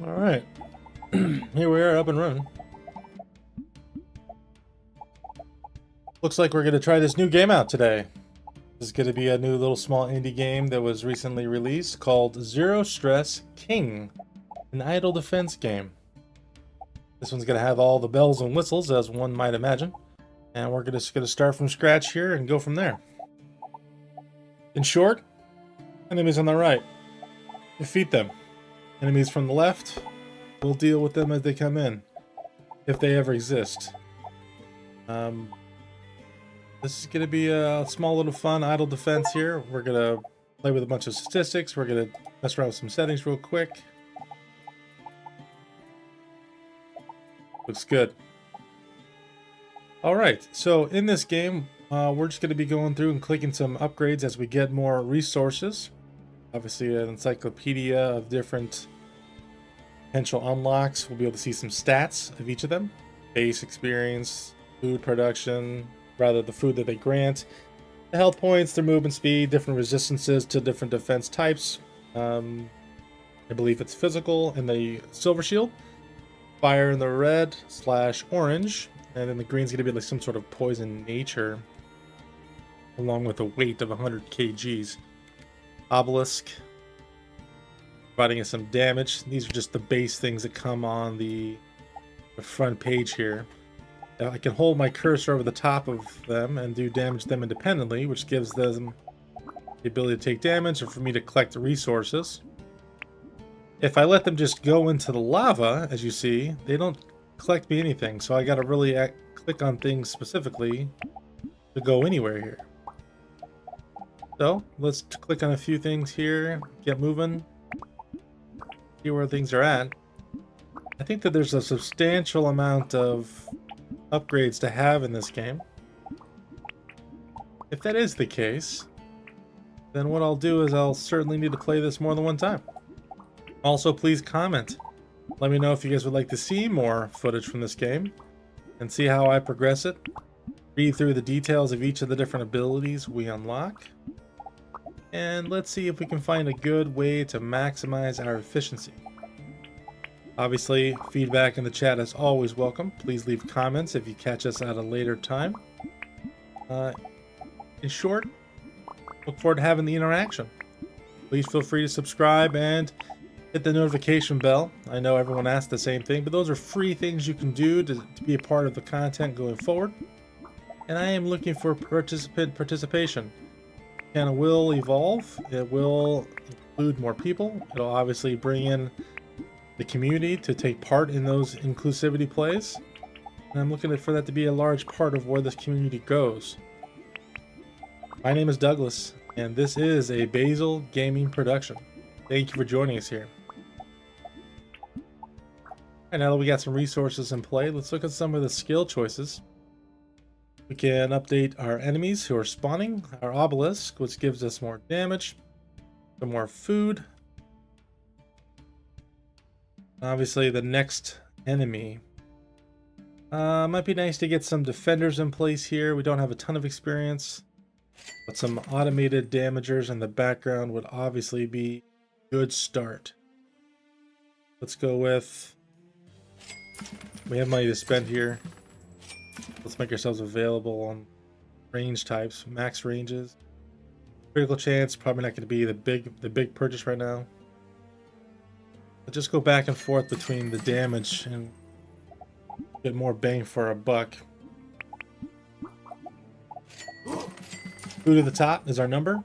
All right, here we are, up and running. Looks like we're gonna try this new game out today. This is gonna be a new little small indie game that was recently released called Zero Stress King, an idle defense game. This one's gonna have all the bells and whistles, as one might imagine, and we're just gonna start from scratch here and go from there. In short, enemies on the right, defeat them. Enemies from the left, we'll deal with them as they come in, if they ever exist. This is going to be a small little fun idle defense here. We're going to play with a bunch of statistics. We're going to mess around with some settings real quick. Looks good. Alright, so in this game, we're just going to be going through and clicking some upgrades as we get more resources. Obviously an encyclopedia of different potential unlocks. We'll be able to see some stats of each of them. Base experience, food production, rather the food that they grant, the health points, their movement speed, different resistances to different defense types. I believe it's physical in the silver shield, fire in the red / orange, and then the green's going to be like some sort of poison nature, along with a weight of 100 kgs. Obelisk, providing us some damage. These are just the base things that come on the front page here. I can hold my cursor over the top of them and do damage them independently, which gives them the ability to take damage or for me to collect resources. If I let them just go into the lava, as you see, they don't collect me anything, so I gotta really click on things specifically to go anywhere here. So let's click on a few things here, get moving, see where things are at. I think that there's a substantial amount of upgrades to have in this game. If that is the case, then what I'll do is I'll certainly need to play this more than one time. Also, please comment. Let me know if you guys would like to see more footage from this game and see how I progress it. Read through the details of each of the different abilities we unlock. And let's see if we can find a good way to maximize our efficiency. Obviously, feedback in the chat is always welcome. Please leave comments if you catch us at a later time. In short, look forward to having the interaction. Please feel free to subscribe and hit the notification bell. I know everyone asks the same thing, but those are free things you can do to be a part of the content going forward. And I am looking for participation. The channel will evolve. It will include more people. It'll obviously bring in the community to take part in those inclusivity plays. And I'm looking for that to be a large part of where this community goes. My name is Douglas, and this is a Basil Gaming production. Thank you for joining us here. And now that we got some resources in play, let's look at some of the skill choices. We can update our enemies who are spawning, our obelisk, which gives us more damage, some more food. Obviously, the next enemy. Might be nice to get some defenders in place here. We don't have a ton of experience, but some automated damagers in the background would obviously be a good start. Let's go with... We have money to spend here. Let's make ourselves available on range types, max ranges. Critical chance, probably not going to be the big purchase right now. But just go back and forth between the damage and get more bang for our buck. Food at the top is our number.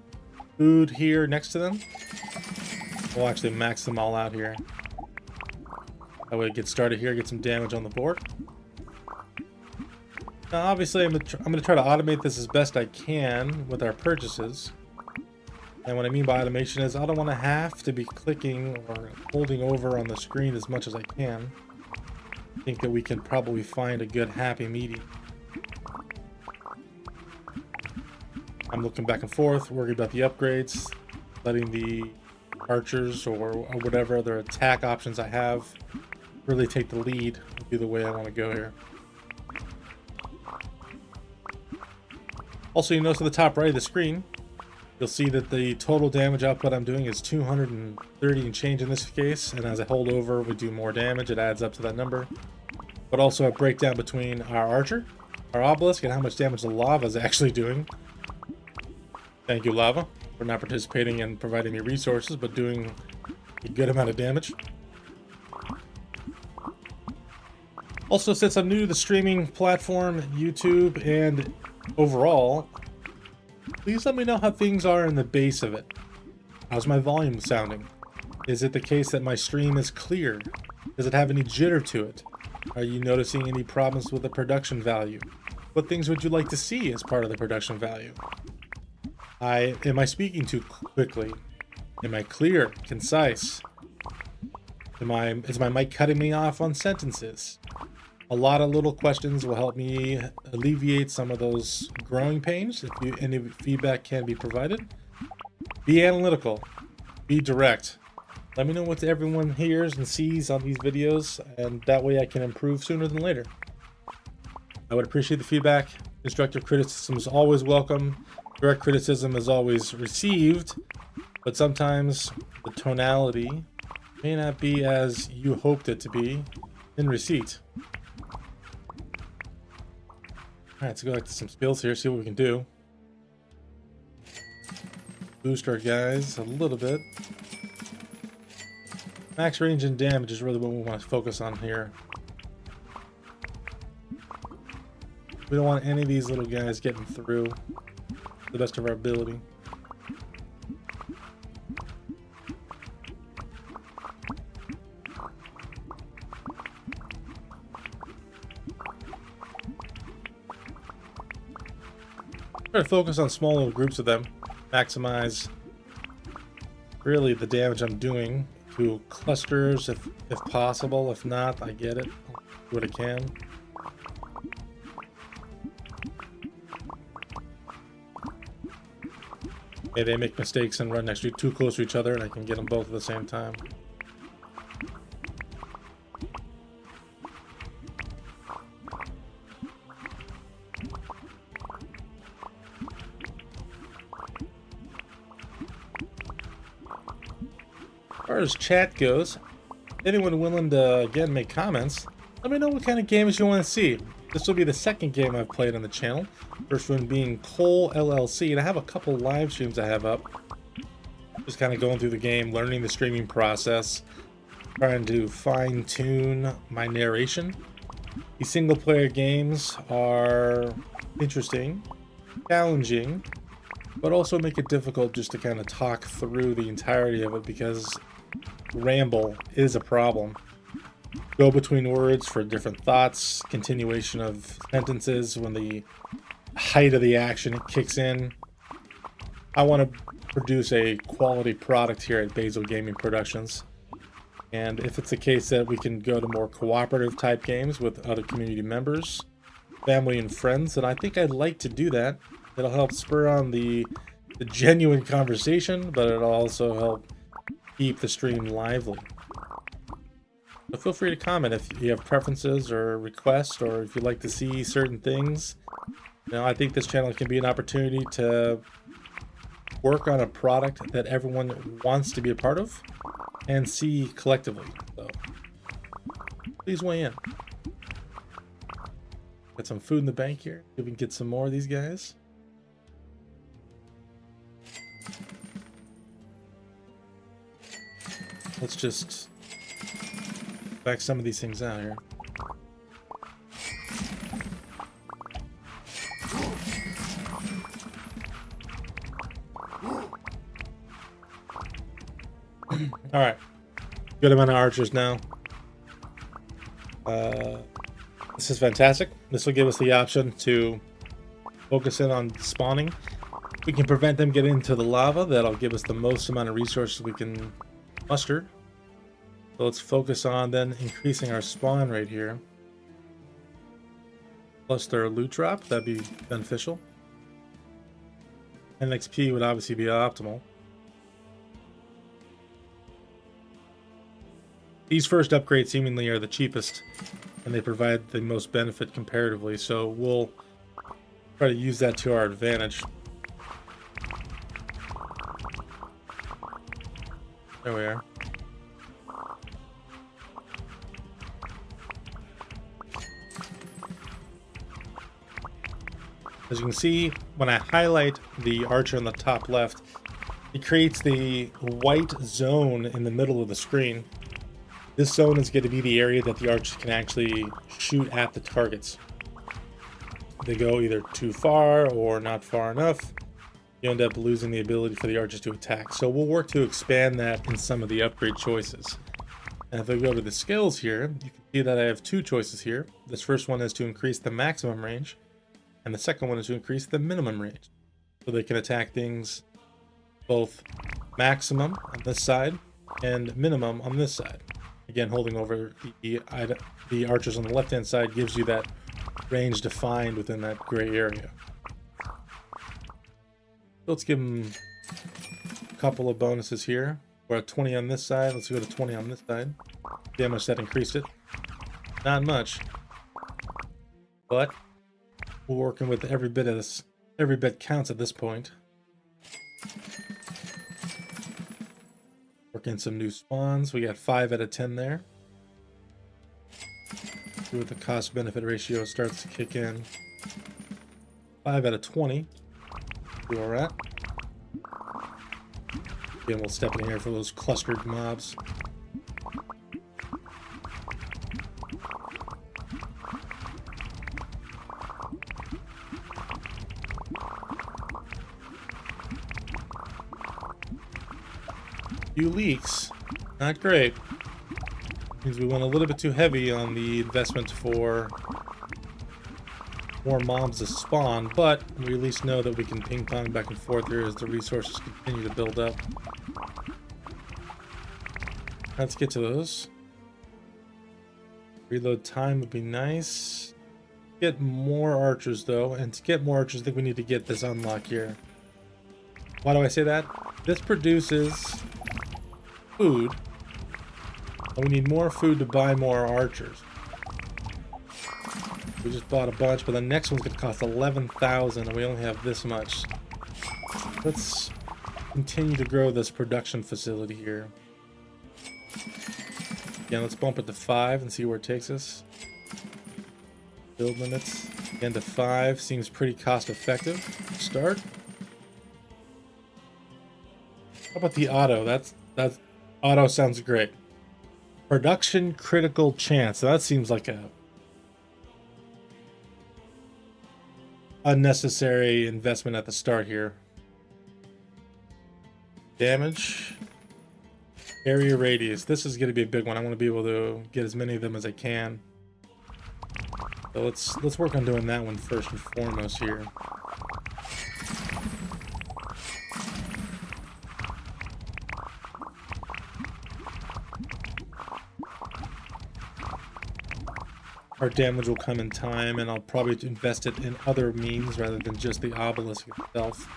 Food here next to them. We'll actually max them all out here. That way, get started here, get some damage on the board. Now, obviously, I'm gonna try to automate this as best I can with our purchases. And what I mean by automation is I don't want to have to be clicking or holding over on the screen as much as I can. I think that we can probably find a good happy medium. I'm looking back and forth, worried about the upgrades, letting the archers or whatever other attack options I have really take the lead would be the way I want to go here. Also, you notice at the top right of the screen, You'll see that the total damage output I'm doing is 230 and change in this case, and as I hold over, we do more damage. It adds up to that number. But also a breakdown between our archer, our obelisk, and how much damage the lava is actually doing. Thank you, lava, for not participating and providing me resources, but doing a good amount of damage. Also, since I'm new to the streaming platform, YouTube, and overall, please let me know how things are in the base of it. How's my volume sounding? Is it the case that my stream is clear? Does it have any jitter to it? Are you noticing any problems with the production value? What things would you like to see as part of the production value? Am I speaking too quickly? Am I clear, concise? Is my mic cutting me off on sentences? A lot of little questions will help me alleviate some of those growing pains. If any feedback can be provided, be analytical, be direct. Let me know what everyone hears and sees on these videos, and that way I can improve sooner than later. I would appreciate the feedback. Constructive criticism is always welcome. Direct criticism is always received, but sometimes the tonality may not be as you hoped it to be in receipt. Alright, let's go back to some skills here, see what we can do. Boost our guys a little bit. Max range and damage is really what we want to focus on here. We don't want any of these little guys getting through to the best of our ability. Try to focus on small little groups of them, maximize really the damage I'm doing to clusters if possible. If not, I get it. I'll do what I can. Maybe they make mistakes and run next to too close to each other, and I can get them both at the same time. As far as chat goes, anyone willing to, again, make comments, let me know what kind of games you want to see. This will be the second game I've played on the channel. First one being Cole LLC, and I have a couple live streams I have up. Just kind of going through the game, learning the streaming process, trying to fine-tune my narration. These single-player games are interesting, challenging, but also make it difficult just to kind of talk through the entirety of it because ramble is a problem. Go between words for different thoughts, continuation of sentences when the height of the action kicks in. I want to produce a quality product here at Basil Gaming Productions. And if it's the case that we can go to more cooperative type games with other community members, family and friends, then I think I'd like to do that. It'll help spur on the genuine conversation, but it'll also help keep the stream lively. So feel free to comment if you have preferences or requests, or if you'd like to see certain things. You know, I think this channel can be an opportunity to work on a product that everyone wants to be a part of and see collectively. So please weigh in. Got some food in the bank here. See if we can get some more of these guys. Let's just back some of these things out here. All right, good amount of archers now. This is fantastic. This will give us the option to focus in on spawning. We can prevent them getting into the lava. That'll give us the most amount of resources we can muster. So let's focus on then increasing our spawn rate here. Plus their loot drop, that'd be beneficial. And XP would obviously be optimal. These first upgrades seemingly are the cheapest, and they provide the most benefit comparatively, so we'll try to use that to our advantage. There we are. As you can see, when I highlight the archer on the top left, it creates the white zone in the middle of the screen. This zone is going to be the area that the archers can actually shoot at the targets. They go either too far or not far enough, you end up losing the ability for the archers to attack. So we'll work to expand that in some of the upgrade choices. And if I go to the skills here, you can see that I have two choices here. This first one is to increase the maximum range, and the second one is to increase the minimum range. So they can attack things both maximum on this side and minimum on this side. Again, holding over the archers on the left-hand side gives you that range defined within that gray area. Let's give them a couple of bonuses here. We're at 20 on this side. Let's go to 20 on this side. See how much that increased it. Not much. But we're working with every bit of this. Every bit counts at this point. Working some new spawns. We got 5 out of 10 there. See what the cost-benefit ratio starts to kick in. 5 out of 20. See where we're at. Again, we'll step in here for those clustered mobs. Few leaks, not great. Means we went a little bit too heavy on the investment for more mobs to spawn, but we at least know that we can ping pong back and forth here as the resources continue to build up. Let's get to those. Reload time would be nice. Get more archers though, and to get more archers I think we need to get this unlock here. Why do I say that? This produces food, and we need more food to buy more archers. We just bought a bunch, but the next one's gonna cost 11,000 and we only have this much. Let's continue to grow this production facility here. Again, let's bump it to 5 and see where it takes us. Build limits again to 5 seems pretty cost effective to start. How about the auto? That's auto sounds great. Production critical chance. That seems like a unnecessary investment at the start here. Damage. Area radius. This is going to be a big one. I want to be able to get as many of them as I can. So let's work on doing that one first and foremost here. Our damage will come in time, and I'll probably invest it in other means rather than just the obelisk itself.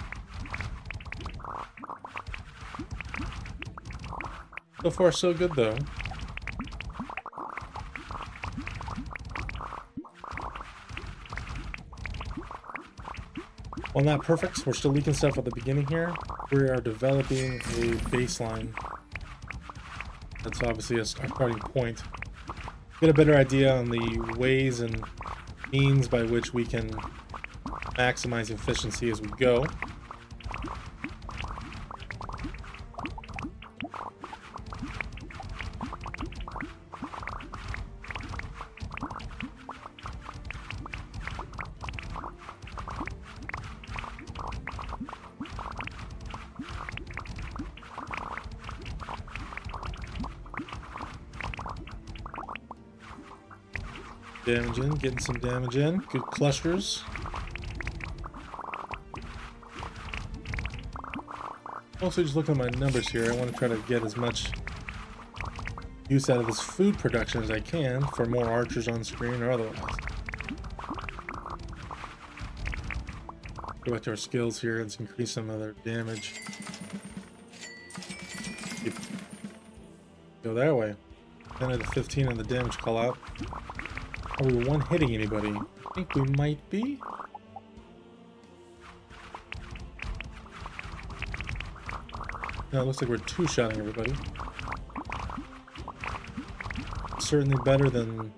So far, so good, though. Well, not perfect. We're still leaking stuff at the beginning here. We are developing a baseline. That's obviously a starting point. Get a better idea on the ways and means by which we can maximize efficiency as we go. Damage in, getting some damage in. Good clusters. Also, just looking at my numbers here, I want to try to get as much use out of this food production as I can for more archers on screen or otherwise. Go back to our skills here. Let's increase some of their damage. Go that way. 10 out of 15 on the damage call out. Are we one hitting anybody? I think we might be. Now it looks like we're two-shotting everybody. Certainly better than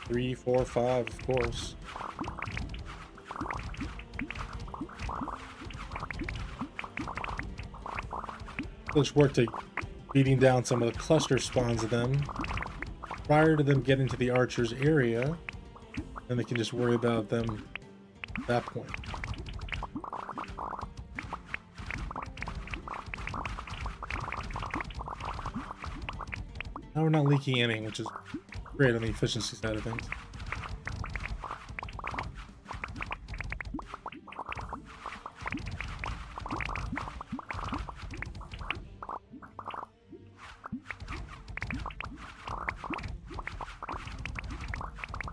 3, 4, 5, of course. Let's work to beating down some of the cluster spawns of them prior to them getting to the archer's area. Then they can just worry about them at that point. Now we're not leaking any, which is great on the efficiency side of things.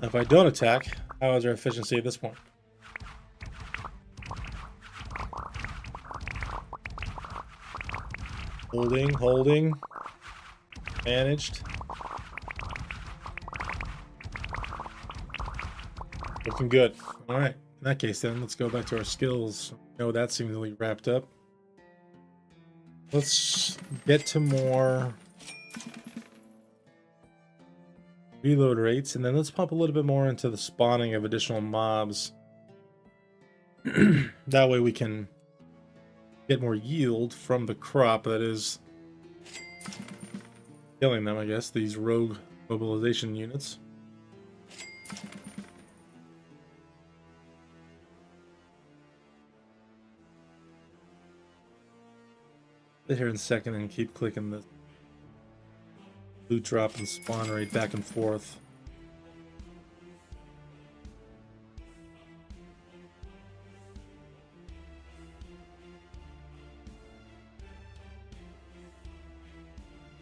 Now if I don't attack, how is our efficiency at this point? Holding. Managed. Looking good. Alright, in that case then, let's go back to our skills. No, that seemingly wrapped up. Let's get to more reload rates, and then let's pump a little bit more into the spawning of additional mobs. That way we can get more yield from the crop that is killing them, I guess, these rogue mobilization units. Sit here in a second and keep clicking the loot drop and spawn rate back and forth.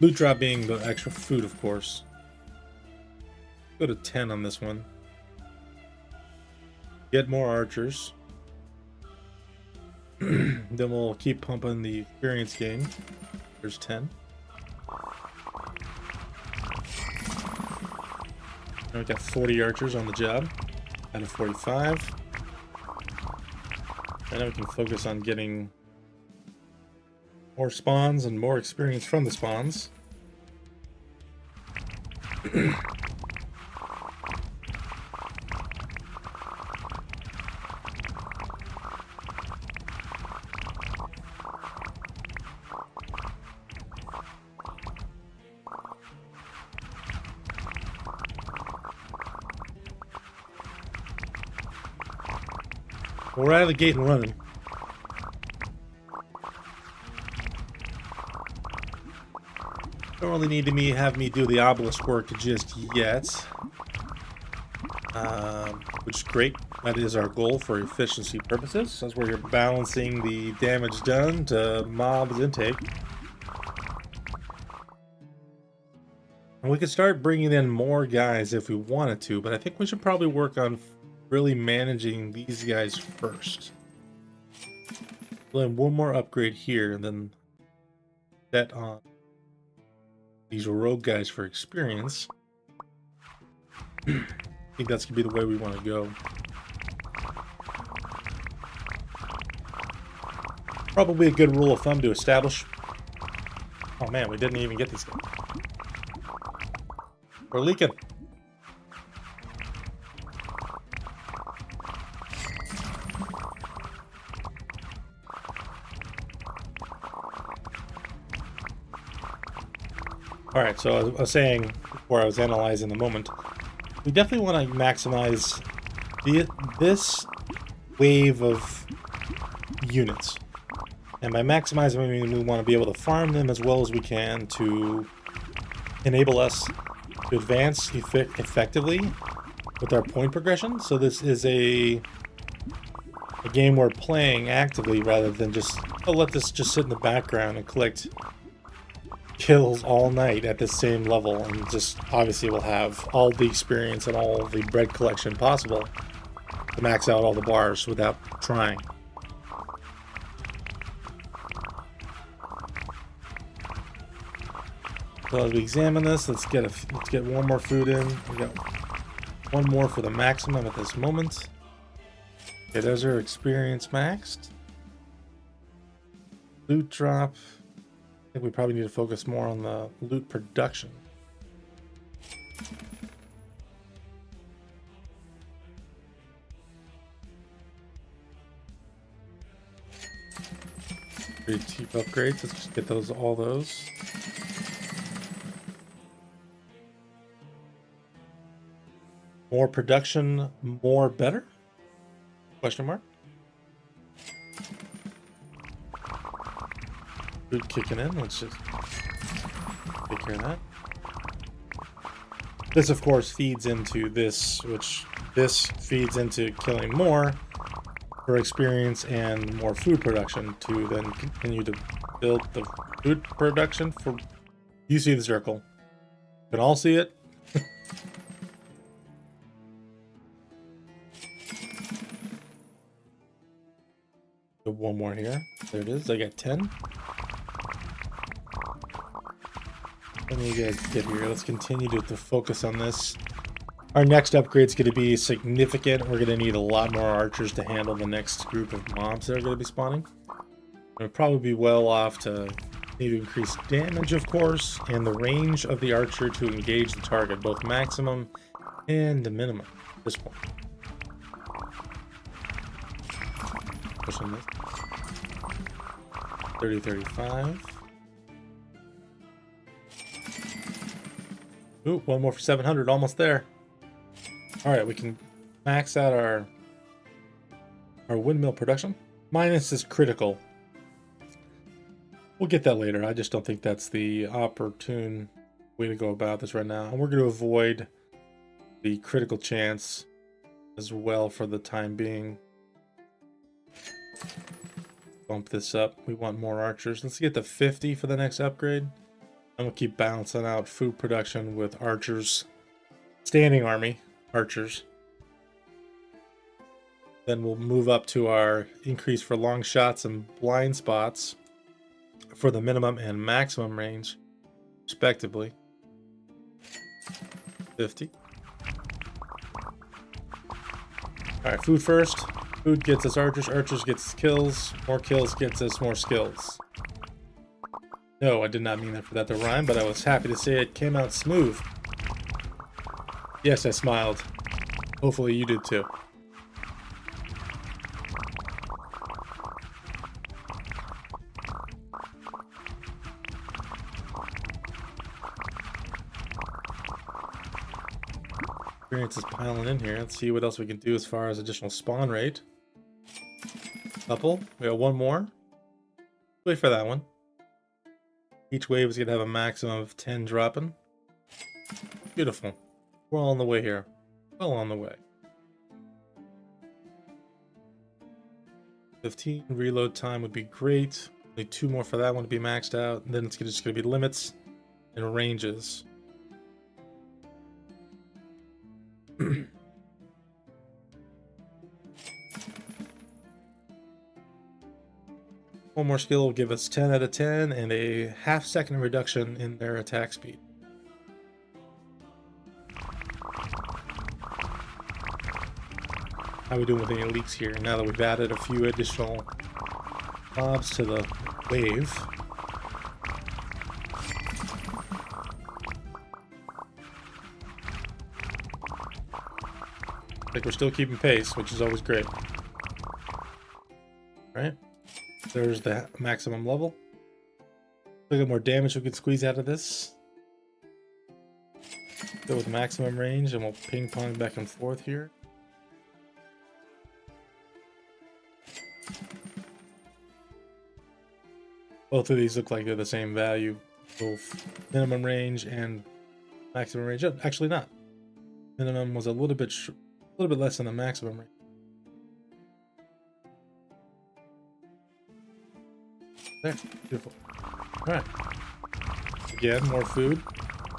Loot drop being the extra food, of course. Go to 10 on this one. Get more archers. Then we'll keep pumping the experience gain. There's 10. Now we got 40 archers on the job out of 45. And now we can focus on getting more spawns and more experience from the spawns. We're out of the gate and running. Don't really need to have me do the obelisk work just yet, which is great. That is our goal for efficiency purposes. That's where you're balancing the damage done to mobs intake. And we could start bringing in more guys if we wanted to, but I think we should probably work on really managing these guys first. We'll have one more upgrade here, and then set on these rogue guys for experience. I think that's gonna be the way we want to go. Probably a good rule of thumb to establish. Oh man, we didn't even get these guys. We're leaking. Alright, so I was saying, before I was analyzing the moment, we definitely want to maximize this wave of units. And by maximizing, I mean we want to be able to farm them as well as we can to enable us to advance effectively with our point progression. So this is a game we're playing actively rather than just, oh, let this just sit in the background and collect kills all night at the same level, and just obviously we'll have all the experience and all the bread collection possible to max out all the bars without trying. So as we examine this, let's get one more food in. We got one more for the maximum at this moment. Okay, there's our experience maxed. Loot drop. I think we probably need to focus more on the loot production. Pretty cheap upgrades. Let's just get those, all those. More production, more better? Question mark. Food kicking in. Let's just take care of that. This, of course, feeds into this, which this feeds into killing more for experience and more food production to then continue to build the food production for... You see the circle. You can all see it. One more here. There it is. I got 10. Let me guys get here. Let's continue to focus on this. Our next upgrade is going to be significant. We're going to need a lot more archers to handle the next group of mobs that are going to be spawning. We'll probably be well off to need to increase damage, of course, and the range of the archer to engage the target, both maximum and the minimum at this point. Pushing this. 30, 35. Ooh, one more for 700, almost there. All right, we can max out our windmill production. Minus is critical. We'll get that later. I just don't think that's the opportune way to go about this right now. And we're going to avoid the critical chance as well for the time being. Bump this up. We want more archers. Let's get to 50 for the next upgrade. And we'll keep balancing out food production with archers. Standing army archers. Then we'll move up to our increase for long shots and blind spots for the minimum and maximum range, respectively. 50. Alright, food first. Food gets us archers. Archers gets kills. More kills gets us more skills. No, I did not mean that for that to rhyme, but I was happy to say it came out smooth. Yes, I smiled. Hopefully you did too. Experience is piling in here. Let's see what else we can do as far as additional spawn rate. Couple. We got one more. Wait for that one. Each wave is going to have a maximum of 10 dropping. Beautiful. We're all on the way here. Well on the way. 15 reload time would be great. Only 2 more for that one to be maxed out. And then it's just going to be limits and ranges. One more skill will give us 10 out of 10 and a half-second reduction in their attack speed. How are we doing with any leaks here now that we've added a few additional mobs to the wave? I think we're still keeping pace, which is always great. Right? There's the maximum level. Look at more damage we can squeeze out of this. Go with maximum range and we'll ping pong back and forth here. Both of these look like they're the same value, both minimum range and maximum range. Oh, actually not. Minimum was a little bit less than the maximum range. There, beautiful. All right. Again, more food.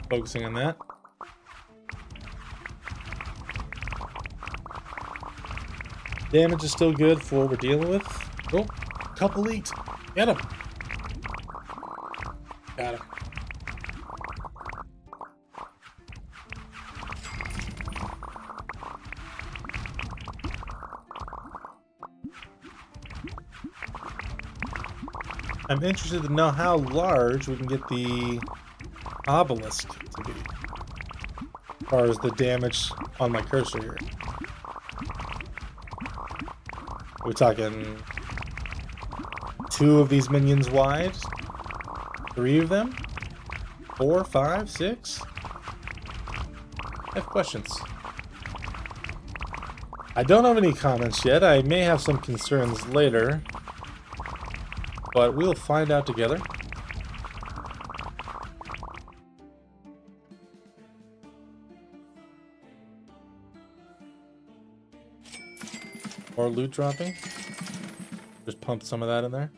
Focusing on that. Damage is still good for what we're dealing with. Oh, couple leaks. Get him. Got him. I'm interested to know how large we can get the obelisk to be, as far as the damage on my cursor here. Are we talking 2 of these minions wide? 3 of them? 4, 5, 6? I have questions. I don't have any comments yet. I may have some concerns later, but we'll find out together. Or loot dropping. Just pump some of that in there.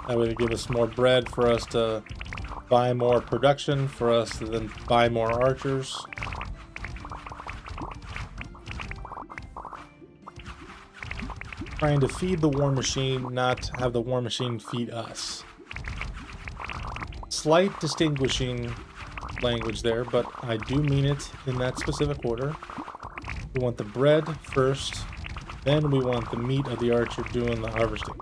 That way they give us more bread for us to buy more production, for us to then buy more archers. Trying to feed the war machine, not have the war machine feed us. Slight distinguishing language there, but I do mean it in that specific order. We want the bread first, then we want the meat of the archer doing the harvesting.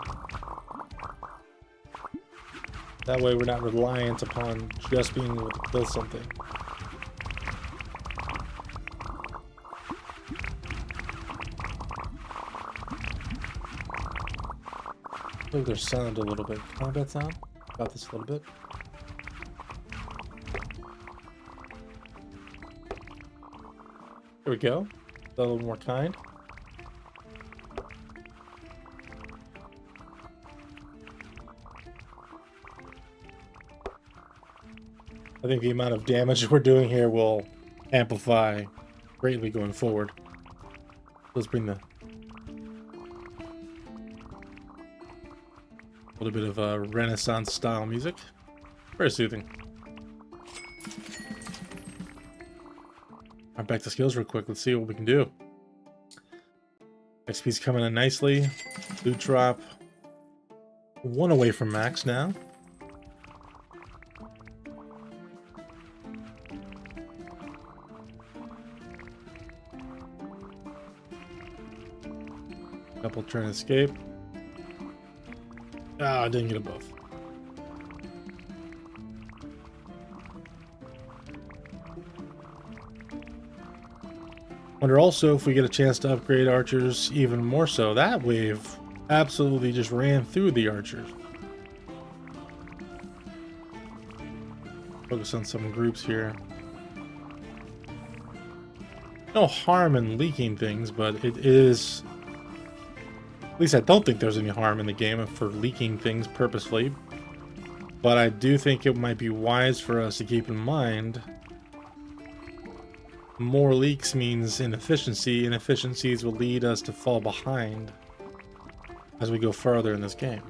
That way we're not reliant upon just being able to kill something. Oh, there's sound a little bit. Combat sound? Got this a little bit. There we go. A little more kind. I think the amount of damage we're doing here will amplify greatly going forward. Let's bring the a little bit of Renaissance style music. Very soothing. Alright, back to skills real quick. Let's see what we can do. XP's coming in nicely. Loot drop. 1 away from max now. Couple trying to escape. Ah, I didn't get above. Wonder also if we get a chance to upgrade archers even more so. That wave absolutely just ran through the archers. Focus on some groups here. No harm in leaking things, but it is... At least I don't think there's any harm in the game for leaking things purposefully. But I do think it might be wise for us to keep in mind more leaks means inefficiency. Inefficiencies will lead us to fall behind as we go further in this game.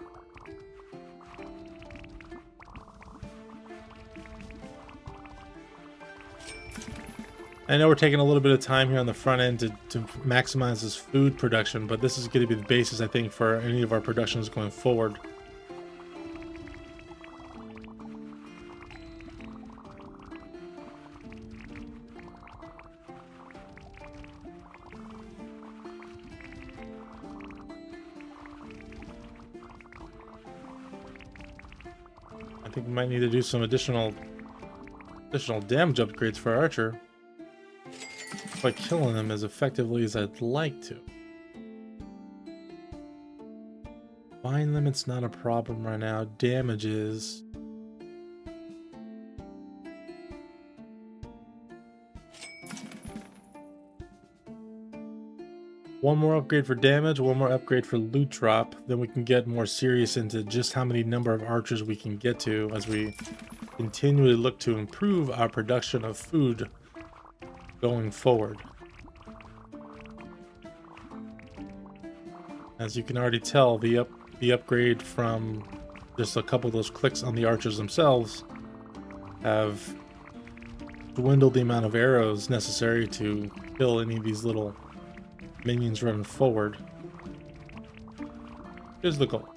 I know we're taking a little bit of time here on the front end to maximize this food production, but this is going to be the basis, I think, for any of our productions going forward. I think we might need to do some additional damage upgrades for Archer by killing them as effectively as I'd like to. Fine limit's not a problem right now. Damage is. One more upgrade for damage, one more upgrade for loot drop. Then we can get more serious into just how many number of archers we can get to as we continually look to improve our production of food going forward. As you can already tell, the upgrade from just a couple of those clicks on the archers themselves have dwindled the amount of arrows necessary to kill any of these little minions running forward. Here's the goal.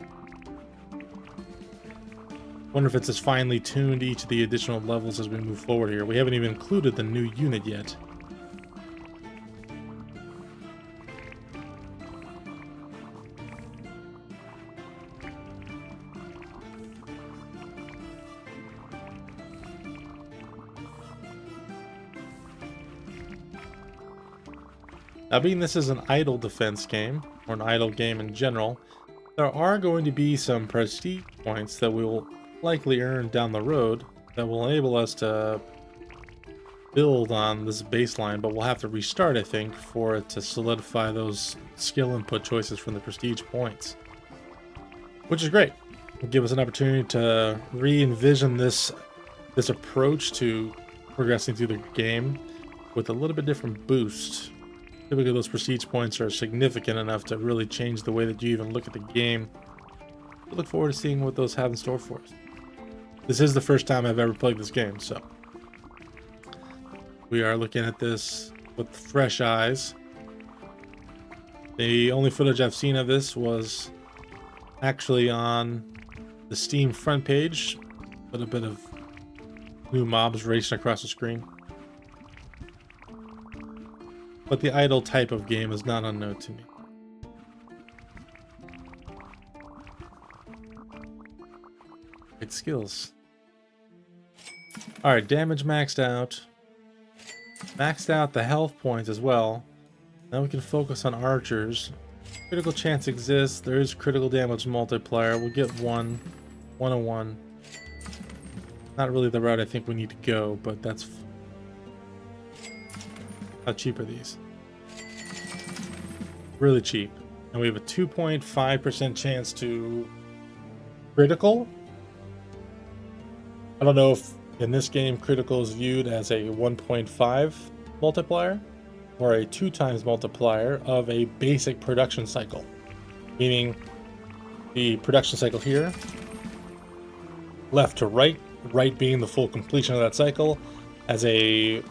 Wonder if it's as finely tuned each of the additional levels as we move forward here. We haven't even included the new unit yet. Now, being this is an idle defense game, or an idle game in general, there are going to be some prestige points that we will likely earn down the road that will enable us to build on this baseline, but we'll have to restart, I think, for it to solidify those skill input choices from the prestige points. Which is great. It'll give us an opportunity to re-envision this approach to progressing through the game with a little bit different boost. Typically those prestige points are significant enough to really change the way that you even look at the game. I look forward to seeing what those have in store for us. This is the first time I've ever played this game, so we are looking at this with fresh eyes. The only footage I've seen of this was actually on the Steam front page, with a bit of new mobs racing across the screen. But the idle type of game is not unknown to me. Great skills. Alright, damage maxed out. Maxed out the health points as well. Now we can focus on archers. Critical chance exists. There is critical damage multiplier. We'll get 101. Not really the route I think we need to go, but that's... How cheap are these? Really cheap. And we have a 2.5% chance to critical. I don't know if in this game critical is viewed as a 1.5 multiplier or a 2 times multiplier of a basic production cycle. Meaning the production cycle here, left to right, right being the full completion of that cycle, has a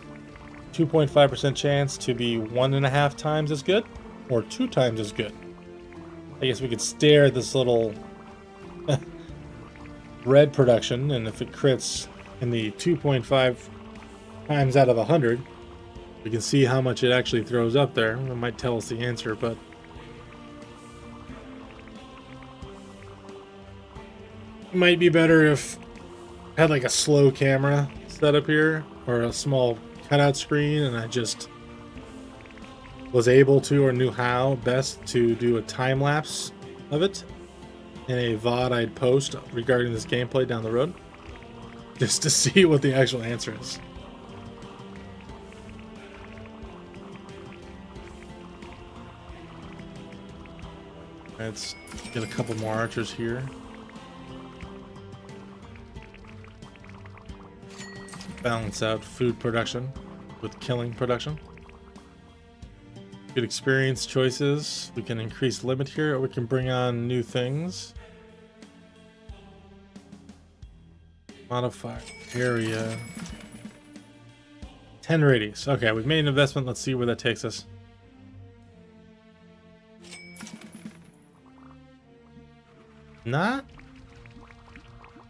2.5% chance to be 1.5 times as good or 2 times as good. I guess we could stare at this little red production, and if it crits in the 2.5 times out of 100, we can see how much it actually throws up there. It might tell us the answer, but it might be better if I had like a slow camera set up here or a small cutout screen, and I just was able to or knew how best to do a time lapse of it in a VOD I'd post regarding this gameplay down the road, just to see what the actual answer is. Let's get a couple more archers here. Balance out food production with killing production. Good experience choices. We can increase limit here, or we can bring on new things. Modify area. 10 radius. Okay, we've made an investment. Let's see where that takes us. Not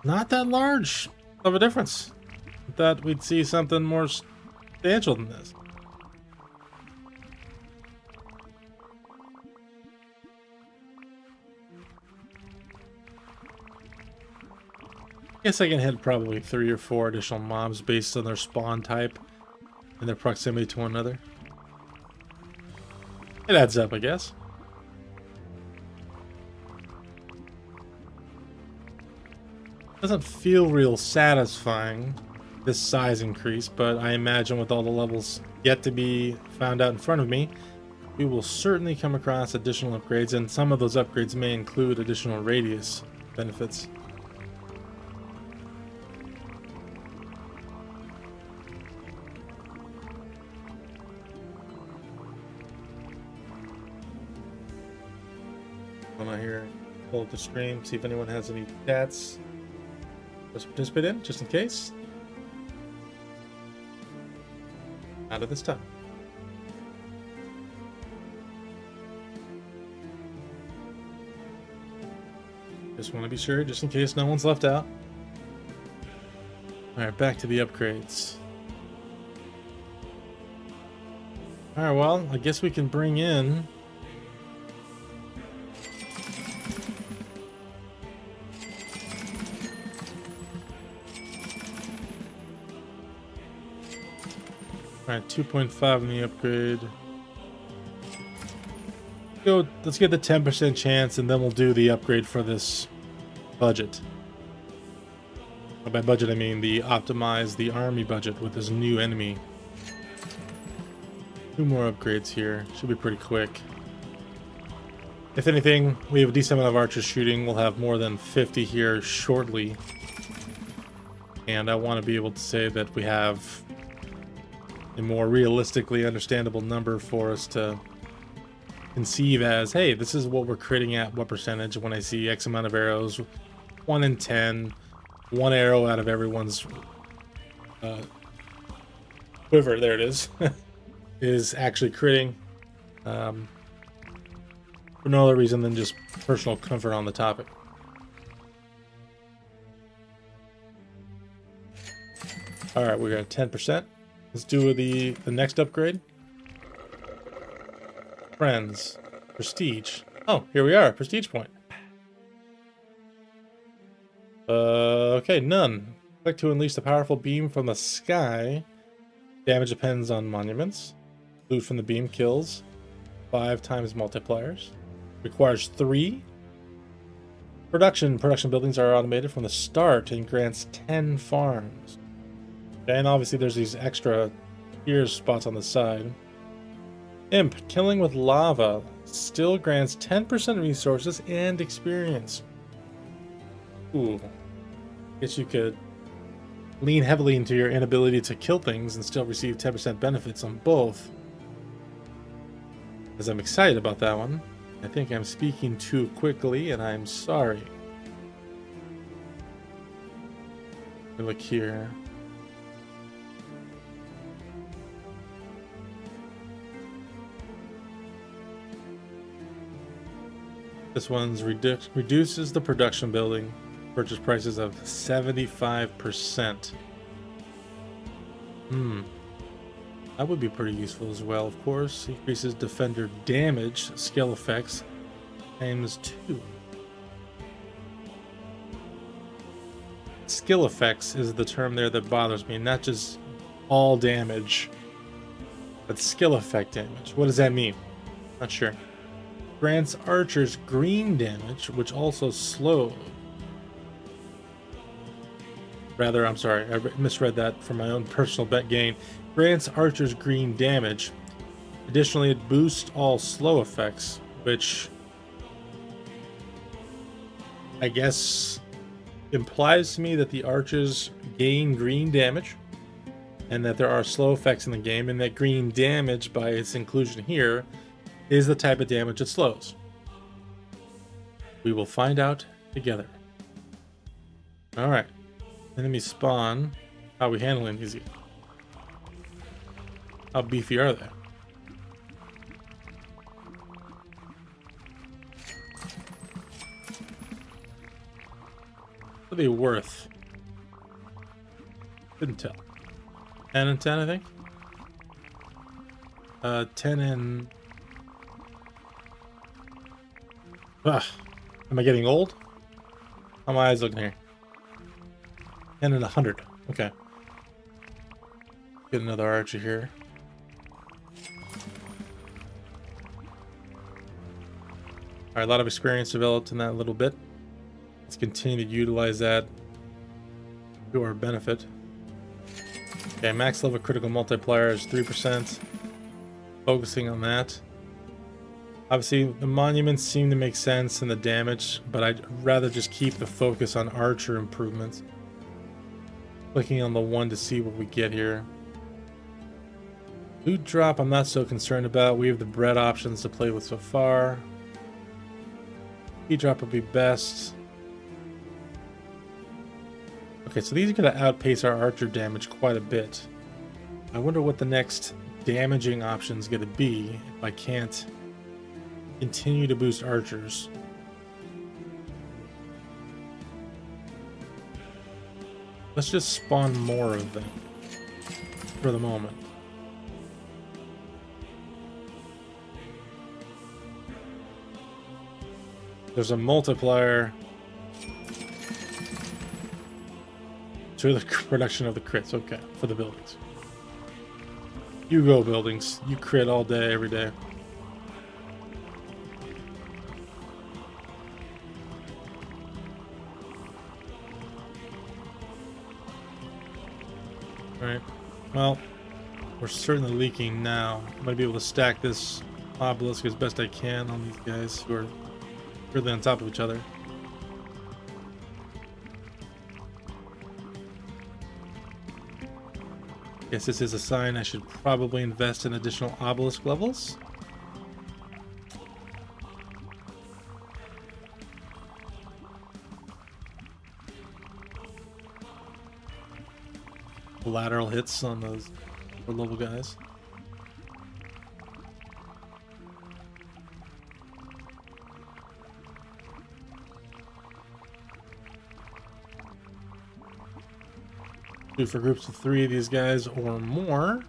that large of a difference. I thought we'd see something more substantial than this. Guess I can hit probably 3 or 4 additional mobs based on their spawn type and their proximity to one another. It adds up, I guess. Doesn't feel real satisfying, this size increase, but I imagine with all the levels yet to be found out in front of me, we will certainly come across additional upgrades, and some of those upgrades may include additional radius benefits. Come on here, pull up the stream, see if anyone has any chats. Let's participate in, just in case. Not at this time. Just want to be sure, just in case no one's left out. Alright, back to the upgrades. Alright, well, I guess we can bring in... Alright, 2.5 in the upgrade. Let's get the 10% chance, and then we'll do the upgrade for this budget. By budget, I mean optimize the army budget with this new enemy. 2 more upgrades here. Should be pretty quick. If anything, we have a decent amount of archers shooting. We'll have more than 50 here shortly. And I want to be able to say that we have a more realistically understandable number for us to conceive as, hey, this is what we're critting at, what percentage. When I see X amount of arrows, 1 in 10, 1 arrow out of everyone's quiver, there it is, is actually critting. For no other reason than just personal comfort on the topic. Alright, we're at 10%. Let's do the next upgrade. Friends. Prestige. Oh, here we are. Prestige point. Okay, none. Click to unleash the powerful beam from the sky. Damage depends on monuments. Loot from the beam kills 5 times multipliers. Requires 3. Production buildings are automated from the start and grants 10 farms. And obviously there's these extra tier spots on the side. Imp, killing with lava, still grants 10% resources and experience. Ooh. Guess you could lean heavily into your inability to kill things and still receive 10% benefits on both. As I'm excited about that one. I think I'm speaking too quickly, and I'm sorry. Let me look here. This one's reduces the production building purchase prices of 75%. That would be pretty useful as well, of course. Increases defender damage, skill effects, times 2. Skill effects is the term there that bothers me, not just all damage, but skill effect damage. What does that mean? Not sure. Grants archers green damage, which also slows. Rather, I'm sorry, I misread that for my own personal bet gain. Grants archers green damage. Additionally, it boosts all slow effects, which I guess implies to me that the archers gain green damage and that there are slow effects in the game, and that green damage, by its inclusion here, is the type of damage it slows. We will find out together. Alright. Enemy spawn. How are we handling these? How beefy are they? What are they worth? Couldn't tell. 10 and 10, I think? 10 and... Am I getting old? How are my eyes looking here? 10 and 100. Okay. Get another archer here. Alright, a lot of experience developed in that little bit. Let's continue to utilize that to our benefit. Okay, max level critical multiplier is 3%. Focusing on that. Obviously, the monuments seem to make sense in the damage, but I'd rather just keep the focus on archer improvements. Clicking on the one to see what we get here. Loot drop I'm not so concerned about. We have the bread options to play with so far. Key drop would be best. Okay, so these are going to outpace our archer damage quite a bit. I wonder what the next damaging option is going to be if I can't continue to boost archers. Let's just spawn more of them for the moment. There's a multiplier to the production of the crits. Okay, for the buildings. You go, buildings. You crit all day, every day. Alright. Well, we're certainly leaking now. I'm gonna be able to stack this obelisk as best I can on these guys who are really on top of each other. Guess this is a sign I should probably invest in additional obelisk levels. Lateral hits on those lower level guys. Do for groups of 3 of these guys or more.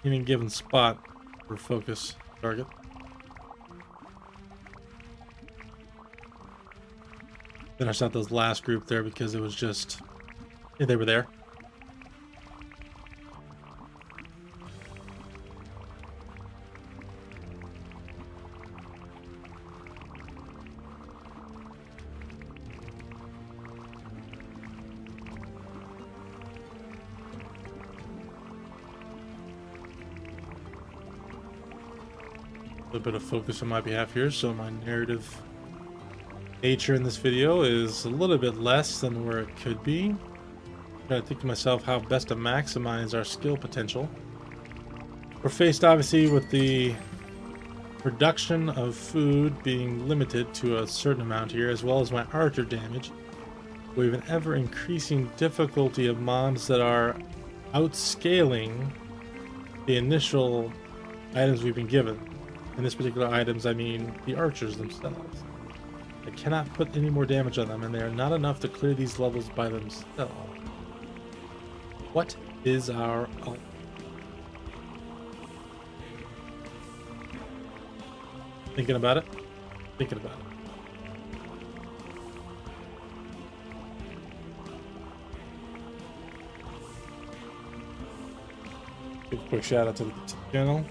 Any given spot for focus target. Finished out those last group there because it was just, yeah, they were there. A little bit of focus on my behalf here, so my narrative nature in this video is a little bit less than where it could be. I'm trying to think to myself how best to maximize our skill potential. We're faced obviously with the production of food being limited to a certain amount here, as well as my archer damage. We have an ever increasing difficulty of mobs that are outscaling the initial items we've been given. In this particular items, I mean the archers themselves. I cannot put any more damage on them, and they are not enough to clear these levels by themselves. What is our ult? Thinking about it? Thinking about it. Give a quick shout out to the channel.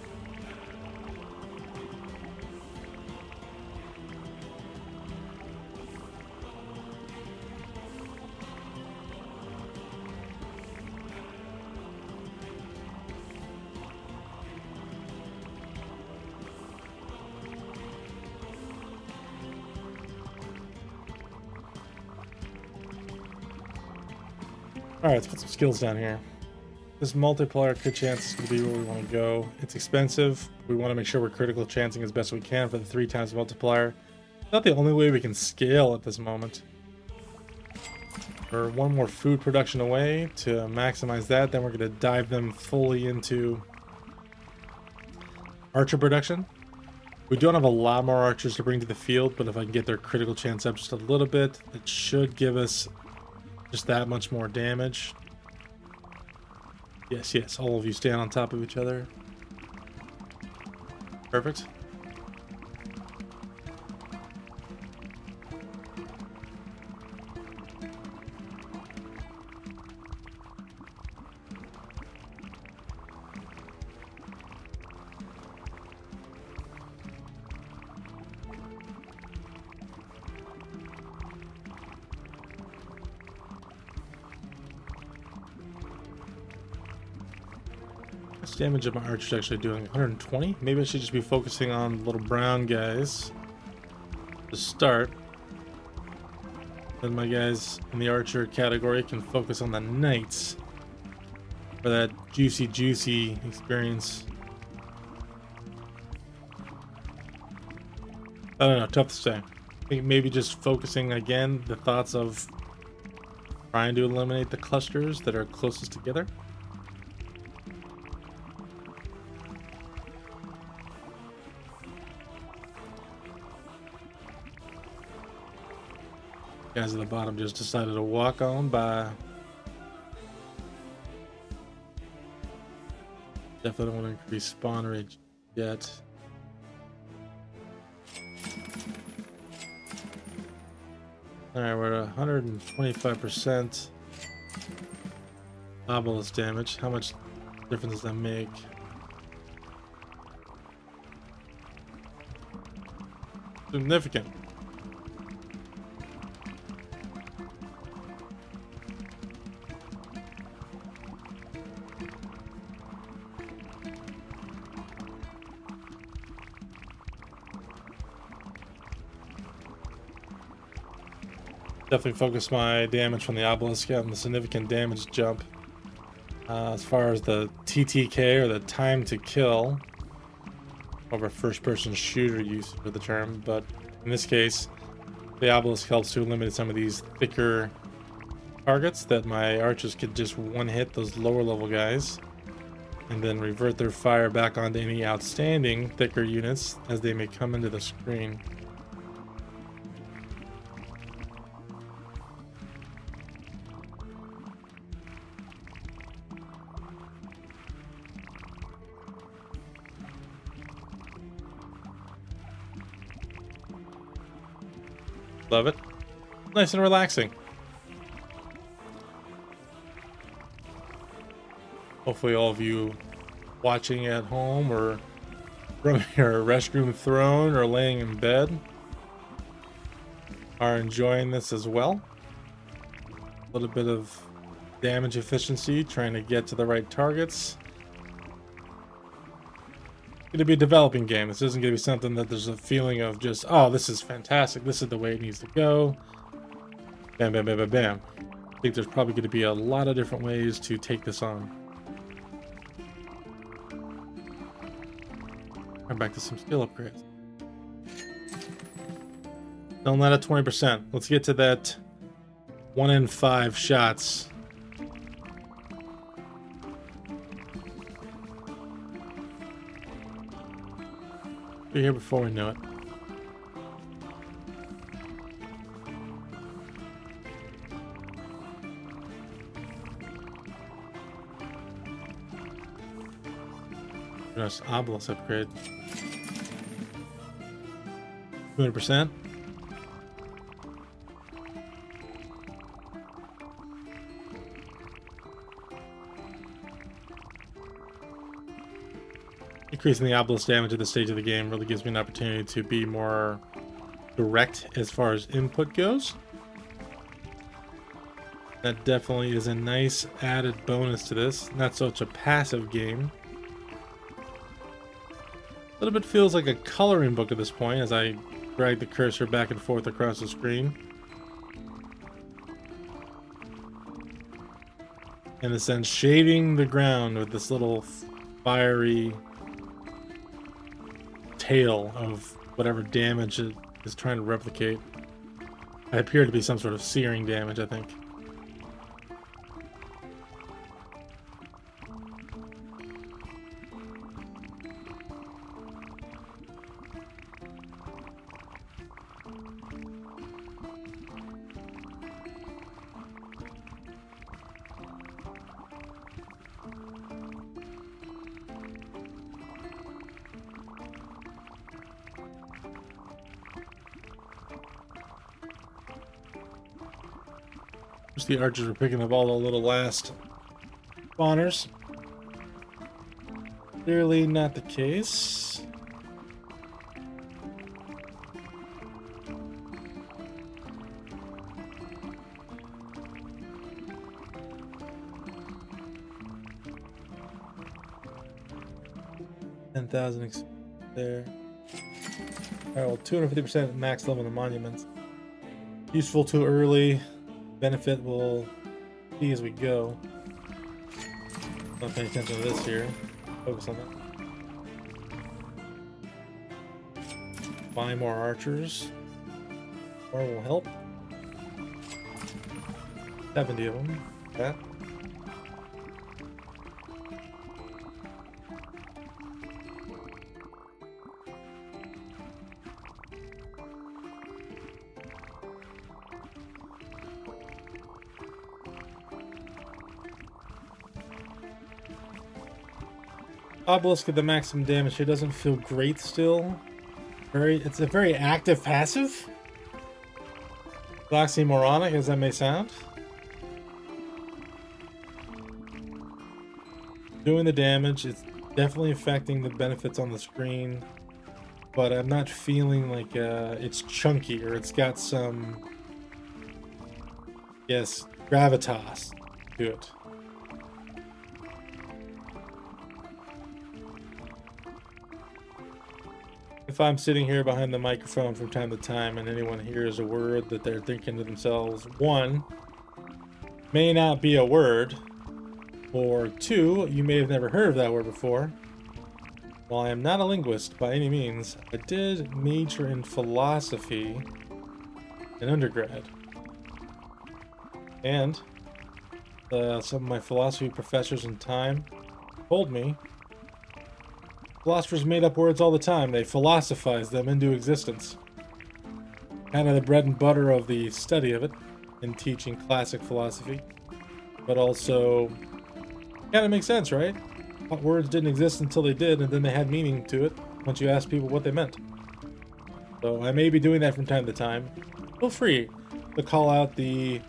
Alright, let's put some skills down here. This multiplier good chance is going to be where we want to go. It's expensive. We want to make sure we're critical chancing as best we can for the 3 times multiplier. Not the only way we can scale at this moment. We're one more food production away to maximize that. Then we're going to dive them fully into archer production. We don't have a lot more archers to bring to the field, but if I can get their critical chance up just a little bit, it should give us just that much more damage. Yes, yes, all of you stand on top of each other. Perfect. What's damage of my archers actually doing? 120? Maybe I should just be focusing on the little brown guys to start. Then my guys in the archer category can focus on the knights for that juicy experience. I don't know, tough to say. I think maybe just focusing again the thoughts of trying to eliminate the clusters that are closest together. Guys at the bottom just decided to walk on by. Definitely don't want to increase spawn rate yet. Alright, we're at 125% obelisk damage. How much difference does that make? Significant. Definitely focus my damage from the obelisk on the significant damage jump. As far as the TTK, or the time to kill, over first-person shooter use for the term, but in this case, the obelisk helps to eliminate some of these thicker targets that my archers could just one-hit those lower-level guys, and then revert their fire back onto any outstanding thicker units as they may come into the screen. Love it. Nice and relaxing. Hopefully all of you watching at home or from your restroom throne or laying in bed are enjoying this as well. A little bit of damage efficiency, trying to get to the right targets. It's going to be a developing game. This isn't going to be something that there's a feeling of just, oh, this is fantastic, this is the way it needs to go. Bam, bam, bam, bam, bam. I think there's probably going to be a lot of different ways to take this on. I'm back to some skill upgrades. Still not at 20%. Let's get to that 1 in 5 shots. Be here before we know it. Nice obelisk upgrade. 200%. Increasing the obelisk damage at this stage of the game really gives me an opportunity to be more direct as far as input goes. That definitely is a nice added bonus to this. Not such a passive game. A little bit feels like a coloring book at this point as I drag the cursor back and forth across the screen. In a sense, shading the ground with this little fiery tail of whatever damage it is trying to replicate. I appear to be some sort of searing damage, I think. The archers are picking up all the little last spawners. Clearly not the case. $10,000 there. Alright, well, 250% max level in the monuments. Useful too early. Benefit will see as we go. Not paying attention to this here. Focus on that. Buy more archers. More will help. 70 of them. That. Obelisk at the maximum damage here doesn't feel great still. It's a very active passive. Oxymoronic as that may sound. Doing the damage, it's definitely affecting the benefits on the screen, but I'm not feeling like it's chunky or it's got some, yes, gravitas to it. if I'm sitting here behind the microphone from time to time and anyone hears a word that they're thinking to themselves, one, may not be a word, or two, you may have never heard of that word before. While I am not a linguist by any means, I did major in philosophy in undergrad. And some of my philosophy professors in time told me philosophers made up words all the time. They philosophize them into existence. Kind of the bread and butter of the study of it in teaching classic philosophy. But also, kind of makes sense, right? Words didn't exist until they did, and then they had meaning to it once you asked people what they meant. So I may be doing that from time to time. Feel free to call out the,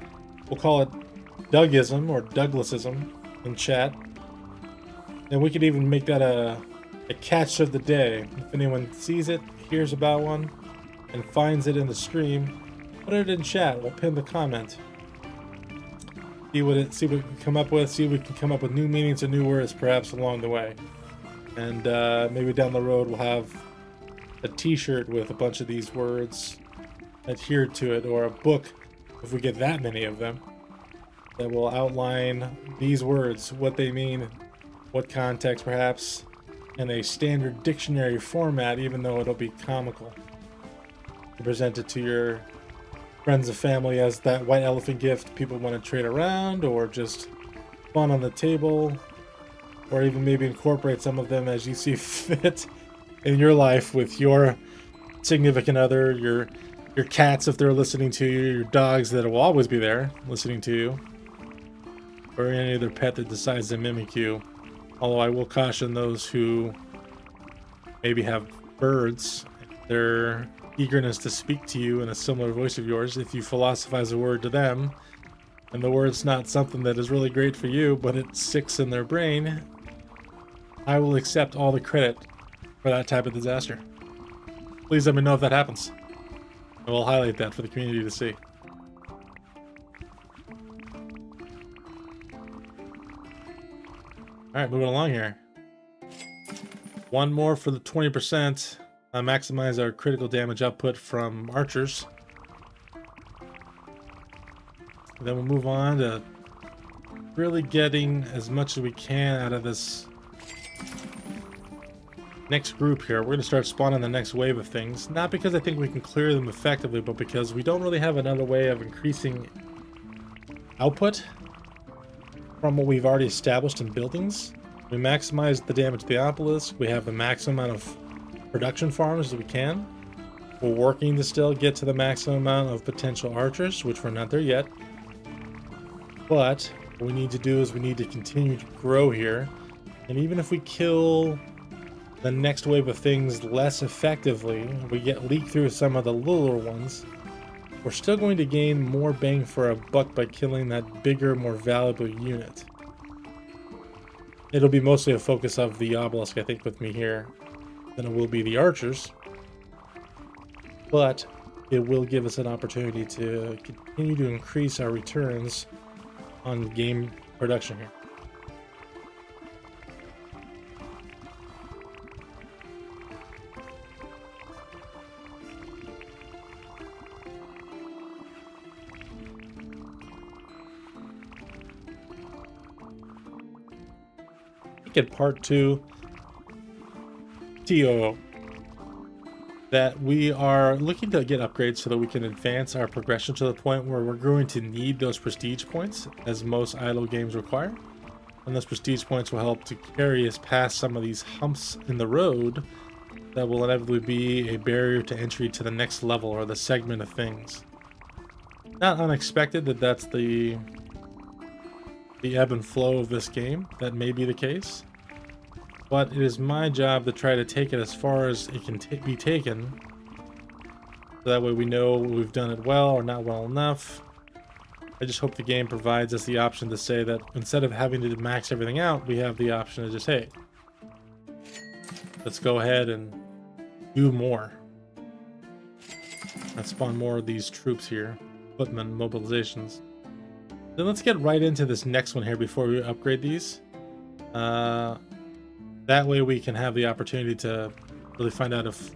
we'll call it Dougism or Douglasism in chat. And we could even make that a catch of the day. If anyone sees it, hears about one, and finds it in the stream, put it in chat. We'll pin the comment. See what we can come up with. See if we can come up with new meanings or new words, perhaps along the way. And maybe down the road we'll have a T-shirt with a bunch of these words adhered to it, or a book, if we get that many of them, that will outline these words, what they mean, what context, perhaps, in a standard dictionary format, even though it'll be comical. To present it to your friends and family as that white elephant gift people want to trade around, or just fun on the table, or even maybe incorporate some of them as you see fit in your life with your significant other, your cats if they're listening to you, your dogs that will always be there listening to you, or any other pet that decides to mimic you. Although I will caution those who maybe have birds, their eagerness to speak to you in a similar voice of yours, if you philosophize a word to them and the word's not something that is really great for you, but it sticks in their brain, I will accept all the credit for that type of disaster. Please let me know if that happens. I will highlight that for the community to see. Alright, moving along here. One more for the 20%. Maximize our critical damage output from archers. And then we'll move on to really getting as much as we can out of this next group here. We're going to start spawning the next wave of things. Not because I think we can clear them effectively, but because we don't really have another way of increasing output from what we've already established in buildings. We maximize the damage to the obelisk. We have the maximum amount of production farms that we can. We're working to still get to the maximum amount of potential archers, which we're not there yet. But what we need to do is we need to continue to grow here. And even if we kill the next wave of things less effectively, we get leaked through some of the littler ones, we're still going to gain more bang for a buck by killing that bigger, more valuable unit. It'll be mostly a focus of the obelisk, I think, with me here, than it will be the archers. But it will give us an opportunity to continue to increase our returns on game production here. At part 2 TO that we are looking to get upgrades so that we can advance our progression to the point where we're going to need those prestige points, as most idle games require, and those prestige points will help to carry us past some of these humps in the road that will inevitably be a barrier to entry to the next level or the segment of things. Not unexpected that that's the ebb and flow of this game. That may be the case, but it is my job to try to take it as far as it can be taken, so that way we know we've done it well or not well enough. I just hope the game provides us the option to say that instead of having to max everything out, we have the option to just, hey, let's go ahead and do more. Let's spawn more of these troops here, footmen mobilizations. Then let's get right into this next one here before we upgrade these. That way we can have the opportunity to really find out if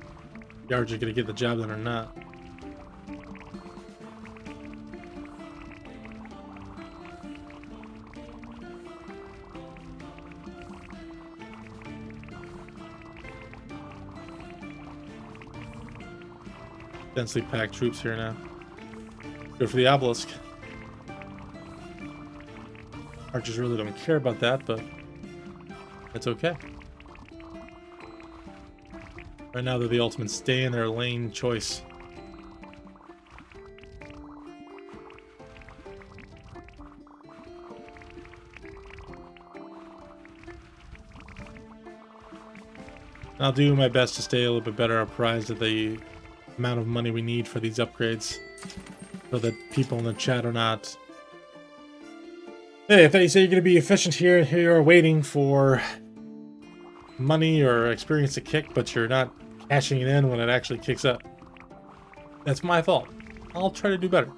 The archer's gonna get the job done or not. Densely packed troops here now. Go for the obelisk. Archers really don't care about that, but it's okay. Right now they're the ultimate stay in their lane choice. I'll do my best to stay a little bit better apprised of the amount of money we need for these upgrades, so that people in the chat are not, hey, I thought you said you're going to be efficient here, and here you are waiting for money or experience to kick, but you're not cashing it in when it actually kicks up. That's my fault. I'll try to do better.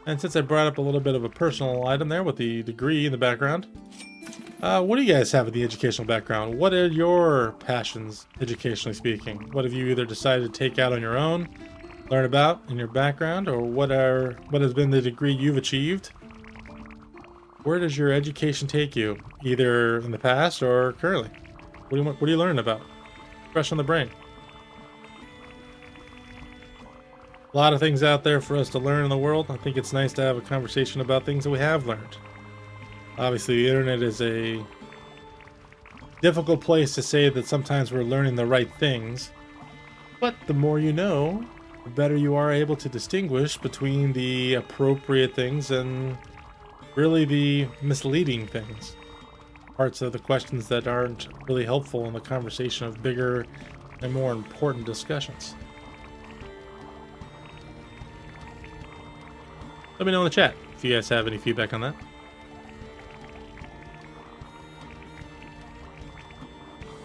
And since I brought up a little bit of a personal item there with the degree in the background, what do you guys have in the educational background? What are your passions, educationally speaking? What have you either decided to take out on your own, learn about in your background, or what has been the degree you've achieved? Where does your education take you, either in the past or currently? What are you learning about? Fresh on the brain. A lot of things out there for us to learn in the world. I think it's nice to have a conversation about things that we have learned. Obviously, the internet is a difficult place to say that sometimes we're learning the right things, but the more you know, the better you are able to distinguish between the appropriate things and really the misleading things. Parts of the questions that aren't really helpful in the conversation of bigger and more important discussions. Let me know in the chat if you guys have any feedback on that.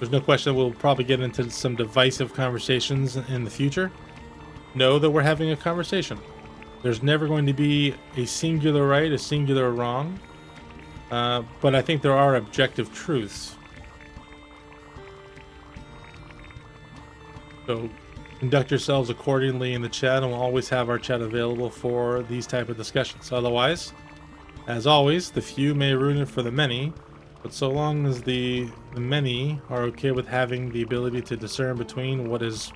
There's no question we'll probably get into some divisive conversations in the future. Know that we're having a conversation. There's never going to be a singular right, a singular wrong. But I think there are objective truths. So conduct yourselves accordingly in the chat, and we'll always have our chat available for these type of discussions. Otherwise, as always, the few may ruin it for the many, but so long as the many are okay with having the ability to discern between what is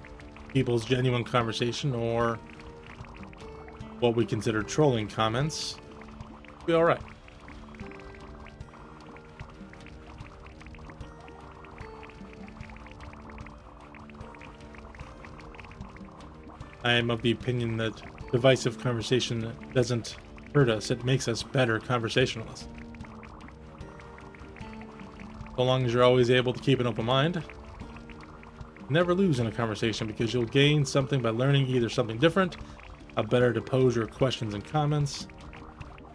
people's genuine conversation or what we consider trolling comments, we'll be alright. I am of the opinion that divisive conversation doesn't hurt us, it makes us better conversationalists. So long as you're always able to keep an open mind, never lose in a conversation, because you'll gain something by learning either something different, better to pose your questions and comments,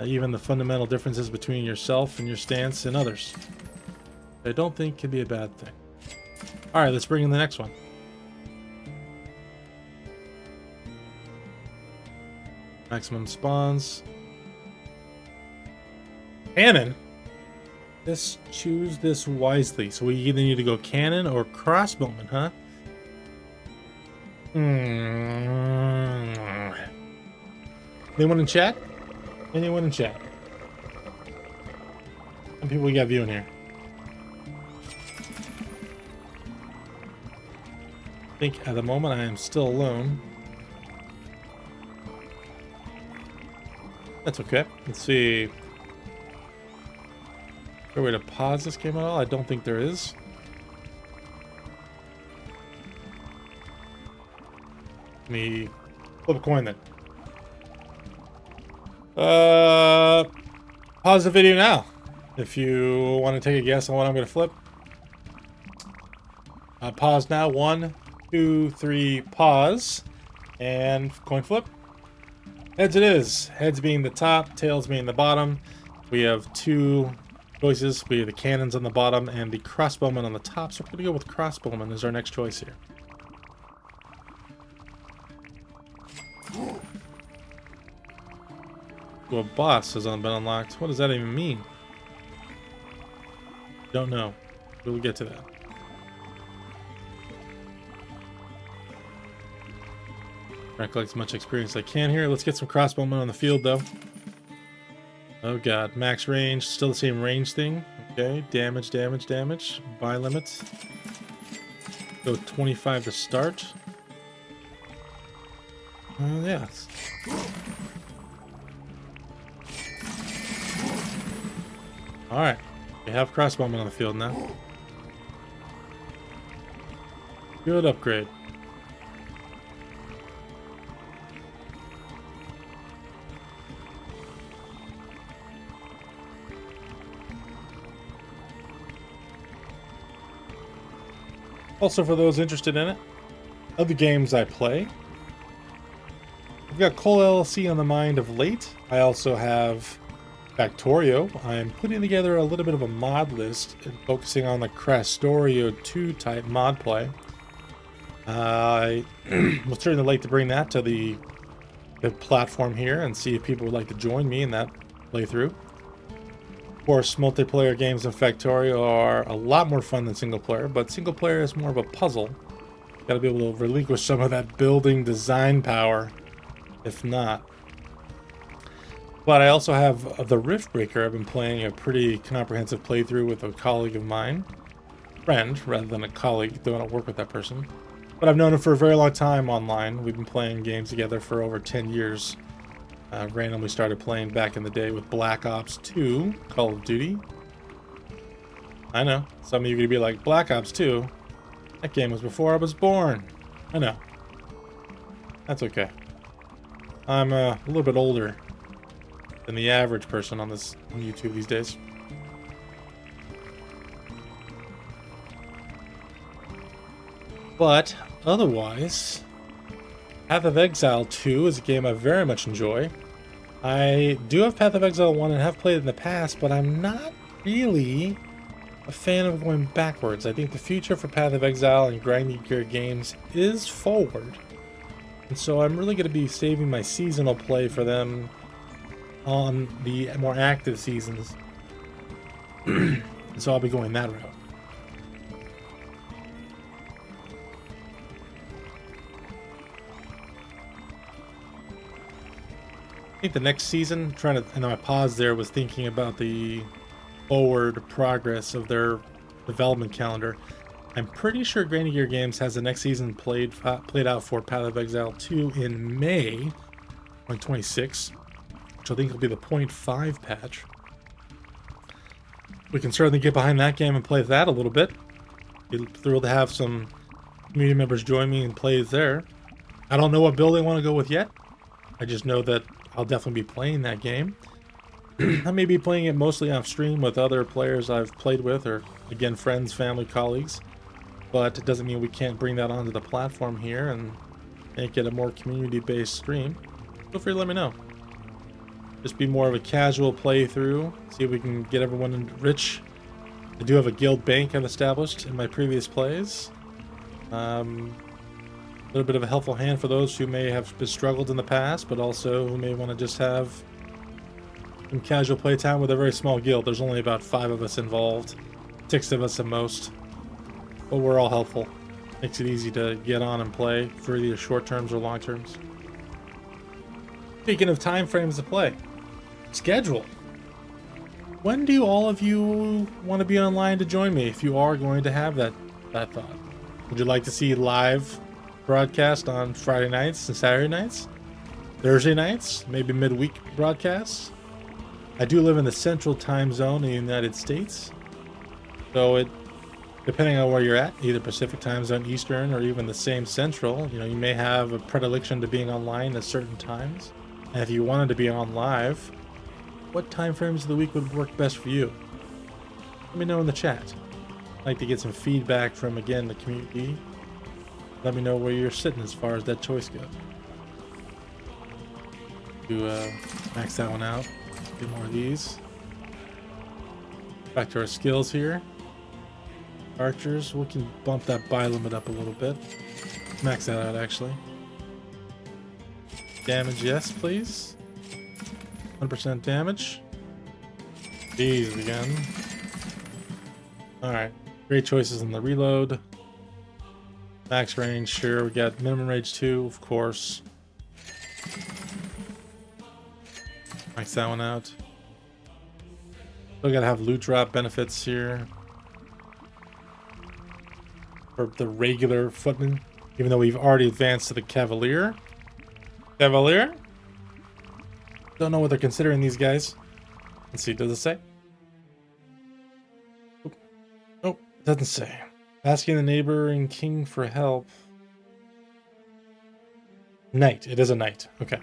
even the fundamental differences between yourself and your stance and others. I don't think can be a bad thing. Alright, let's bring in the next one. Maximum spawns. Cannon? Let's choose this wisely. So we either need to go cannon or crossbowman, huh? Anyone in chat? Anyone in chat? How many people we got viewing here? I think at the moment I am still alone. That's okay. Let's see. Is there a way to pause this game at all? I don't think there is. Let me flip a coin then. Pause the video now if you want to take a guess on what I'm going to flip. Pause now. 1, 2, 3, pause. And coin flip. Heads it is. Heads being the top, tails being the bottom. We have two choices. We have the cannons on the bottom and the crossbowmen on the top. So we're going to go with crossbowmen as our next choice here. To a boss has been unlocked. What does that even mean? Don't know. We'll get to that. Try to collect as much experience as I can here. Let's get some crossbowmen on the field, though. Oh god, max range, still the same range thing. Okay, damage. Buy limits. Go 25 to start. Yeah. Alright, we have crossbowmen on the field now. Good upgrade. Also, for those interested in it, of the games I play, I've got Cole LLC on the mind of late. I also have Factorio. I'm putting together a little bit of a mod list and focusing on the Crastorio 2 type mod play. I would certainly like to bring that to the platform here and see if people would like to join me in that playthrough. Of course, multiplayer games in Factorio are a lot more fun than single player, but single player is more of a puzzle. Gotta be able to relinquish some of that building design power, if not. But I also have the Riftbreaker. I've been playing a pretty comprehensive playthrough with a colleague of mine. Friend, rather than a colleague, though I don't work with that person. But I've known him for a very long time online. We've been playing games together for over 10 years. Randomly started playing back in the day with Black Ops 2, Call of Duty. I know, some of you are going to be like, Black Ops 2? That game was before I was born. I know. That's okay. I'm a little bit older than the average person on YouTube these days. But otherwise, Path of Exile 2 is a game I very much enjoy. I do have Path of Exile 1 and have played it in the past, but I'm not really a fan of going backwards. I think the future for Path of Exile and grinding gear games is forward. And so I'm really going to be saving my seasonal play for them on the more active seasons. And so I'll be going that route. I think the next season, I know I paused there, was thinking about the forward progress of their development calendar. I'm pretty sure Grinding Gear Games has the next season played out for Path of Exile 2 in May 2026, which I think will be the 0.5 patch. We can certainly get behind that game and play that a little bit. Be thrilled to have some community members join me and play there. I don't know what build I want to go with yet. I just know that I'll definitely be playing that game. I may be playing it mostly off stream with other players I've played with, or again, friends, family, colleagues. But it doesn't mean we can't bring that onto the platform here and make it a more community-based stream. Feel free to let me know. Just be more of a casual playthrough. See if we can get everyone rich. I do have a guild bank I've established in my previous plays. A little bit of a helpful hand for those who may have been struggled in the past, but also who may want to just have some casual playtime with a very small guild. There's only about 5 of us involved, 6 of us at most, but we're all helpful. Makes it easy to get on and play for either short terms or long terms. Speaking of time frames to play, schedule. When do all of you want to be online to join me if you are going to have that thought? Would you like to see live broadcast on Friday nights and Saturday nights? Thursday nights? Maybe midweek broadcasts? I do live in the central time zone in the United States. So depending on where you're at, either Pacific time zone, Eastern, or even the same central, you may have a predilection to being online at certain times. And if you wanted to be on live, what time frames of the week would work best for you? Let me know in the chat. I'd like to get some feedback from, again, the community. Let me know where you're sitting as far as that choice goes. To max that one out. Get more of these. Back to our skills here. Archers, we can bump that buy limit up a little bit. Max that out, actually. Damage, yes, please. 100% damage. Jesus again. Alright. Great choices in the reload. Max range, sure. We got minimum range 2, of course. Max that one out. Still gotta have loot drop benefits here. For the regular footman. Even though we've already advanced to the Cavalier. Cavalier? Don't know what they're considering these guys. Let's see, does it say? Nope, doesn't say. Asking the neighboring king for help. Knight. It is a knight. Okay.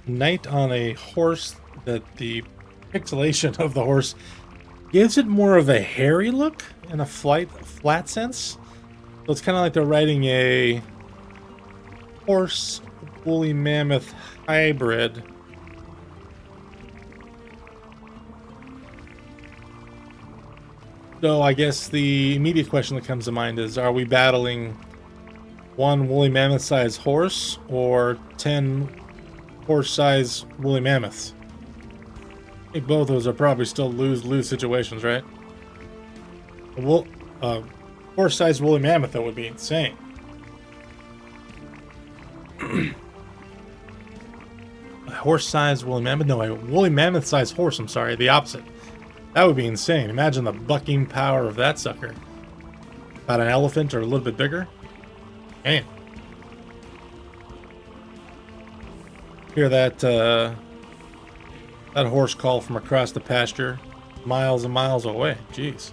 Knight on a horse that the pixelation of the horse gives it more of a hairy look in a flat sense. So it's kind of like they're riding a horse woolly mammoth hybrid. So I guess the immediate question that comes to mind is, are we battling one woolly mammoth sized horse or 10 horse sized woolly mammoths? I think both of those are probably still lose-lose situations, right? Horse sized woolly mammoth, that would be insane. A horse sized woolly mammoth? No, a woolly mammoth sized horse, I'm sorry, the opposite. That would be insane. Imagine the bucking power of that sucker. About an elephant or a little bit bigger. Man. Hear that that horse call from across the pasture, miles and miles away. Jeez.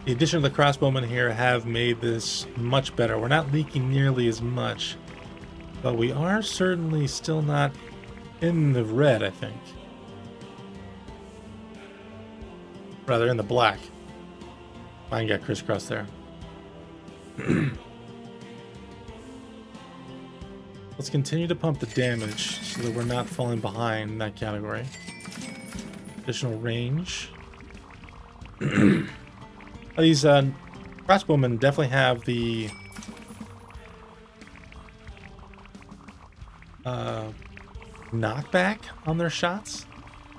The addition of the crossbowmen here have made this much better. We're not leaking nearly as much, but we are certainly still not in the red, I think. Rather, in the black. Mine got crisscrossed there. Let's continue to pump the damage so that we're not falling behind in that category. Additional range. These crossbowmen definitely have the knockback on their shots.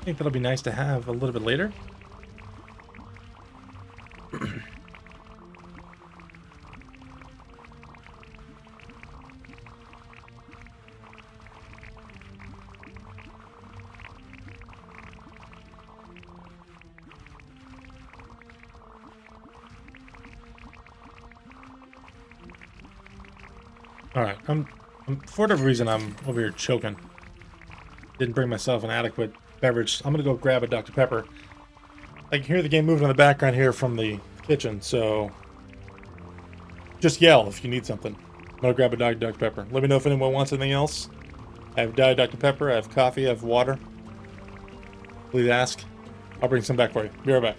I think that'll be nice to have a little bit later. Alright, for whatever reason, I'm over here choking. Didn't bring myself an adequate beverage. I'm gonna go grab a Dr. Pepper. I can hear the game moving in the background here from the kitchen, so just yell if you need something. I'm gonna grab a Dr. Pepper. Let me know if anyone wants anything else. I have Diet Dr. Pepper, I have coffee, I have water. Please ask. I'll bring some back for you. Be right back.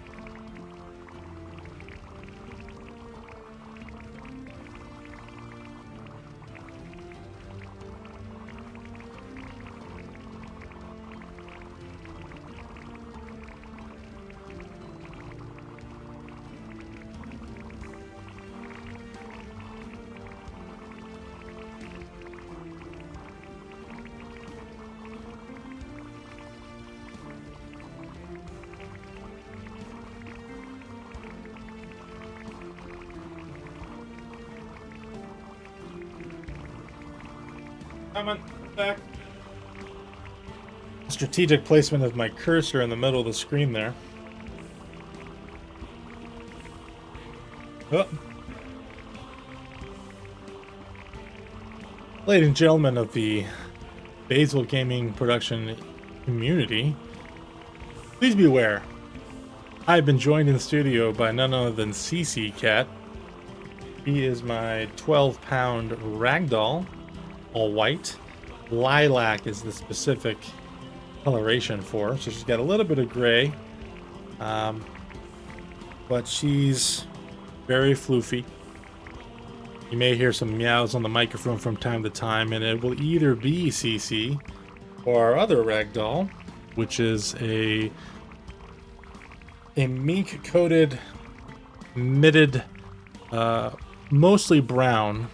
Coming back. Strategic placement of my cursor in the middle of the screen there. Oh. Ladies and gentlemen of the Basil Gaming production community, please be aware, I've been joined in the studio by none other than CC Cat. He is my 12-pound ragdoll. All white. Lilac is the specific coloration for her, so she's got a little bit of gray, but she's very floofy. You may hear some meows on the microphone from time to time, and it will either be CC or our other ragdoll, which is a mink coated mitted mostly brown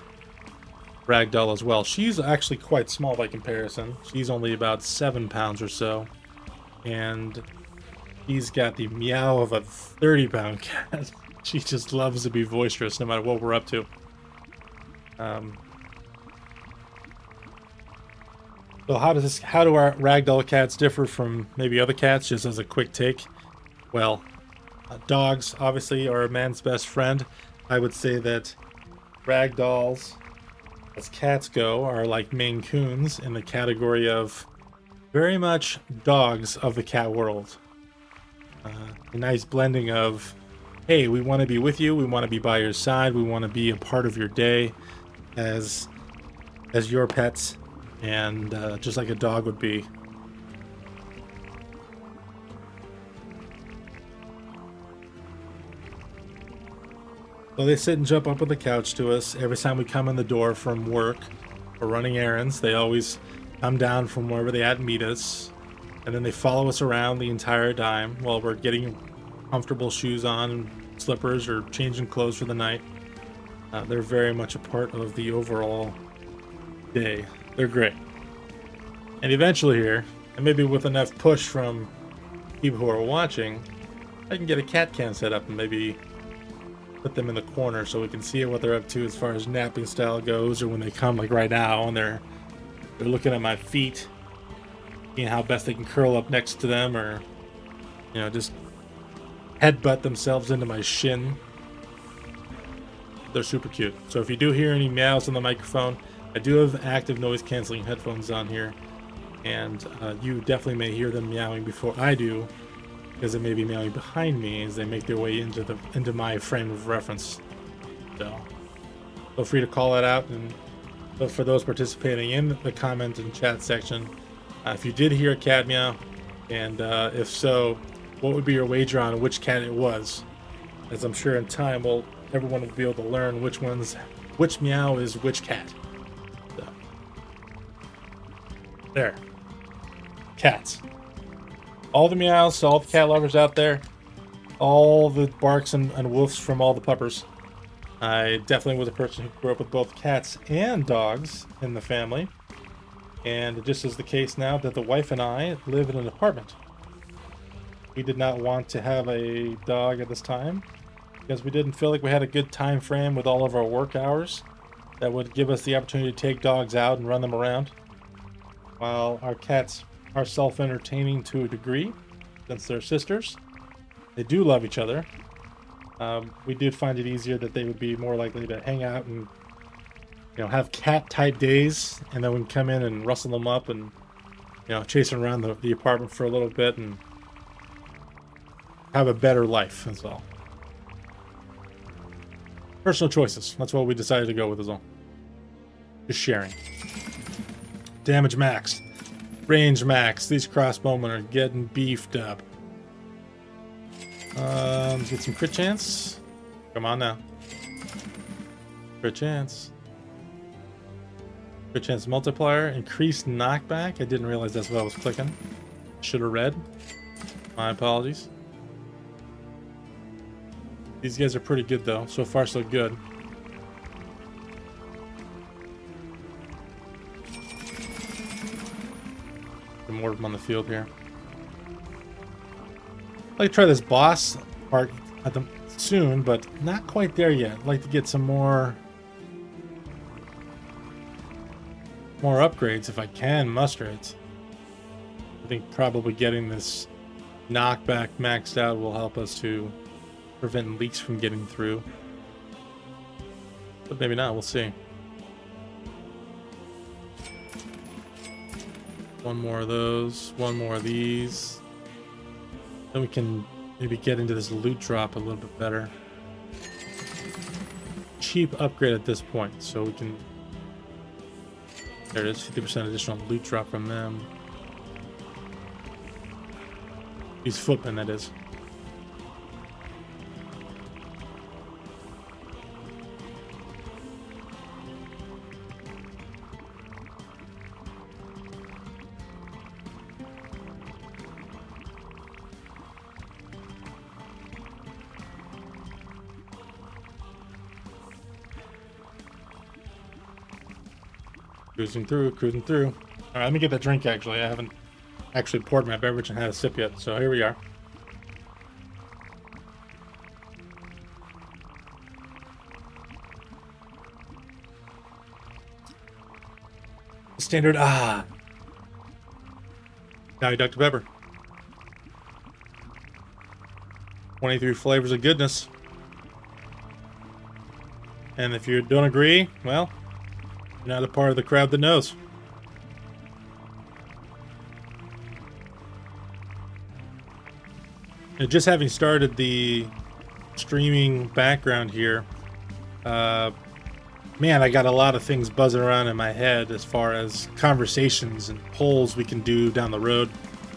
ragdoll as well. She's actually quite small by comparison. She's only about 7 pounds or so, and he's got the meow of a 30-pound cat. She just loves to be boisterous no matter what we're up to. So how do our ragdoll cats differ from maybe other cats, just as a quick take? Well, dogs obviously are a man's best friend. I would say that ragdolls, as cats go, are like Maine Coons in the category of very much dogs of the cat world. A nice blending of, hey, we want to be with you, we want to be by your side, we want to be a part of your day as your pets, and just like a dog would be. So they sit and jump up on the couch to us every time we come in the door from work or running errands. They always come down from wherever they at and meet us, and then they follow us around the entire time while we're getting comfortable shoes on and slippers or changing clothes for the night. They're very much a part of the overall day. They're great. And eventually here, and maybe with enough push from people who are watching, I can get a cat cam set up and maybe put them in the corner so we can see what they're up to as far as napping style goes, or when they come, like right now, and they're looking at my feet, seeing how best they can curl up next to them, or just headbutt themselves into my shin. They're super cute. So if you do hear any meows on the microphone, I do have active noise canceling headphones on here, and you definitely may hear them meowing before I do, because they may be meowing behind me as they make their way into my frame of reference. So feel free to call that out. And but for those participating in the comment and chat section, if you did hear a cat meow, and if so, what would be your wager on which cat it was? As I'm sure in time everyone will be able to learn which meow is which cat. So there, cats. All the meows to all the cat lovers out there, all the barks and woofs from all the puppers. I definitely was a person who grew up with both cats and dogs in the family, and it just is the case now that the wife and I live in an apartment. We did not want to have a dog at this time because we didn't feel like we had a good time frame with all of our work hours that would give us the opportunity to take dogs out and run them around, while our cats are self-entertaining to a degree since they're sisters. They do love each other. We did find it easier that they would be more likely to hang out and have cat type days, and then we can come in and rustle them up and chase them around the apartment for a little bit and have a better life as well. Personal choices. That's what we decided to go with as well. Just sharing. Damage max. Range max. These crossbowmen are getting beefed up. Let's get some crit chance. Come on now. Crit chance. Crit chance multiplier. Increased knockback. I didn't realize that's what I was clicking. Should have read. My apologies. These guys are pretty good though. So far so good. More of them on the field here. I'd like to try this boss part soon, but not quite there yet. I'd like to get some more upgrades if I can muster it. I think probably getting this knockback maxed out will help us to prevent leaks from getting through. But maybe not, we'll see. One more of those, one more of these. Then we can maybe get into this loot drop a little bit better. Cheap upgrade at this point, so we can... There it is, 50% additional loot drop from them. These footmen, that is. Cruising through, cruising through. All right, let me get that drink, actually. I haven't actually poured my beverage and had a sip yet, so here we are. Standard, Now Dr. Pepper. 23 flavors of goodness. And if you don't agree, well, you're not a part of the crowd that knows. And just having started the streaming background here, man, I got a lot of things buzzing around in my head as far as conversations and polls we can do down the road,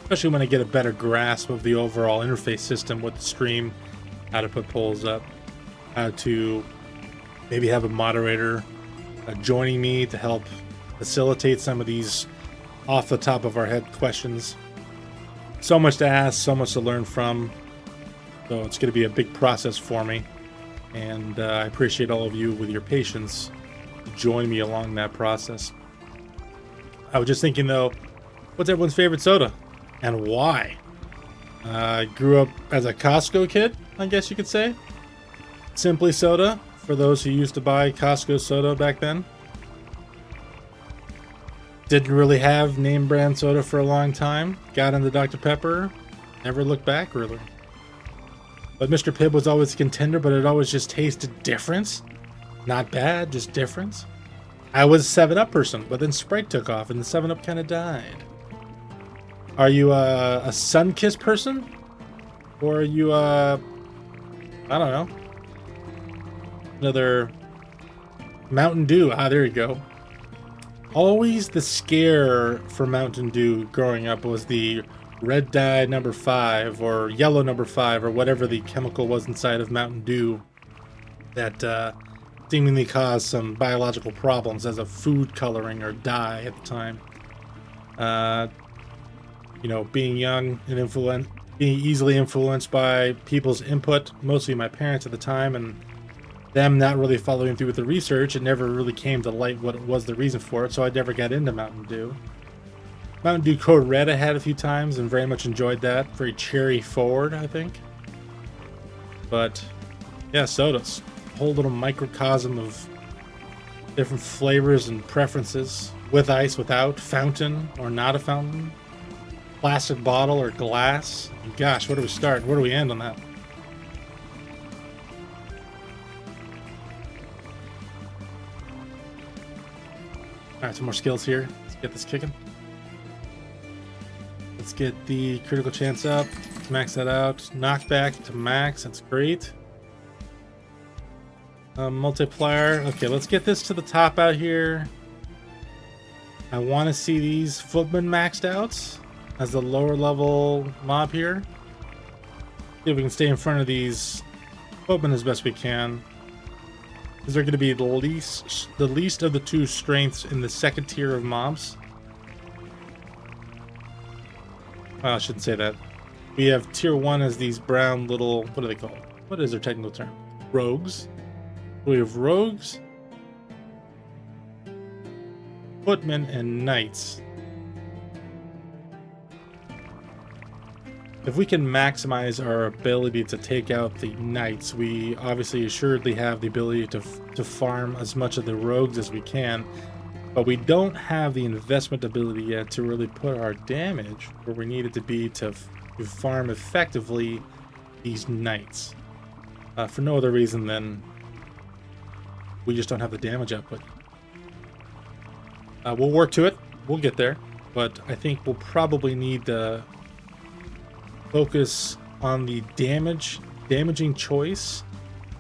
especially when I get a better grasp of the overall interface system with the stream, how to put polls up, how to maybe have a moderator joining me to help facilitate some of these off the top of our head questions. So much to ask, so much to learn from. So it's going to be a big process for me. And I appreciate all of you with your patience to join me along that process. I was just thinking, though, what's everyone's favorite soda? And why? I grew up as a Costco kid, I guess you could say. Simply Soda, for those who used to buy Costco soda back then. Didn't really have name brand soda for a long time. Got into Dr. Pepper. Never looked back, really. But Mr. Pibb was always a contender, but it always just tasted different. Not bad, just different. I was a 7-Up person, but then Sprite took off and the 7-Up kind of died. Are you a Sunkist person? Or are you I don't know. Another Mountain Dew. There you go. Always the scare for Mountain Dew growing up was the red dye number 5 or yellow number 5 or whatever the chemical was inside of Mountain Dew that seemingly caused some biological problems as a food coloring or dye at the time. You know, being young and being easily influenced by people's input, mostly my parents at the time, and them not really following through with the research, it never really came to light what was the reason for it, so I never got into Mountain Dew. Mountain Dew Code Red I had a few times and very much enjoyed that. Very cherry forward, I think. But yeah, sodas. A whole little microcosm of different flavors and preferences. With ice, without, fountain or not a fountain, plastic bottle or glass. And gosh, where do we start? Where do we end on that? Alright, some more skills here. Let's get this kicking. Let's get the critical chance up. Let's max that out. Knockback to max. That's great. Multiplier. Okay, let's get this to the top out here. I want to see these footmen maxed out as the lower level mob here. See if we can stay in front of these footmen as best we can. Is there going to be the least of the two strengths in the second tier of mobs? Well, I shouldn't say that. We have tier 1 as these brown little, what are they called? What is their technical term? Rogues. We have rogues, footmen, and knights. If we can maximize our ability to take out the knights, we obviously assuredly have the ability to farm as much of the rogues as we can, but we don't have the investment ability yet to really put our damage where we need it to be to farm effectively these knights. For no other reason than we just don't have the damage output. We'll work to it. We'll get there, but I think we'll probably need to focus on the damaging choice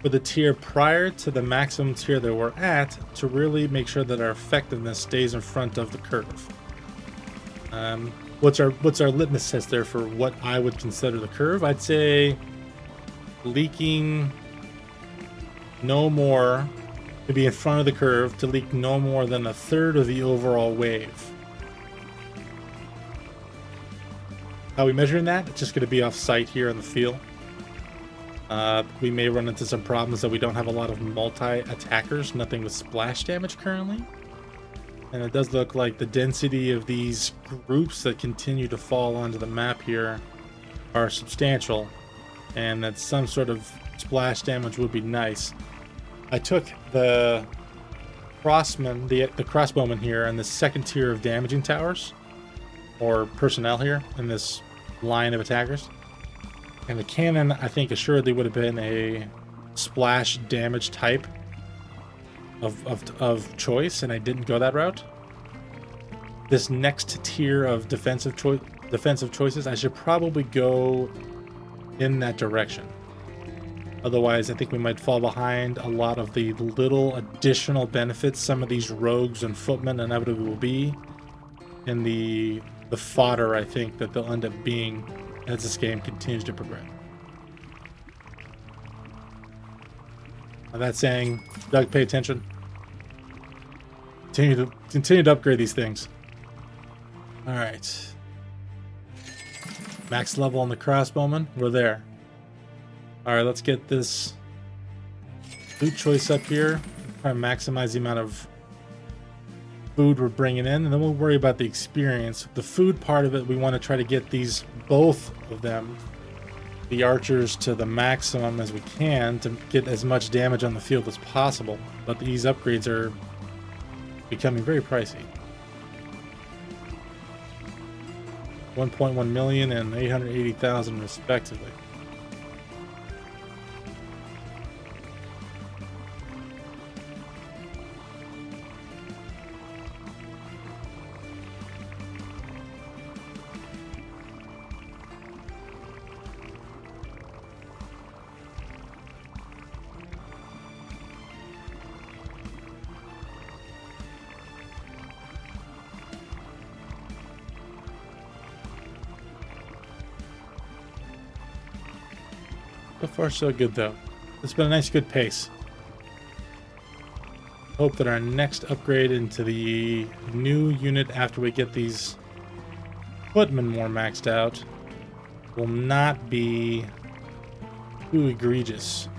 for the tier prior to the maximum tier that we're at to really make sure that our effectiveness stays in front of the curve. What's our litmus test there for what I would consider the curve? I'd say leaking no more to be in front of the curve, to leak no more than 1/3 of the overall wave. How are we measuring that? It's just going to be off site here in the field. We may run into some problems that we don't have a lot of multi-attackers, nothing with splash damage currently. And it does look like the density of these groups that continue to fall onto the map here are substantial, and that some sort of splash damage would be nice. I took the crossman, the crossbowman here, and the second tier of damaging towers, or personnel here in this line of attackers. And the cannon, I think, assuredly would have been a splash damage type of choice, and I didn't go that route. This next tier of defensive choices, I should probably go in that direction. Otherwise, I think we might fall behind a lot of the little additional benefits some of these rogues and footmen inevitably will be in the fodder, I think, that they'll end up being as this game continues to progress. Now that saying, Doug, pay attention. Continue to upgrade these things. All right. Max level on the crossbowman. We're there. All right, let's get this loot choice up here. Try to maximize the amount of food we're bringing in, and then we'll worry about the experience. The food part of it, we want to try to get these, both of them, the archers, to the maximum as we can to get as much damage on the field as possible. But these upgrades are becoming very pricey. 1.1 million and 880,000 respectively. So far, so good, though. It's been a nice, good pace. Hope that our next upgrade into the new unit after we get these footmen more maxed out will not be too egregious.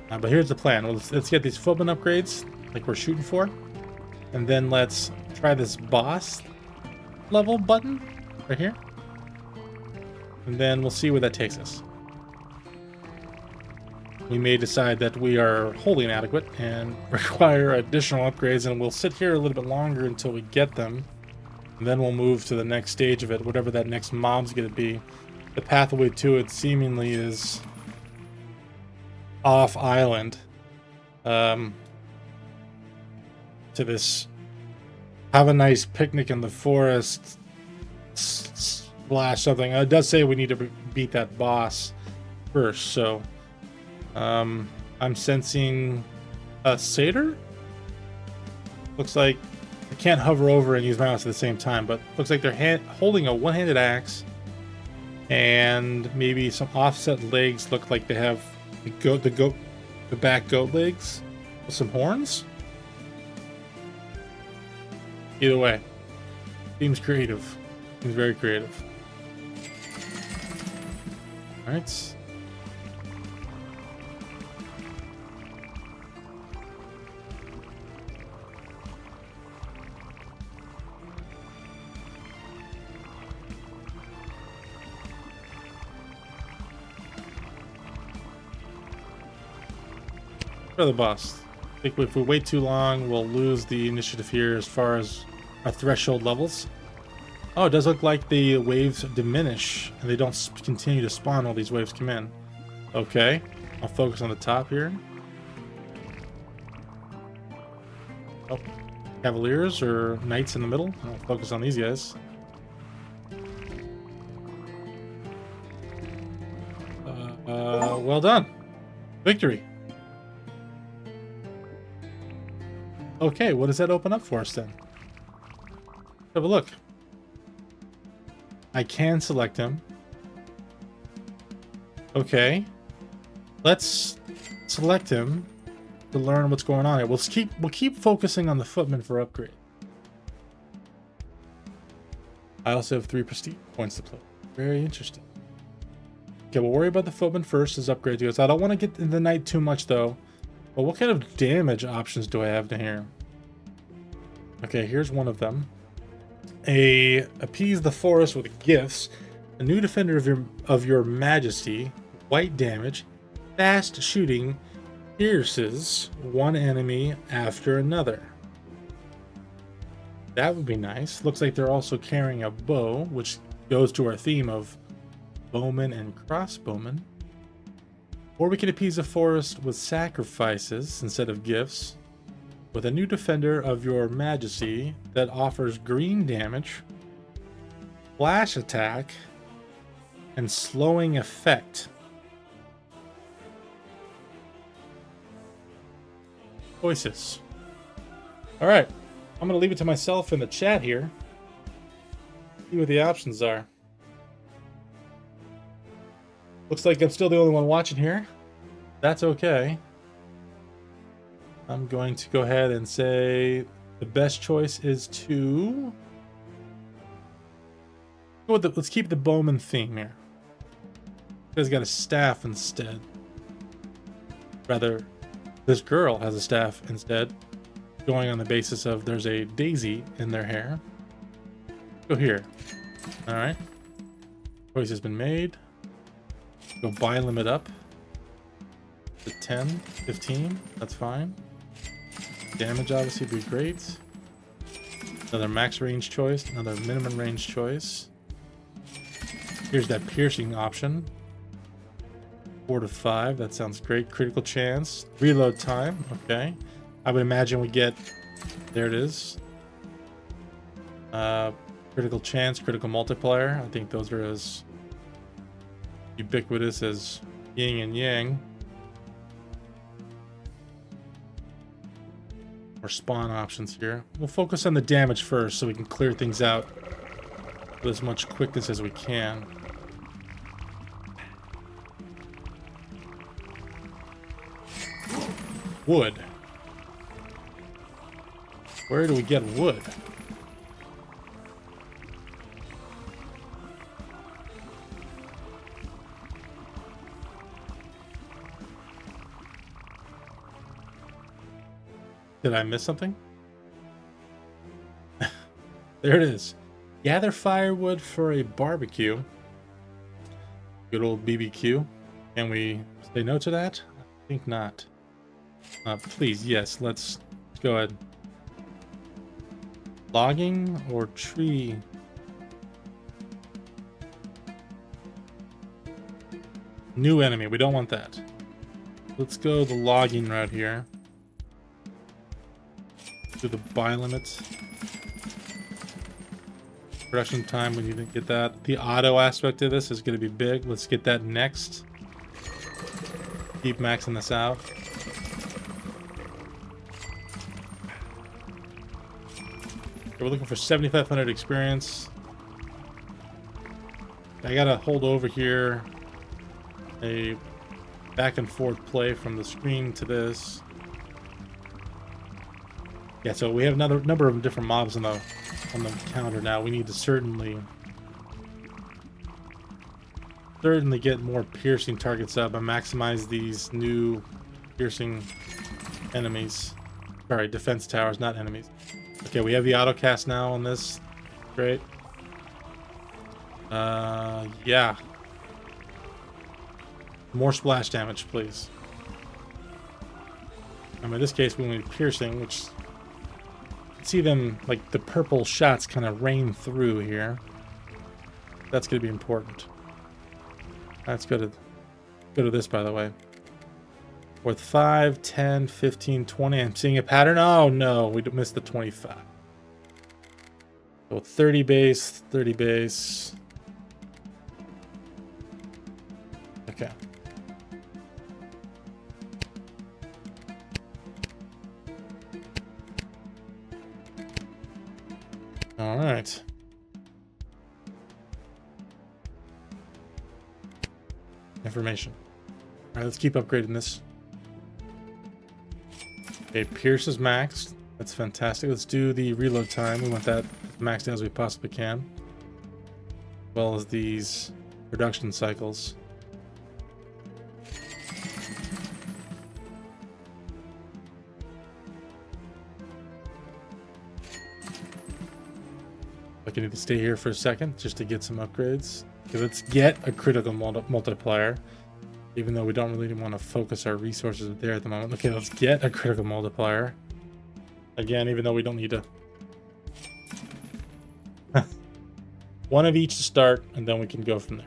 But here's the plan. Let's get these footmen upgrades like we're shooting for. And then let's try this boss level button right here. And then we'll see where that takes us. We may decide that we are wholly inadequate and require additional upgrades, and we'll sit here a little bit longer until we get them. And then we'll move to the next stage of it, whatever that next mob's going to be. The pathway to it seemingly is off island. To this have a nice picnic in the forest slash something. It does say we need to beat that boss first, so I'm sensing a satyr. Looks like I can't hover over and use my mouse at the same time, but looks like they're holding a one-handed axe, and maybe some offset legs. Look like they have the back goat legs with some horns. Either way, seems creative. Seems very creative. All right. For the boss. I think if we wait too long, we'll lose the initiative here as far as our threshold levels. Oh, it does look like the waves diminish and they don't continue to spawn while these waves come in. Okay, I'll focus on the top here. Oh, cavaliers or knights in the middle. I'll focus on these guys. Well done. Victory. Okay, what does that open up for us then? Have a look. I can select him. Okay. Let's select him to learn what's going on here. We'll keep focusing on the footman for upgrade. I also have 3 prestige points to play. Very interesting. Okay, we'll worry about the footman first as upgrade goes. I don't want to get in the knight too much though. But what kind of damage options do I have to here? Okay, here's one of them. Appease the forest with gifts. A new defender of your majesty. White damage. Fast shooting. Pierces one enemy after another. That would be nice. Looks like they're also carrying a bow, which goes to our theme of bowmen and crossbowmen. Or we can appease the forest with sacrifices instead of gifts. With a new defender of your majesty that offers green damage, flash attack, and slowing effect. Choices. Alright, I'm going to leave it to myself in the chat here. See what the options are. Looks like I'm still the only one watching here. That's okay. I'm going to go ahead and say the best choice is to go with let's keep the bowman theme here. You guys got a staff instead. Rather, this girl has a staff instead, going on the basis of there's a daisy in their hair. Go here. All right. Choice has been made. Go buy limit up to 10, 15. That's fine. Damage obviously would be great. Another max range choice, another minimum range choice. Here's that piercing option. 4 to 5, that sounds great. Critical chance. Reload time, okay. I would imagine we get, there it is. Critical chance, critical multiplier. I think those are as ubiquitous as yin and yang. Or spawn options here. We'll focus on the damage first so we can clear things out with as much quickness as we can. Wood. Where do we get wood? Did I miss something? There it is. Gather firewood for a barbecue. Good old BBQ. Can we say no to that? I think not. Please, yes, let's go ahead. Logging or tree? New enemy, we don't want that. Let's go the logging route here. Do the buy limits. Production time, we need to get that. The auto aspect of this is going to be big. Let's get that next. Keep maxing this out. We're looking for 7,500 experience. I gotta hold over here a back and forth play from the screen to this. Yeah, so we have another number of different mobs on the counter now. We need to certainly get more piercing targets up and maximize these new piercing enemies. Sorry, defense towers, not enemies. Okay, we have the auto cast now on this. Great. Yeah. More splash damage, please. In this case, we need piercing, which see them like the purple shots kind of rain through here. That's going to be important. Let's go to this, by the way. Worth 5, 10, 15, 20. I'm seeing a pattern. Oh no, we missed the 25. So 30 base, 30 base. Okay. All right. Information. All right, let's keep upgrading this. Okay, Pierce is maxed. That's fantastic. Let's do the reload time. We want that maxed as we possibly can. As well as these production cycles. I need to stay here for a second just to get some upgrades. Okay, let's get a critical multiplier, even though we don't really want to focus our resources there at the moment. Okay, let's get a critical multiplier. Again, even though we don't need to. One of each to start, and then we can go from there.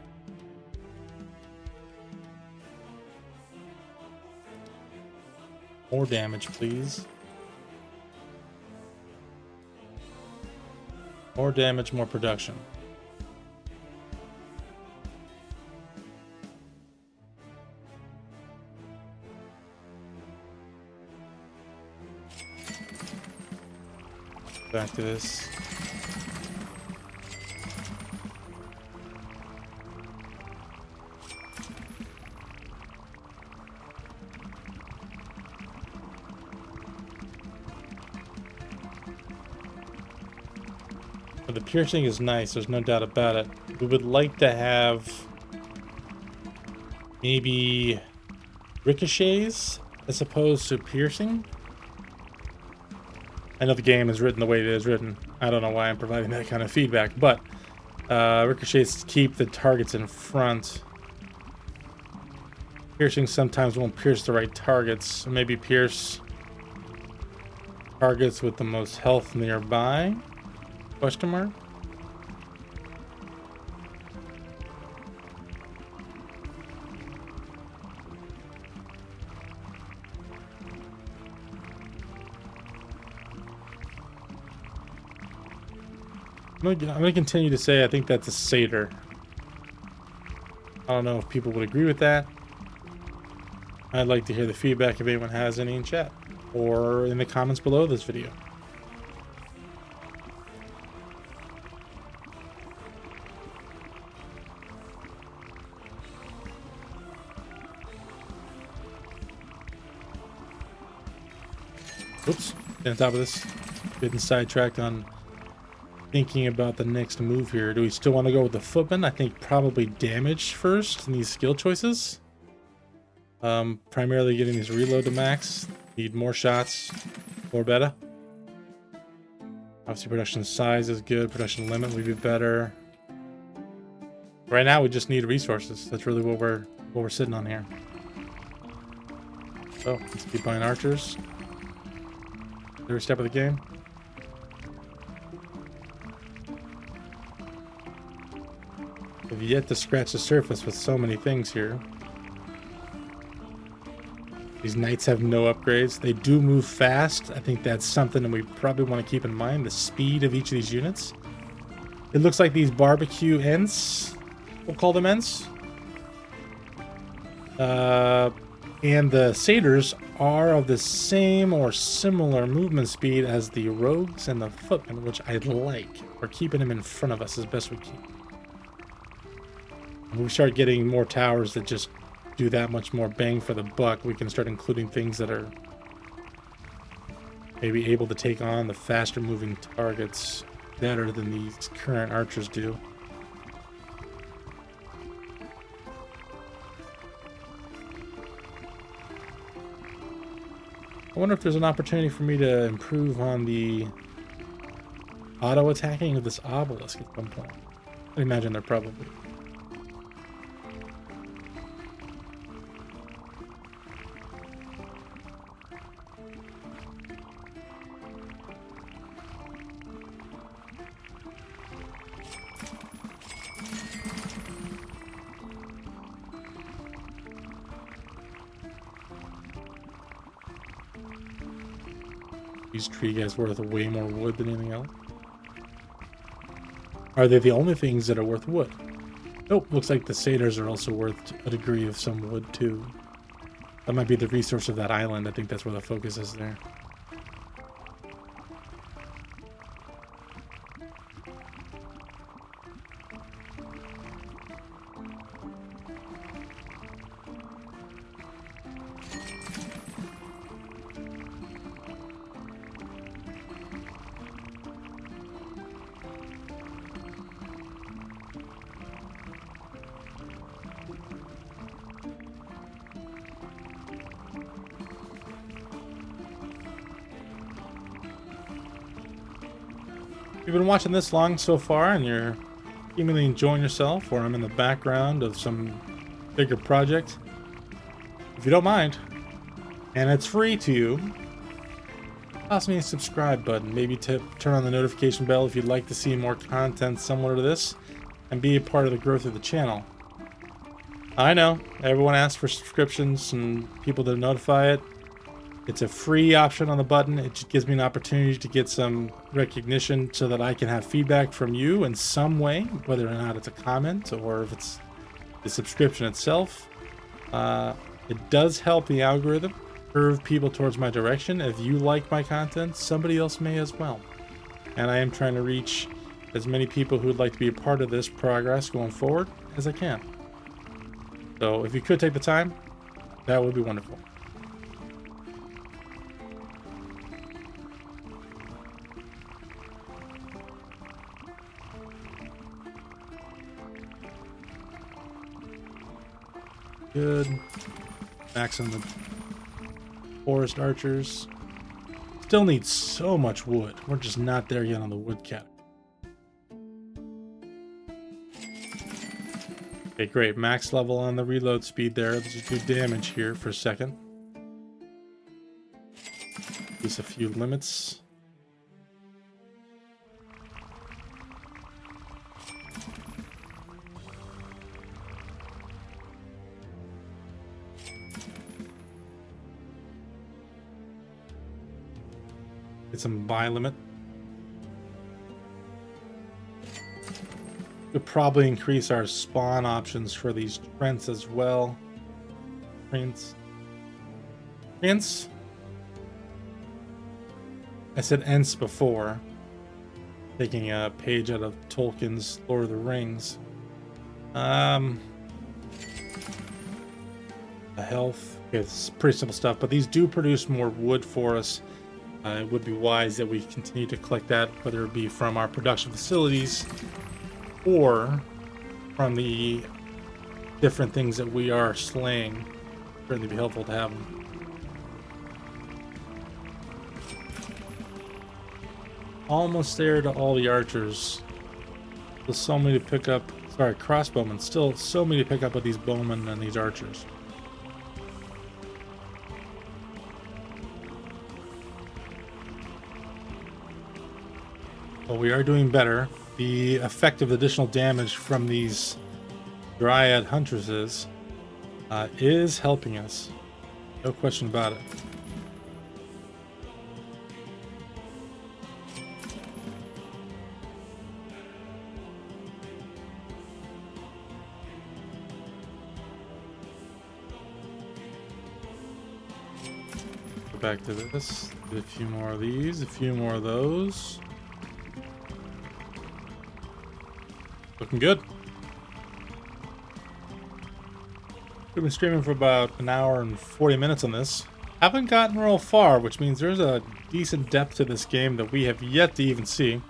More damage, please. More damage, more production. Back to this. The piercing is nice, there's no doubt about it. We would like to have maybe ricochets as opposed to piercing. I know the game is written the way it is written. I don't know why I'm providing that kind of feedback, but ricochets keep the targets in front. Piercing sometimes won't pierce the right targets, so maybe pierce targets with the most health nearby. Question mark? I'm gonna continue to say I think that's a satyr. I don't know if people would agree with that. I'd like to hear the feedback if anyone has any in chat or in the comments below this video. Oops, on top of this, getting sidetracked on thinking about the next move here. Do we still want to go with the footman? I think probably damage first in these skill choices. Primarily getting these reload to max. Need more shots, more better. Obviously production size is good, production limit would be better. Right now we just need resources. That's really what we're sitting on here. So let's keep buying archers. Every step of the game. We've yet to scratch the surface with so many things here. These knights have no upgrades. They do move fast. I think that's something that we probably want to keep in mind. The speed of each of these units. It looks like these barbecue ents, we'll call them ents. And the satyrs are of the same or similar movement speed as the rogues and the footmen, which I like. We're keeping them in front of us as best we can. When we start getting more towers that just do that much more bang for the buck, we can start including things that are maybe able to take on the faster moving targets better than these current archers do. I wonder if there's an opportunity for me to improve on the auto attacking of this obelisk at some point. I imagine there probably. These tree guys worth way more wood than anything else? Are they the only things that are worth wood? Nope, looks like the satyrs are also worth a degree of some wood too. That might be the resource of that island. I think that's where the focus is there. If you've been watching this long so far and you're seemingly enjoying yourself, or I'm in the background of some bigger project, if you don't mind, and it's free to you, toss me a subscribe button. Maybe turn on the notification bell if you'd like to see more content similar to this and be a part of the growth of the channel. I know everyone asks for subscriptions and people to notify it. It's a free option on the button. It just gives me an opportunity to get some recognition so that I can have feedback from you in some way, whether or not it's a comment or if it's the subscription itself. It does help the algorithm curve people towards my direction. If you like my content, somebody else may as well. And I am trying to reach as many people who would like to be a part of this progress going forward as I can. So if you could take the time, that would be wonderful. Good. Max on the forest archers. Still need so much wood. We're just not there yet on the wood category. Okay, great. Max level on the reload speed there. Let's just do damage here for a second. Just a few limits. Get some buy limit. Could probably increase our spawn options for these Trents as well. Trents. I said Ents before, taking a page out of Tolkien's Lord of the Rings. The health. Okay, it's pretty simple stuff, but these do produce more wood for us. It would be wise that we continue to collect that, whether it be from our production facilities or from the different things that we are slaying. Certainly be helpful to have them. Almost there to all the archers. There's so many to pick up. Sorry, crossbowmen. Still so many to pick up with these bowmen and these archers. But we are doing better. The effect of additional damage from these Dryad Huntresses is helping us. No question about it. Go back to this. Get a few more of these, a few more of those. Looking good. We've been streaming for about an hour and 40 minutes on this. Haven't gotten real far, which means there's a decent depth to this game that we have yet to even see.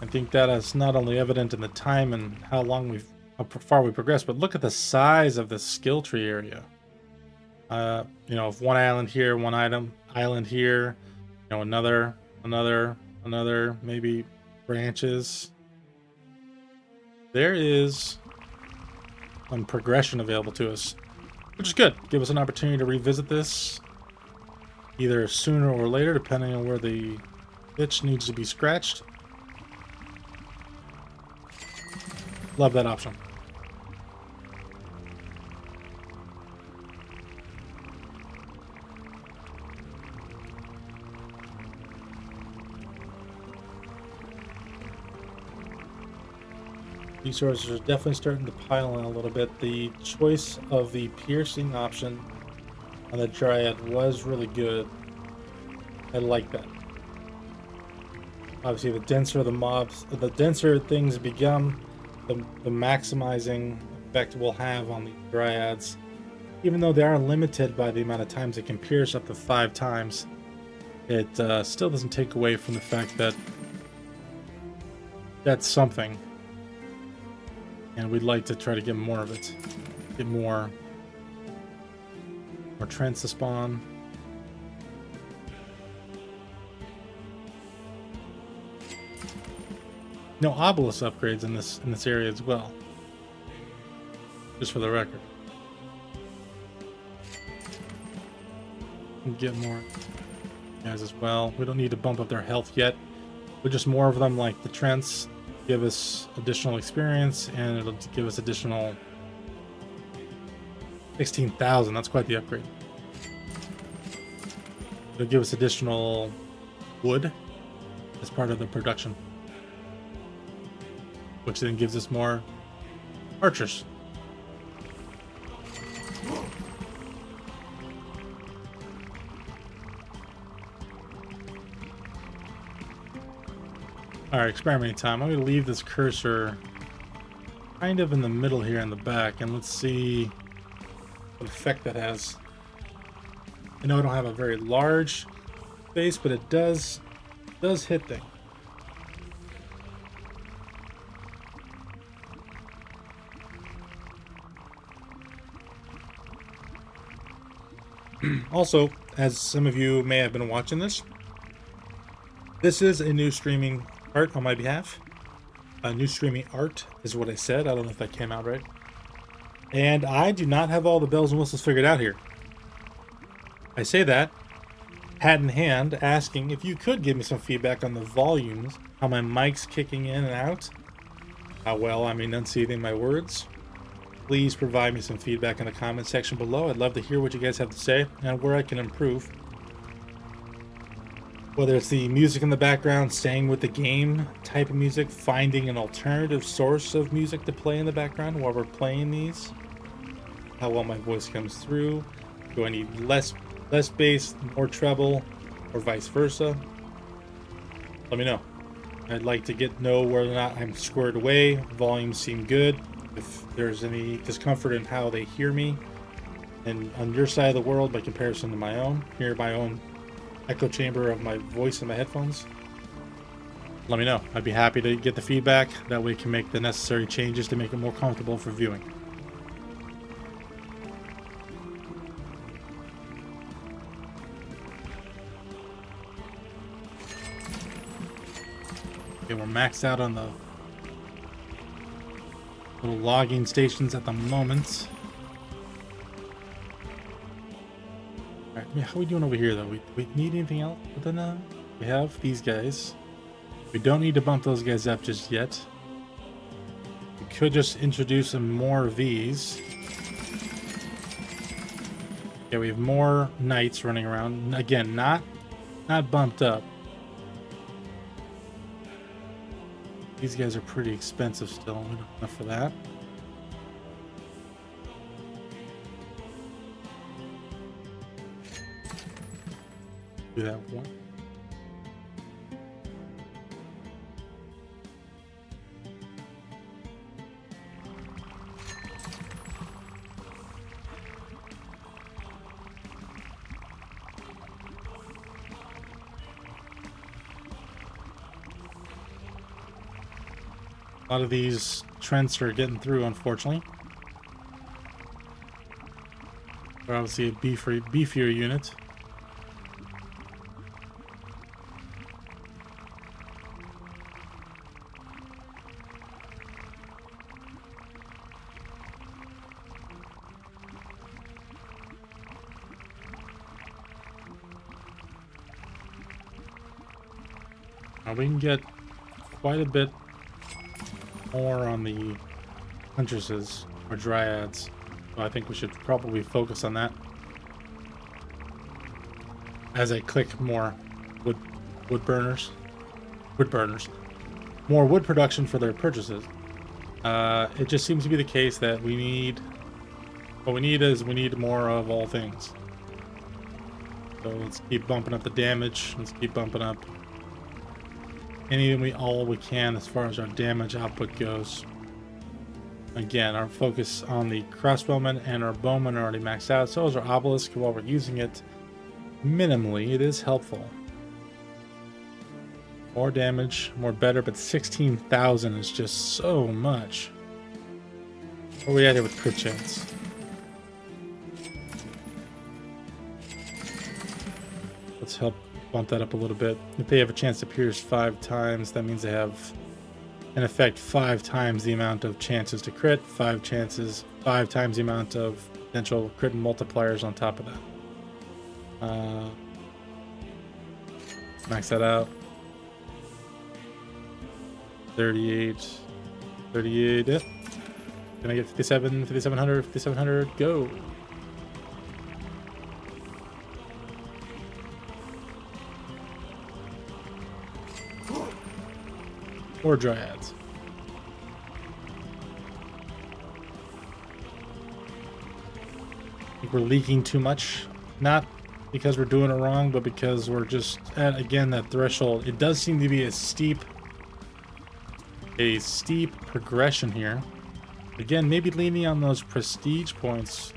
I think that is not only evident in the time and how far we progressed, but look at the size of the skill tree area. You know, if one island here, one island here, you know, another, maybe branches. There is some progression available to us, which is good. Give us an opportunity to revisit this either sooner or later, depending on where the itch needs to be scratched. Love that option. Resources are definitely starting to pile in a little bit. The choice of the piercing option on the Dryad was really good. I like that. Obviously, the denser the mobs, the denser things become, the maximizing effect we'll have on the Dryads. Even though they are limited by the amount of times it can pierce up to 5 times, it still doesn't take away from the fact that that's something. And we'd like to try to get more of it. Get more Trents to spawn. No obelisk upgrades in this area as well. Just for the record. Get more guys as well. We don't need to bump up their health yet. But just more of them, like the Trents, give us additional experience, and it'll give us additional 16,000. That's quite the upgrade. It'll give us additional wood as part of the production, which then gives us more archers. Alright, experimenting time. I'm going to leave this cursor kind of in the middle here in the back, and let's see what effect that has. I know I don't have a very large base, but it does hit things. Also, as some of you may have been watching this is a new streaming art on my behalf. A new streaming art is what I said. I don't know if that came out right. And I do not have all the bells and whistles figured out here. I say that, hat in hand, asking if you could give me some feedback on the volumes, how my mic's kicking in and out, how well I'm enunciating my words. Please provide me some feedback in the comment section below. I'd love to hear what you guys have to say and where I can improve. Whether it's the music in the background, staying with the game type of music, finding an alternative source of music to play in the background while we're playing these, how well my voice comes through, do I need less bass, more treble, or vice versa? Let me know. I'd like to know whether or not I'm squared away, volumes seem good, if there's any discomfort in how they hear me, and on your side of the world by comparison to my own, hear my own echo chamber of my voice in my headphones. Let me know. I'd be happy to get the feedback. That way we can make the necessary changes to make it more comfortable for viewing. Okay, we're maxed out on the little logging stations at the moment. Alright, yeah, how are we doing over here though? We need anything else than that? We have these guys. We don't need to bump those guys up just yet. We could just introduce some more of these. Yeah, we have more knights running around. Again, not bumped up. These guys are pretty expensive still. We don't have enough for that. Do that one. A lot of these Trents are getting through, unfortunately. They're obviously a beefier unit. Now we can get quite a bit more on the huntresses or dryads, so I think we should probably focus on that as I click more wood burners, more wood production for their purchases. It just seems to be the case that we need more of all things. So let's keep bumping up the damage. Let's keep bumping up all we can as far as our damage output goes. Again, our focus on the crossbowmen and our bowmen are already maxed out. So is our obelisk. While we're using it minimally, it is helpful. More damage, more better, but 16,000 is just so much. Where are we at here with crit chance? Let's help bump that up a little bit. If they have a chance to pierce 5 times, that means they have in effect 5 times the amount of chances to crit, 5 times the amount of potential crit multipliers on top of that. Max that out. 38, yeah. Gonna get 57, 5700, 5700, go. Or dryads. I think we're leaking too much. Not because we're doing it wrong, but because we're just at, again, that threshold. It does seem to be a steep progression here. Again, maybe leaning on those prestige points.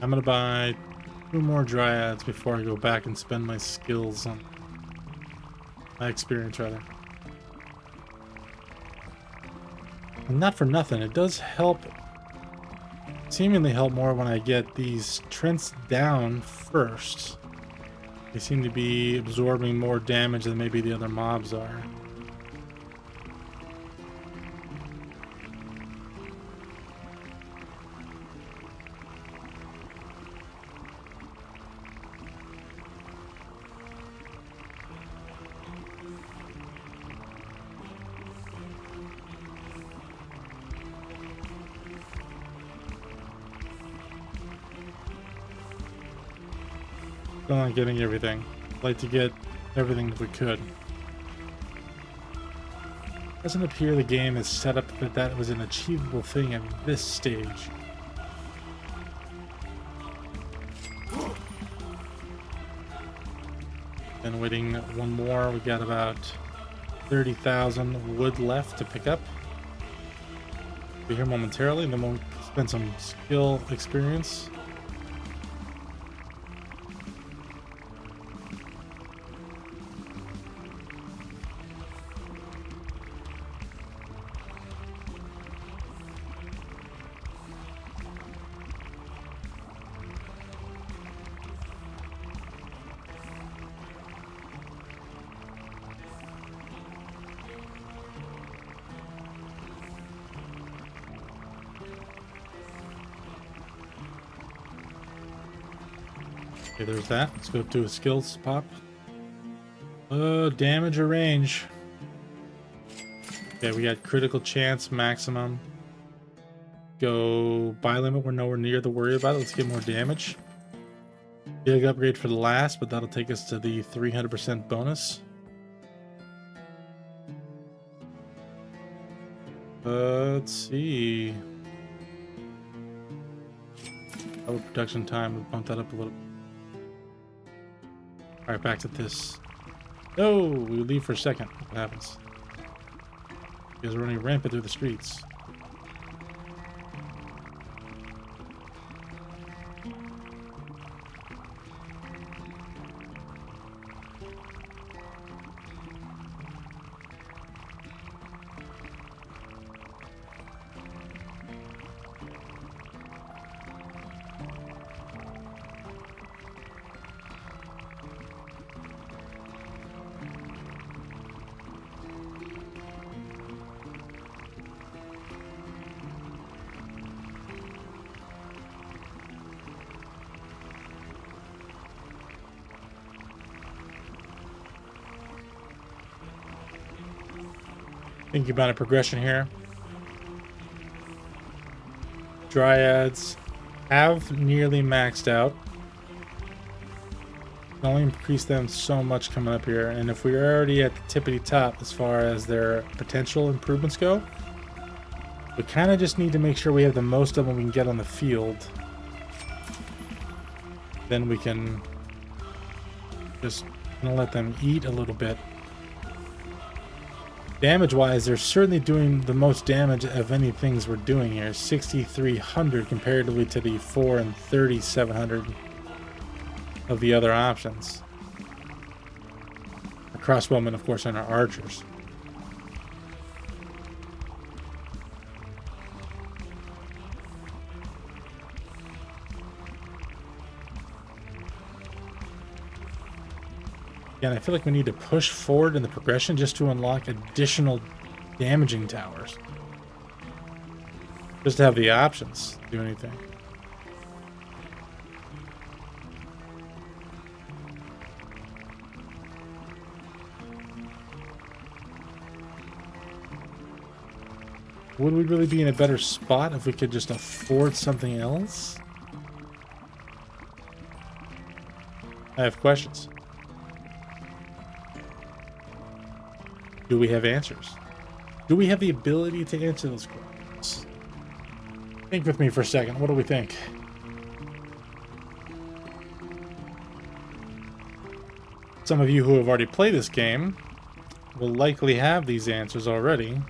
I'm gonna buy 2 more dryads before I go back and spend my skills on my experience, rather. And not for nothing, it does help, seemingly help more when I get these Trents down first. They seem to be absorbing more damage than maybe the other mobs are. Still not getting everything. I'd like to get everything if we could. Doesn't appear the game is set up that that was an achievable thing at this stage. Been waiting one more. We got about 30,000 wood left to pick up. Be here momentarily, and then we'll spend some skill experience. Okay, there's that. Let's go do a skills pop. Damage or range. Okay, we got critical chance maximum. Go buy limit. We're nowhere near the worry about it. Let's get more damage. Big upgrade for the last, but that'll take us to the 300% bonus. Let's see. Our production time, we'll bump that up a little. Alright, back to this. No, we leave for a second. What happens? Because we're running rampant through the streets. Thinking about a progression here. Dryads have nearly maxed out. Can only increase them so much coming up here, and if we're already at the tippity top as far as their potential improvements go, we kind of just need to make sure we have the most of them we can get on the field. Then we can just let them eat a little bit. Damage-wise, they're certainly doing the most damage of any things we're doing here. 6,300 comparatively to the 4 and 3,700 of the other options. Our crossbowmen, of course, and our archers. Again, I feel like we need to push forward in the progression just to unlock additional damaging towers. Just to have the options to do anything. Would we really be in a better spot if we could just afford something else? I have questions. Do we have answers? Do we have the ability to answer those questions? Think with me for a second. What do we think? Some of you who have already played this game will likely have these answers already.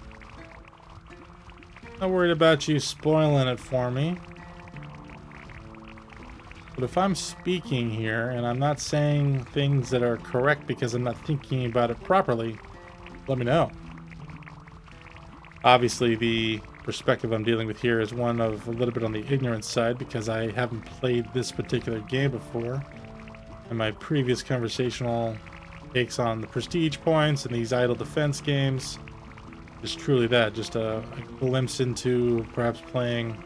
Not worried about you spoiling it for me. But if I'm speaking here and I'm not saying things that are correct because I'm not thinking about it properly, let me know. Obviously, the perspective I'm dealing with here is one of a little bit on the ignorant side because I haven't played this particular game before. And my previous conversational takes on the prestige points and these idle defense games is truly that, just a glimpse into perhaps playing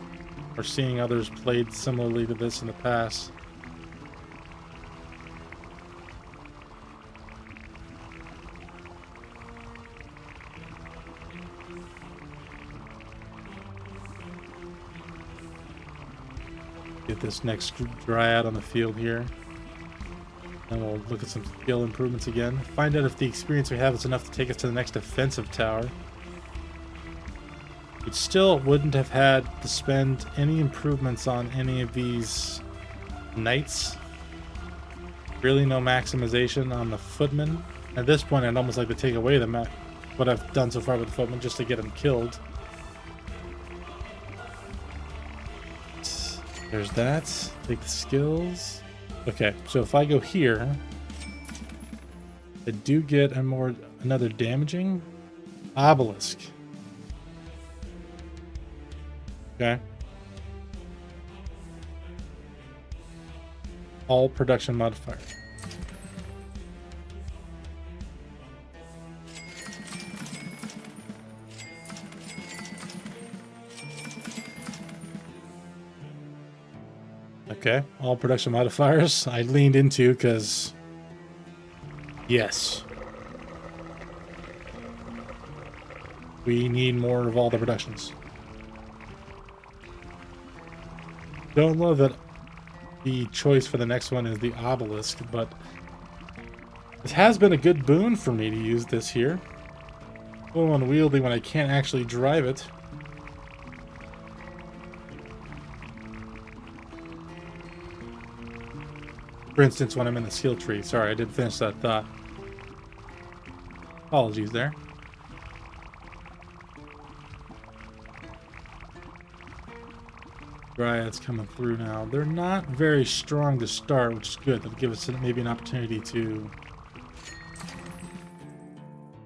or seeing others played similarly to this in the past. Get this next dryad on the field here. Then we'll look at some skill improvements again. Find out if the experience we have is enough to take us to the next defensive tower. We still wouldn't have had to spend any improvements on any of these knights. Really no maximization on the footmen. At this point, I'd almost like to take away what I've done so far with the footmen just to get them killed. There's that. Take the skills. Okay, so if I go here, I do get another damaging obelisk. Okay. All production modifiers. Okay, all production modifiers I leaned into because, yes, we need more of all the productions. Don't love that the choice for the next one is the obelisk, but it has been a good boon for me to use this here. A little unwieldy when I can't actually drive it. For instance, when I'm in the skill tree. Sorry, I did finish that thought. Apologies there. Dryads coming through now. They're not very strong to start, which is good. That'll give us maybe an opportunity to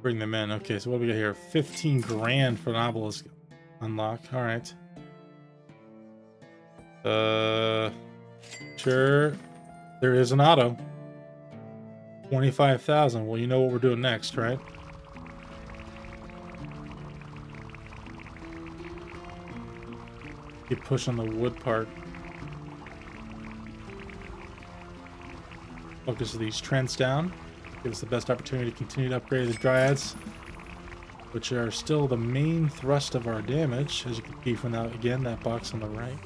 bring them in. Okay, so what do we got here? 15 grand for an obelisk unlock. All right. Sure. There is an auto. 25,000. Well, you know what we're doing next, right? Keep pushing the wood part. Focus these trends down. Give us the best opportunity to continue to upgrade the dryads, which are still the main thrust of our damage, as you can see from that, again, that box on the right.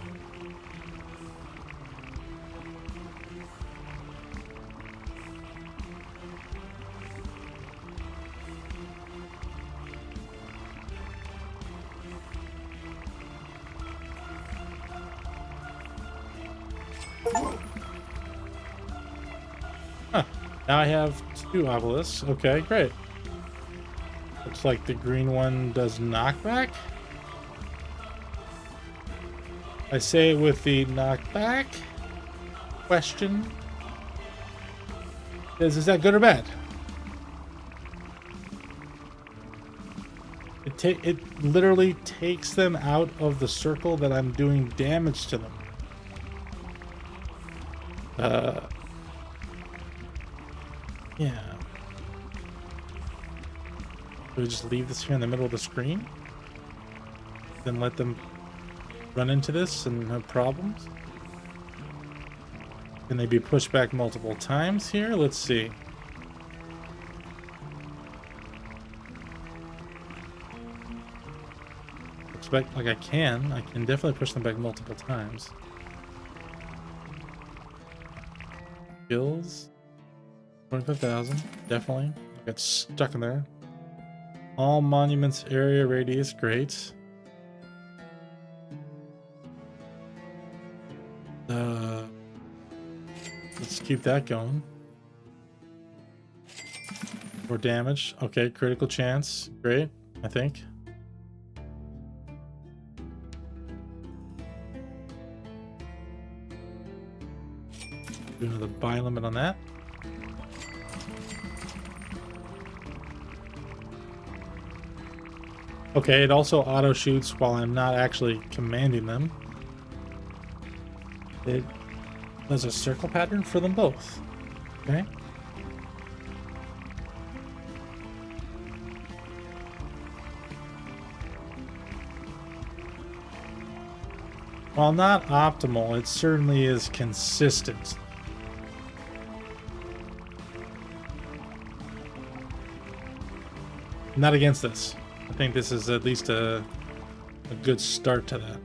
Now I have 2 obelisks. Okay, great. Looks like the green one does knockback. I say it with the knockback question. Is that good or bad? It literally takes them out of the circle that I'm doing damage to them. Yeah. Do we just leave this here in the middle of the screen? Then let them run into this and have problems? Can they be pushed back multiple times here? Let's see. Looks like I can. I can definitely push them back multiple times. Skills. 25,000. Definitely. I got stuck in there. All monuments area radius. Great. Let's keep that going. More damage. Okay, critical chance. Great, I think. Do another buy limit on that. Okay, it also auto shoots while I'm not actually commanding them. It does a circle pattern for them both. Okay. While not optimal, it certainly is consistent. Not against this. I think this is at least a good start to that.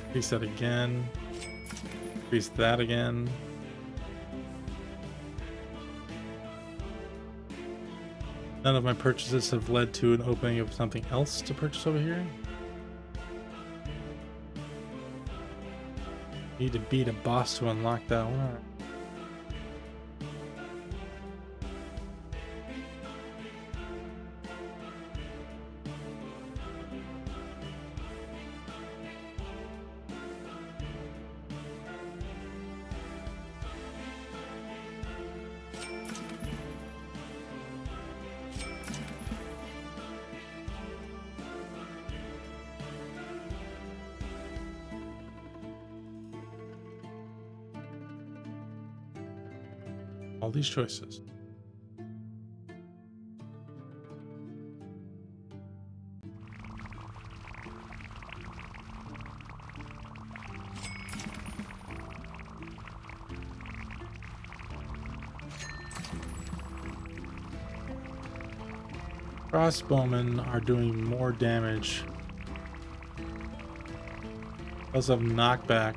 Increase that again. Increase that again. None of my purchases have led to an opening of something else to purchase over here. Need to beat a boss to unlock that one. All right. All these choices. Crossbowmen are doing more damage because of knockback.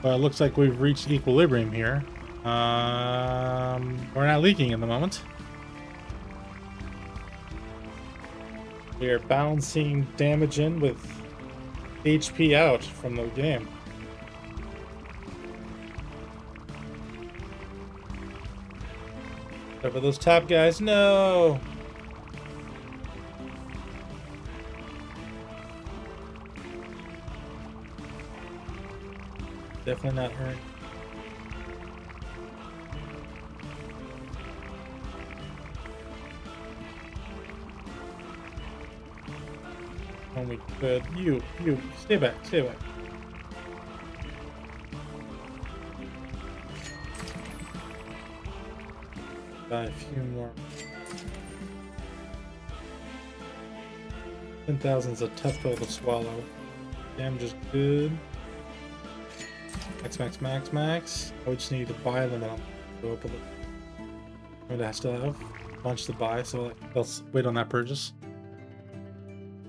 Well, it looks like we've reached equilibrium here. We're not leaking at the moment. We are balancing damage in with HP out from the game. Except for those top guys, no! Definitely not earned. When we could. You, stay back, stay back. Buy a few more. 10,000 is a tough pill to swallow. Damage is good. Max. I would just need to buy them and I'll go up a little. I'm gonna still have a bunch to buy, so let's wait on that purchase.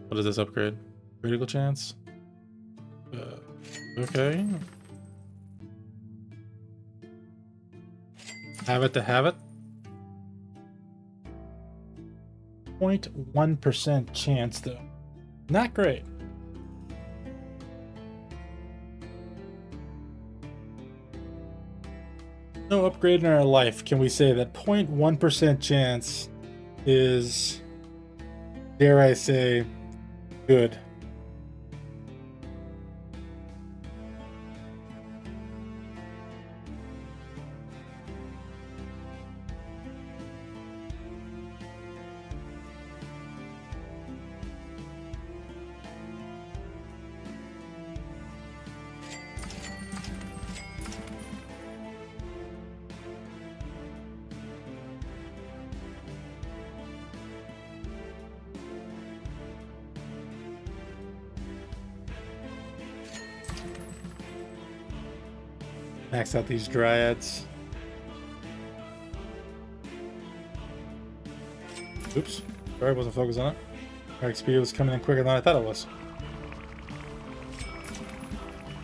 What is this upgrade? Critical chance? Okay. Have it to have it. 0.1% chance though. Not great. No upgrade in our life can we say that 0.1% chance is, dare I say, good. Max out these dryads. Oops. Sorry, I wasn't focused on it. Our XP was coming in quicker than I thought it was.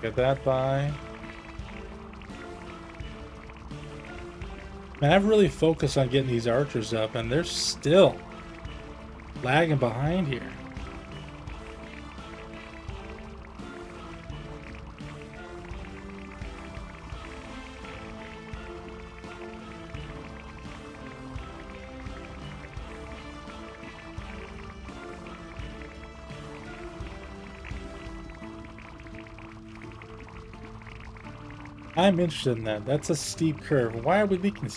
Get that by. Man, I've really focused on getting these archers up, and they're still lagging behind here. I'm interested in that. That's a steep curve. Why are we leaking?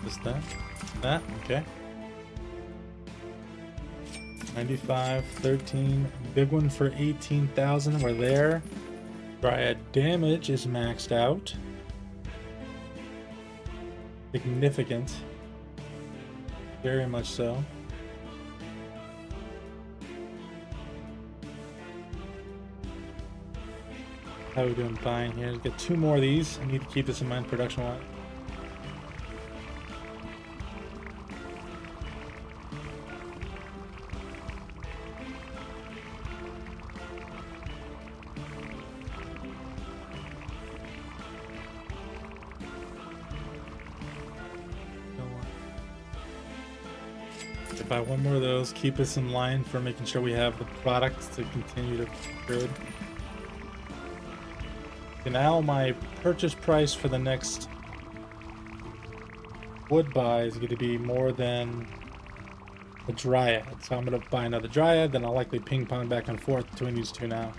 Is that? Okay. 95, 13. Big one for 18,000. We're there. Dryad damage is maxed out. Significant. Very much so. How are we doing buying here? Get 2 more of these. I need to keep this in mind production-wise. Buy 1 more of those, keep us in line for making sure we have the products to continue to upgrade. Okay, now my purchase price for the next wood buy is going to be more than the dryad. So I'm going to buy another dryad, then I'll likely ping pong back and forth between these two now.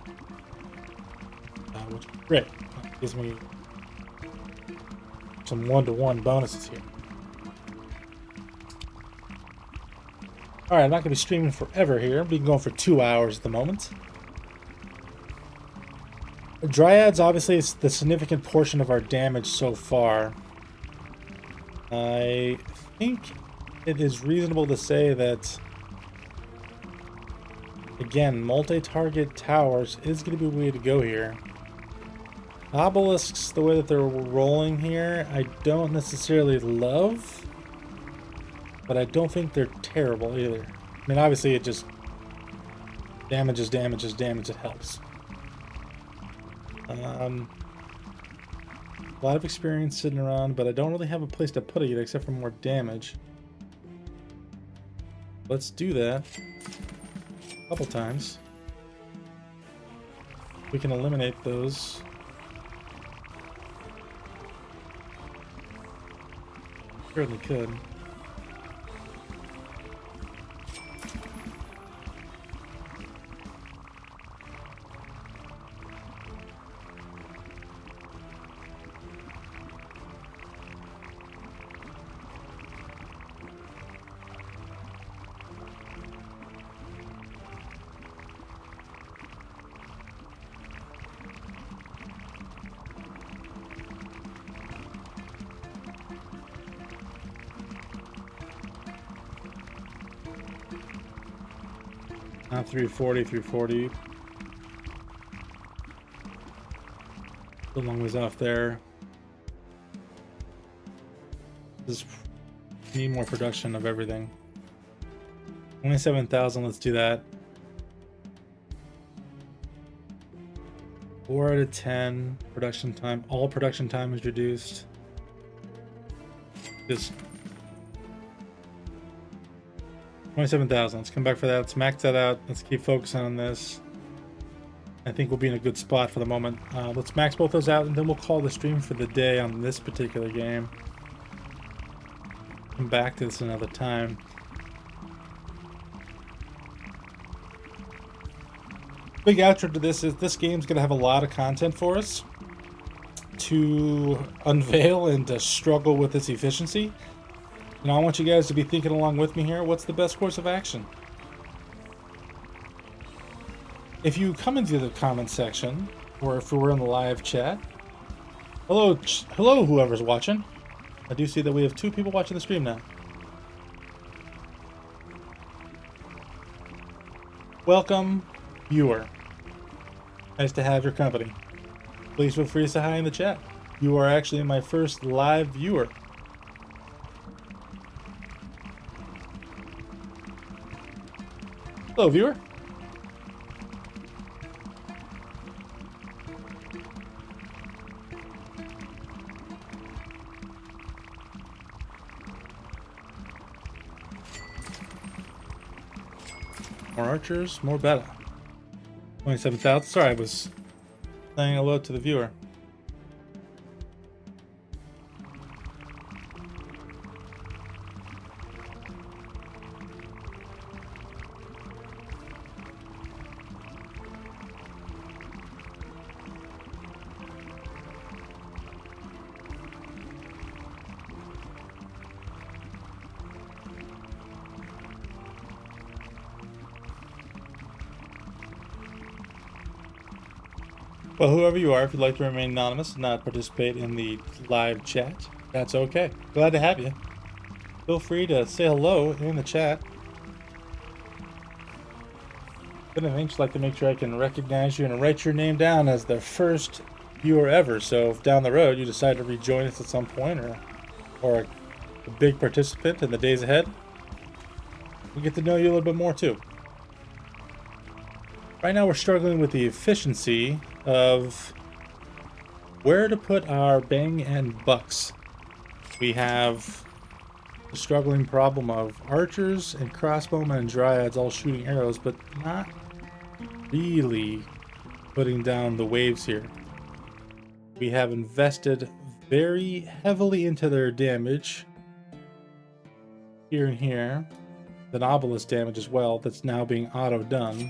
Which is great. Gives me some 1-to-1 bonuses here. Alright, I'm not going to be streaming forever here. We've been going for 2 hours at the moment. Dryads, obviously, it's the significant portion of our damage so far. I think it is reasonable to say that, again, multi-target towers is going to be the way to go here. Obelisks, the way that they're rolling here, I don't necessarily love. But I don't think they're terrible either. I mean, obviously it just damages, it helps. A lot of experience sitting around, but I don't really have a place to put it yet except for more damage. Let's do that a couple times. We can eliminate those. Certainly could. Not 340, 340. Still a long ways off there. Just need more production of everything. 27,000, let's do that. 4 out of 10 production time. All production time is reduced. Just 27,000. Let's come back for that. Let's max that out. Let's keep focusing on this. I think we'll be in a good spot for the moment. Let's max both those out, and then we'll call the stream for the day on this particular game. Come back to this another time. Big outro to this is this game's going to have a lot of content for us to unveil and to struggle with its efficiency. And I want you guys to be thinking along with me here. What's the best course of action? If you come into the comment section, or if we're in the live chat, hello whoever's watching. I do see that we have 2 people watching the stream now. Welcome, viewer. Nice to have your company. Please feel free to say hi in the chat. You are actually my first live viewer. Hello, viewer. More archers, more beta. 27,000. Sorry, I was saying hello to the viewer. Well, whoever you are, if you'd like to remain anonymous and not participate in the live chat, that's okay. Glad to have you. Feel free to say hello in the chat. But I think just like to make sure I can recognize you and write your name down as the first viewer ever. So if down the road you decide to rejoin us at some point, or a big participant in the days ahead, we get to know you a little bit more too. Right now we're struggling with the efficiency of where to put our bang and bucks. We have the struggling problem of archers and crossbowmen and dryads all shooting arrows, but not really putting down the waves here. We have invested very heavily into their damage here and here. The obelisk damage as well, that's now being auto-done.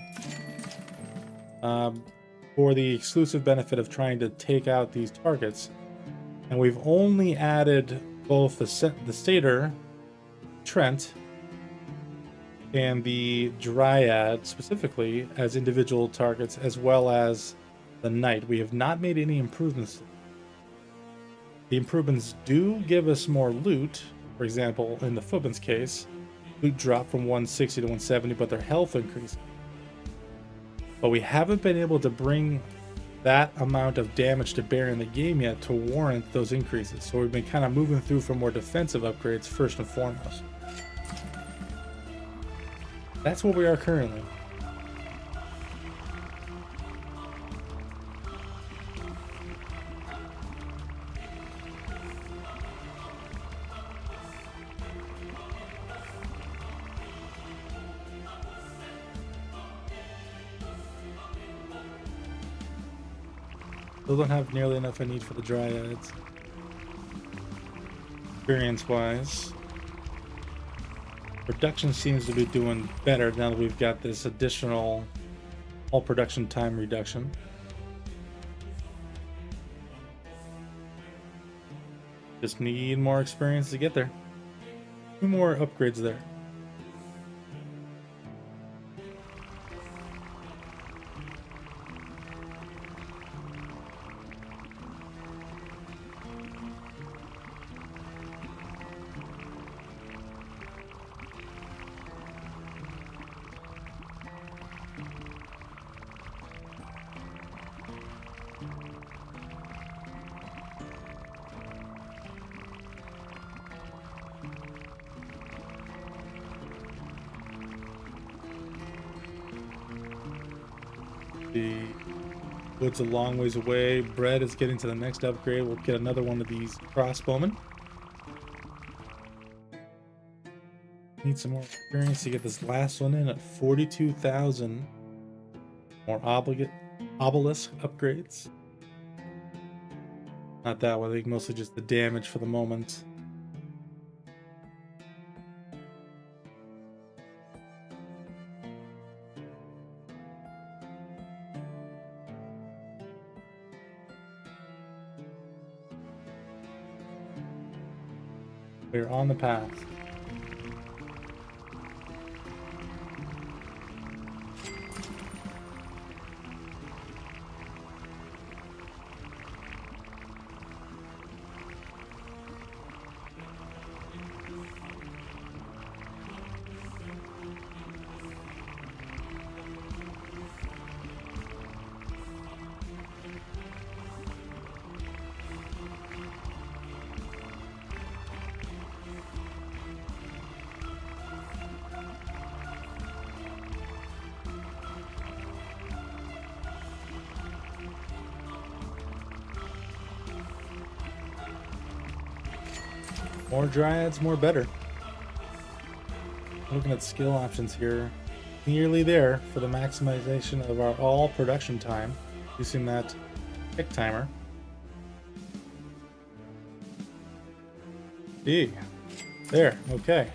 For the exclusive benefit of trying to take out these targets. And we've only added both the Satyr, Trent, and the Dryad specifically as individual targets, as well as the Knight. We have not made any improvements. The improvements do give us more loot. For example, in the footman's case, loot dropped from 160 to 170, but their health increased. But we haven't been able to bring that amount of damage to bear in the game yet to warrant those increases. So we've been kind of moving through for more defensive upgrades first and foremost. That's where we are currently. Still don't have nearly enough I need for the dryads. Experience-wise. Production seems to be doing better now that we've got this additional all production time reduction. Just need more experience to get there. 2 more upgrades there. The wood's a long ways away. Bread is getting to the next upgrade. We'll get another one of these crossbowmen. Need some more experience to get this last one in at 42,000. More obelisk upgrades. Not that one, I think mostly just the damage for the moment. We're on the path. More dryads, more better. Looking at skill options here. Nearly there for the maximization of our all production time. Using that tick timer. There, okay.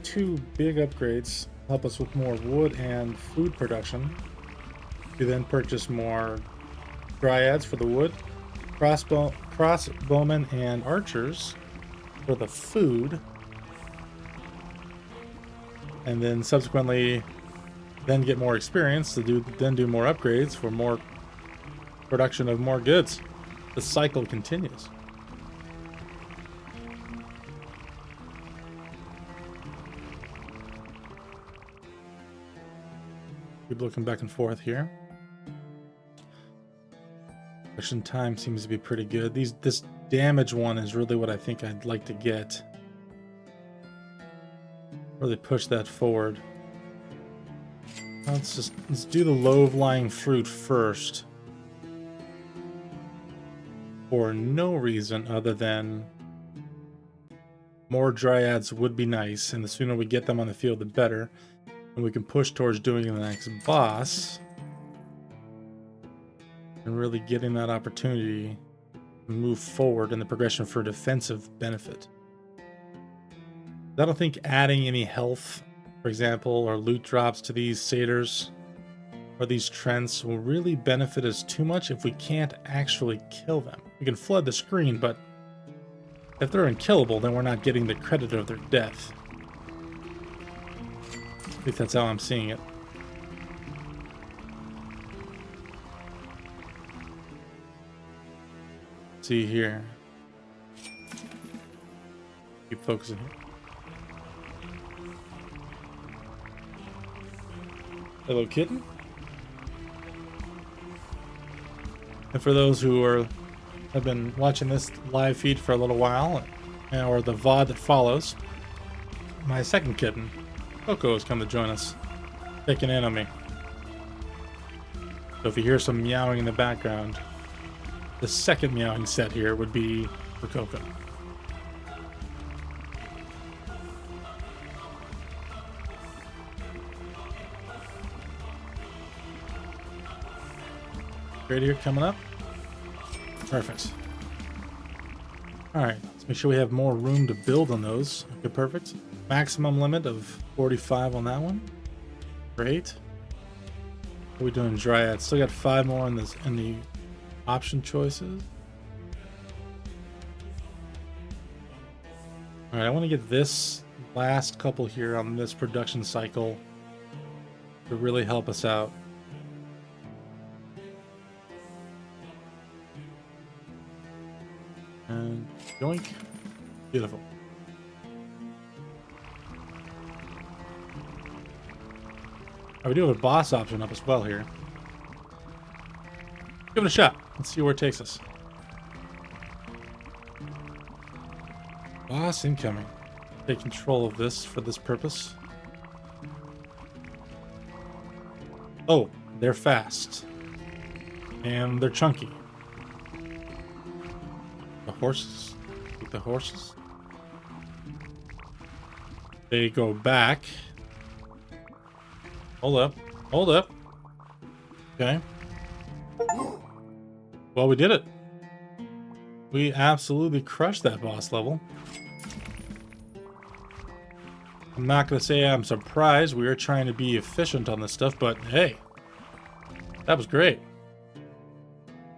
2 big upgrades help us with more wood and food production. We then purchase more dryads for the wood, crossbowmen and archers for the food, and then subsequently get more experience to do more upgrades for more production of more goods. The cycle continues. Keep looking back and forth here. Production time seems to be pretty good. This damage one is really what I think I'd like to get. Really push that forward. Let's do the low-lying fruit first. For no reason other than more dryads would be nice, and the sooner we get them on the field, the better. And we can push towards doing the next boss. And really getting that opportunity to move forward in the progression for defensive benefit. I don't think adding any health, for example, or loot drops to these satyrs or these trents will really benefit us too much if we can't actually kill them. We can flood the screen, but if they're unkillable, then we're not getting the credit of their death. At least that's how I'm seeing it. See here. Keep focusing here. Hello, kitten. And for those who have been watching this live feed for a little while, or the VOD that follows, my second kitten, Coco, has come to join us, checking in on me. So if you hear some meowing in the background, the second meowing set here would be for Coco. Right here coming up. Perfect. Alright, let's make sure we have more room to build on those. Okay, perfect. Maximum limit of 45 on that one. Great. What are we doing, Dryad? Still got 5 more in the option choices. Alright, I want to get this last couple here on this production cycle to really help us out. And yoink. Beautiful. Oh, we do have a boss option up as well here. Give it a shot. Let's see where it takes us. Boss incoming. Take control of this for this purpose. Oh, they're fast. And they're chunky. The horses. Eat the horses. They go back. Hold up. Hold up. Okay. Well, we did it. We absolutely crushed that boss level. I'm not going to say I'm surprised. We were trying to be efficient on this stuff, but hey, that was great.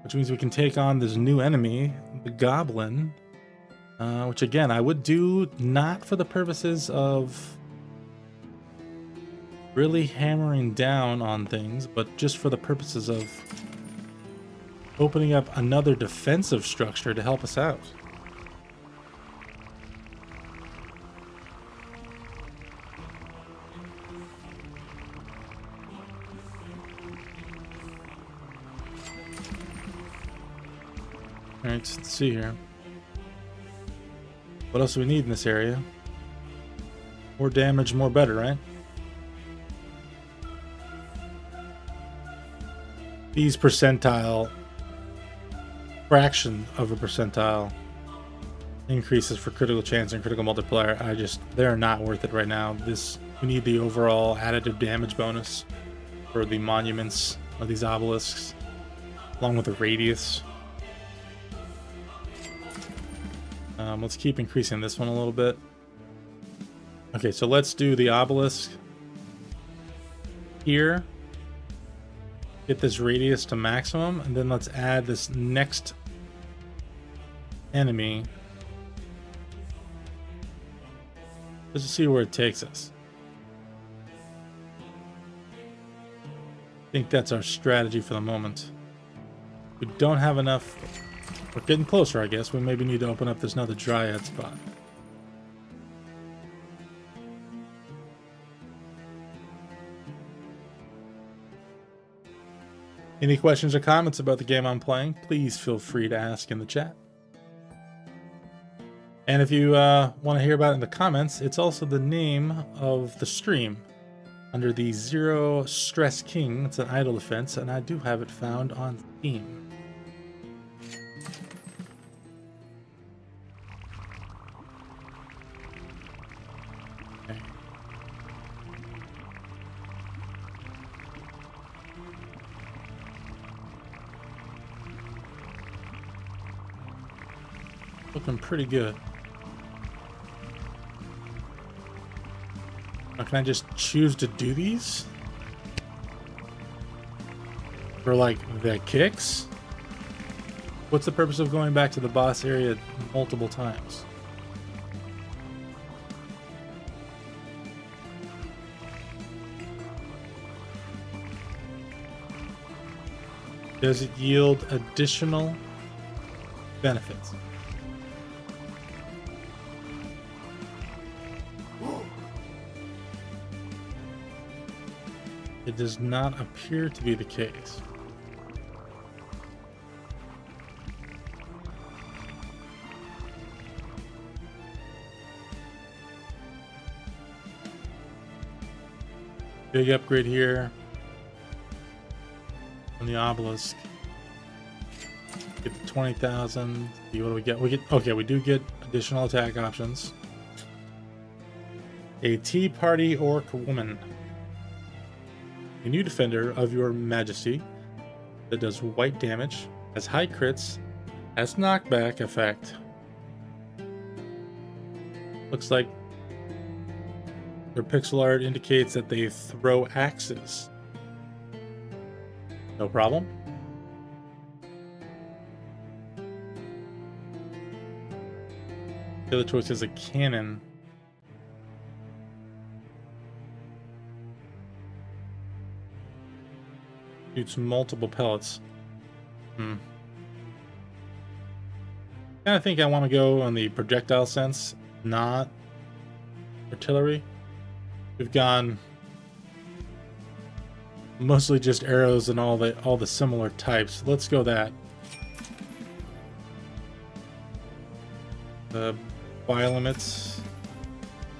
Which means we can take on this new enemy, the Goblin, which again, I would do not for the purposes of really hammering down on things, but just for the purposes of opening up another defensive structure to help us out. Alright, let's see here. What else do we need in this area? More damage, more better, right? These percentile, fraction of a percentile increases for critical chance and critical multiplier, they're not worth it right now. We need the overall additive damage bonus for the monuments of these obelisks, along with the radius. Let's keep increasing this one a little bit. Okay, so let's do the obelisk here. Get this radius to maximum, and then let's add this next enemy just to see where it takes us. I think that's our strategy for the moment. We don't have enough. We're getting closer, I guess. We maybe need to open up this another dryad spot. Any questions or comments about the game I'm playing, please feel free to ask in the chat. And if you want to hear about it in the comments, it's also the name of the stream under the Zero Stress King. It's an idle defense, and I do have it found on Steam. Okay. Looking pretty good. Now, can I just choose to do these? For like the kicks? What's the purpose of going back to the boss area multiple times? Does it yield additional benefits? It does not appear to be the case. Big upgrade here on the obelisk. Get the 20,000. See what do we get? Okay, we do get additional attack options. A Tea Party Orc Woman. A new defender of your majesty that does white damage, has high crits, has knockback effect. Looks like their pixel art indicates that they throw axes. No problem. The other choice is a cannon. Shoots multiple pellets. Kind of think I want to go on the projectile sense, not artillery. We've gone mostly just arrows and all the similar types. Let's go that. The fire limits,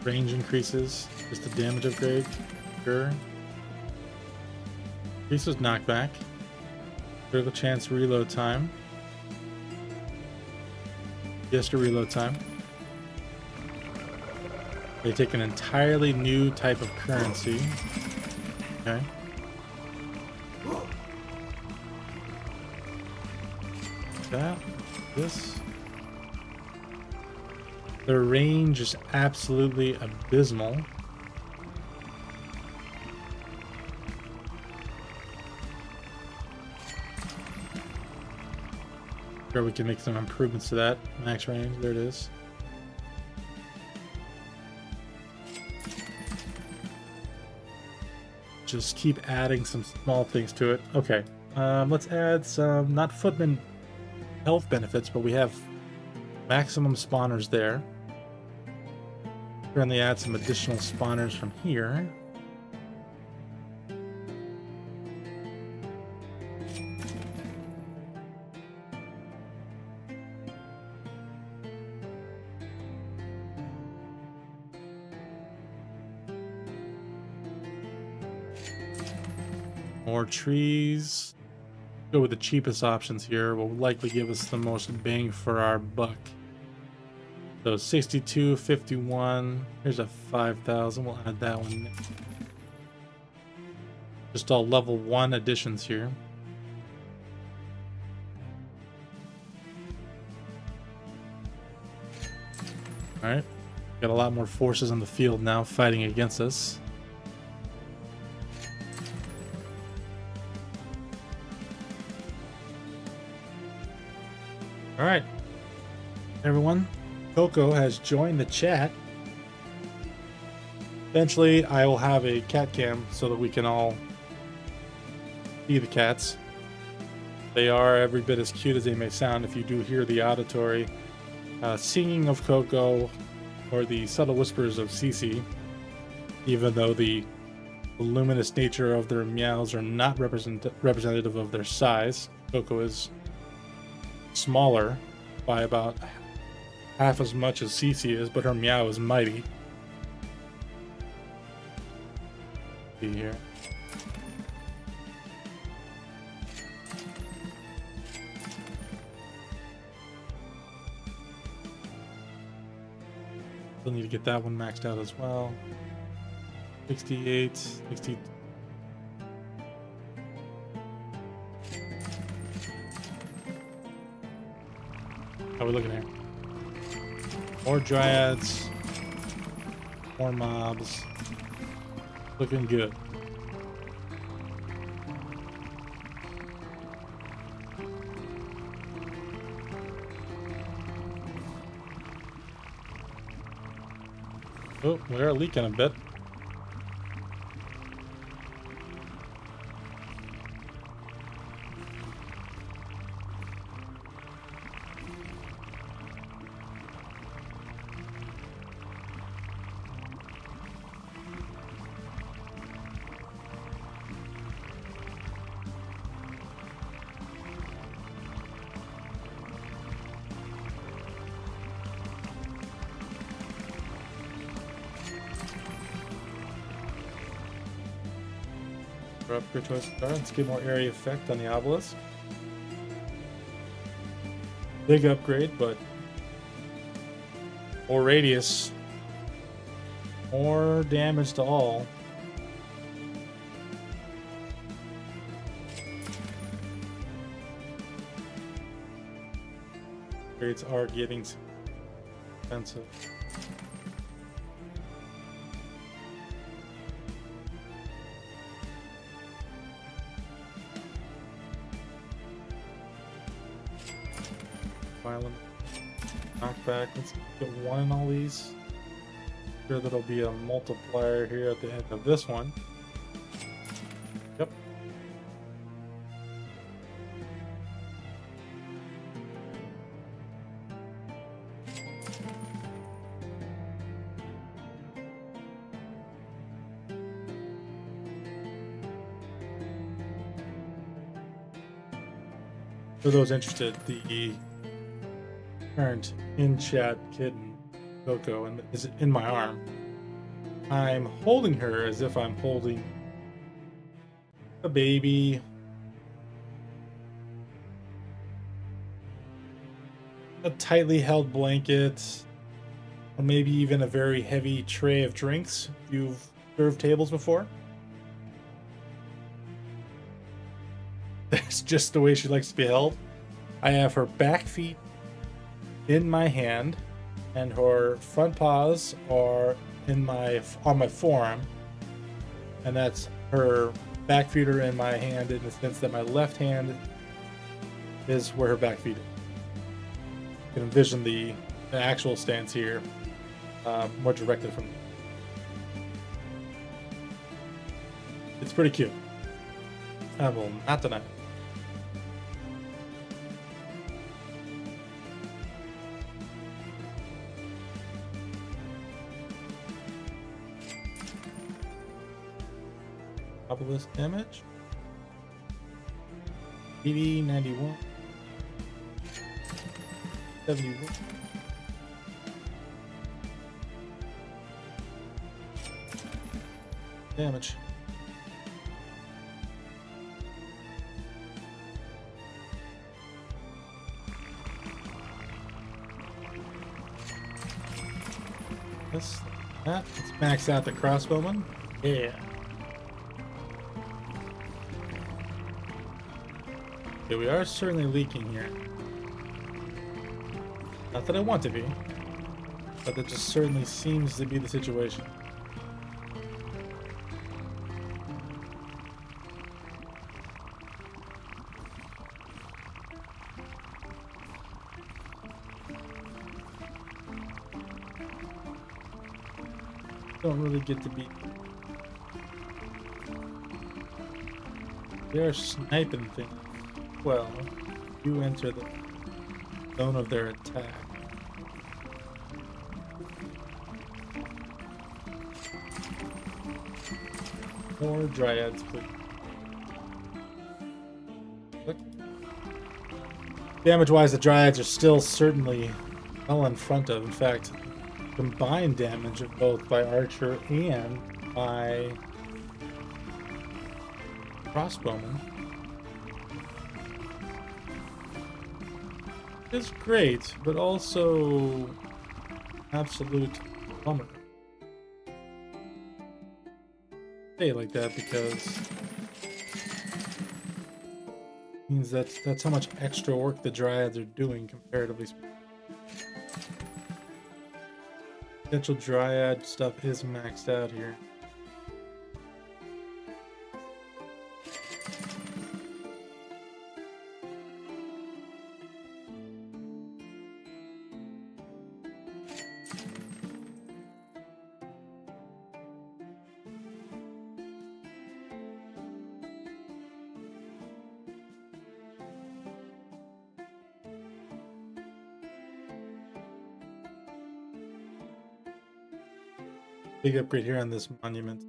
range increases, just the damage upgrade. Sure. Increases knockback. Critical chance reload time. Just a reload time. They take an entirely new type of currency. Okay. That. This. Their range is absolutely abysmal. Sure, we can make some improvements to that. Max range, there it is. Just keep adding some small things to it. Okay, let's add some, not footman health benefits, but we have maximum spawners there. Currently add some additional spawners from here. More trees. Go with the cheapest options here. Will likely give us the most bang for our buck. So 62, 51. Here's a 5,000. We'll add that one. Just all level 1 additions here. Alright. Got a lot more forces in the field now fighting against us. Alright. Everyone. Coco has joined the chat. Eventually, I will have a cat cam so that we can all see the cats. They are every bit as cute as they may sound if you do hear the auditory singing of Coco or the subtle whispers of Cece, even though the luminous nature of their meows are not representative of their size. Coco is smaller by about half as much as Cece is, but her meow is mighty. See here. Still need to get that one maxed out as well. 68, 60. How are we looking here? More dryads, more mobs. Looking good. Oh, we are leaking a bit. Upgrade choice. Let's get more area effect on the obelisk. Big upgrade, but more radius, more damage to all. Upgrades are getting expensive. Knockback. Let's get one in all these. Sure, that'll be a multiplier here at the end of this one. Yep. For those interested, the current in-chat kitten, Coco, and is in my arm. I'm holding her as if I'm holding a baby. a tightly held blanket, or maybe even a very heavy tray of drinks. You've served tables before. That's just the way she likes to be held. I have her back feet in my hand, and her front paws are on my forearm, and that's her back feet are in my hand in the sense that my left hand is where her back feet are. You can envision the actual stance here more directly from. It's pretty cute. I will not deny it. Obelisk damage. 80, 91. 71. Damage. Let's max out the crossbowman. Yeah. Okay, we are certainly leaking here. Not that I want to be, but that just certainly seems to be the situation. Don't really get to be. They are sniping things. Well, you enter the zone of their attack. More dryads, please. Look. Damage-wise, the dryads are still certainly well in front of. In fact, combined damage of both by archer and by crossbowman is great, but also absolute bummer. Say it like that because it means that's how much extra work the dryads are doing comparatively speaking. Potential dryad stuff is maxed out here. Big upgrade here on this monument.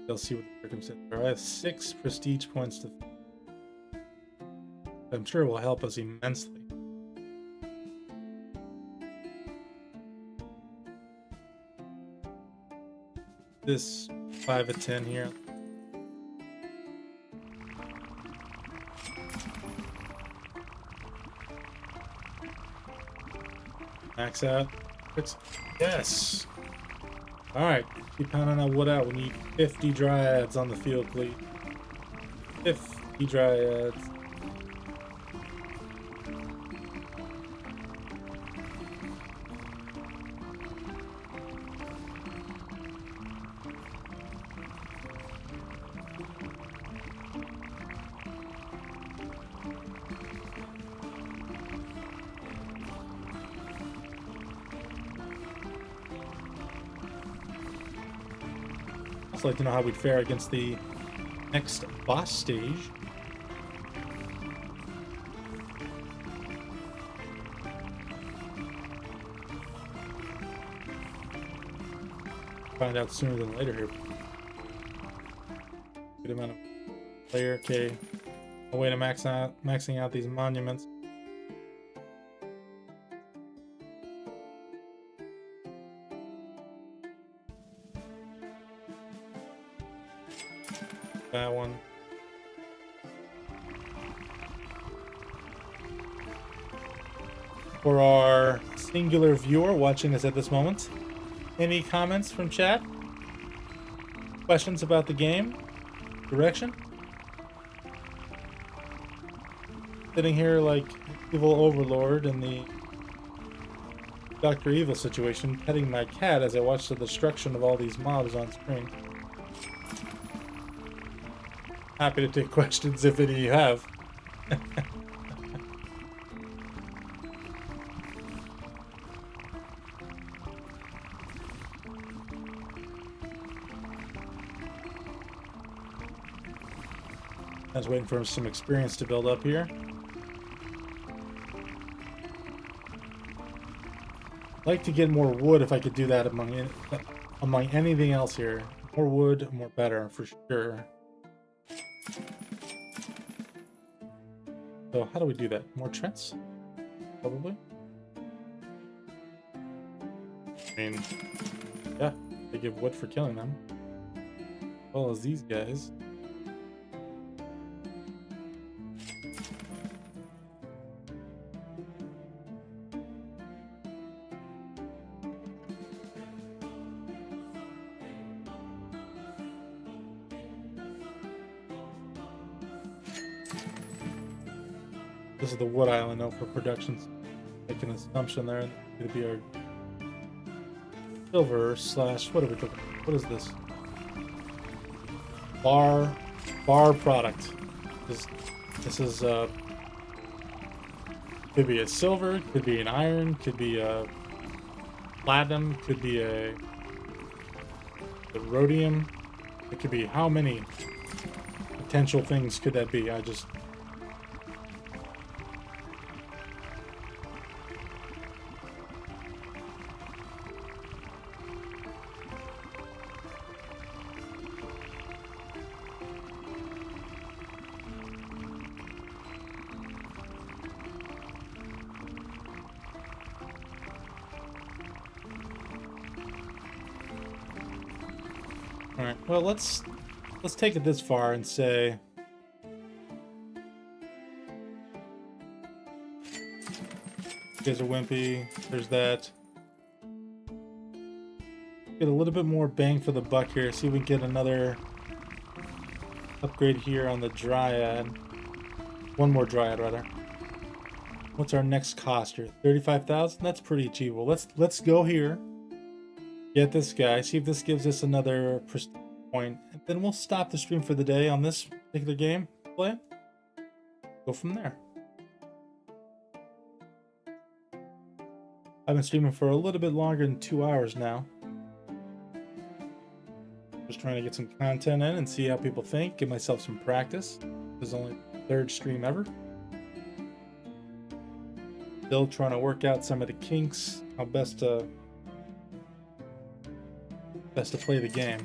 They'll see what the circumstances are. I have 6 prestige points to. I'm sure it will help us immensely. This 5 of 10 here. Max out. Yes. All right, keep pounding that wood out. We need 50 dryads on the field, please. 50 dryads. I'd like to know how we'd fare against the next boss stage. Find out sooner than later here. Good amount of player. Okay, a way to maxing out these monuments. That one. For our singular viewer watching us at this moment, any comments from chat? Questions about the game? Direction? Sitting here like evil overlord in the Dr. Evil situation, petting my cat as I watch the destruction of all these mobs on screen. Happy to take questions if any you have. I was waiting for some experience to build up here. I'd like to get more wood if I could do that among anything else here. More wood, more better for sure. So how do we do that? More trents? Probably. I mean, yeah, they give wood for killing them. As well as these guys. This is the wood island now for productions. Make an assumption there. It's gonna be our silver slash what are we talking? What is this? Bar product. This is could be a silver, could be an iron, could be a platinum, could be a rhodium. It could be how many potential things could that be? I just all right. Well, let's take it this far and say you guys are wimpy. There's that. Get a little bit more bang for the buck here. See if we can get another upgrade here on the dryad. One more dryad rather. What's our next cost here? 35,000. That's pretty achievable. Let's go here. Get this guy. See if this gives us another point, and then we'll stop the stream for the day on this particular game. Play. Go from there. I've been streaming for a little bit longer than 2 hours now. Just trying to get some content in and see how people think. Give myself some practice. This is only the third stream ever. Still trying to work out some of the kinks. How best to play the game.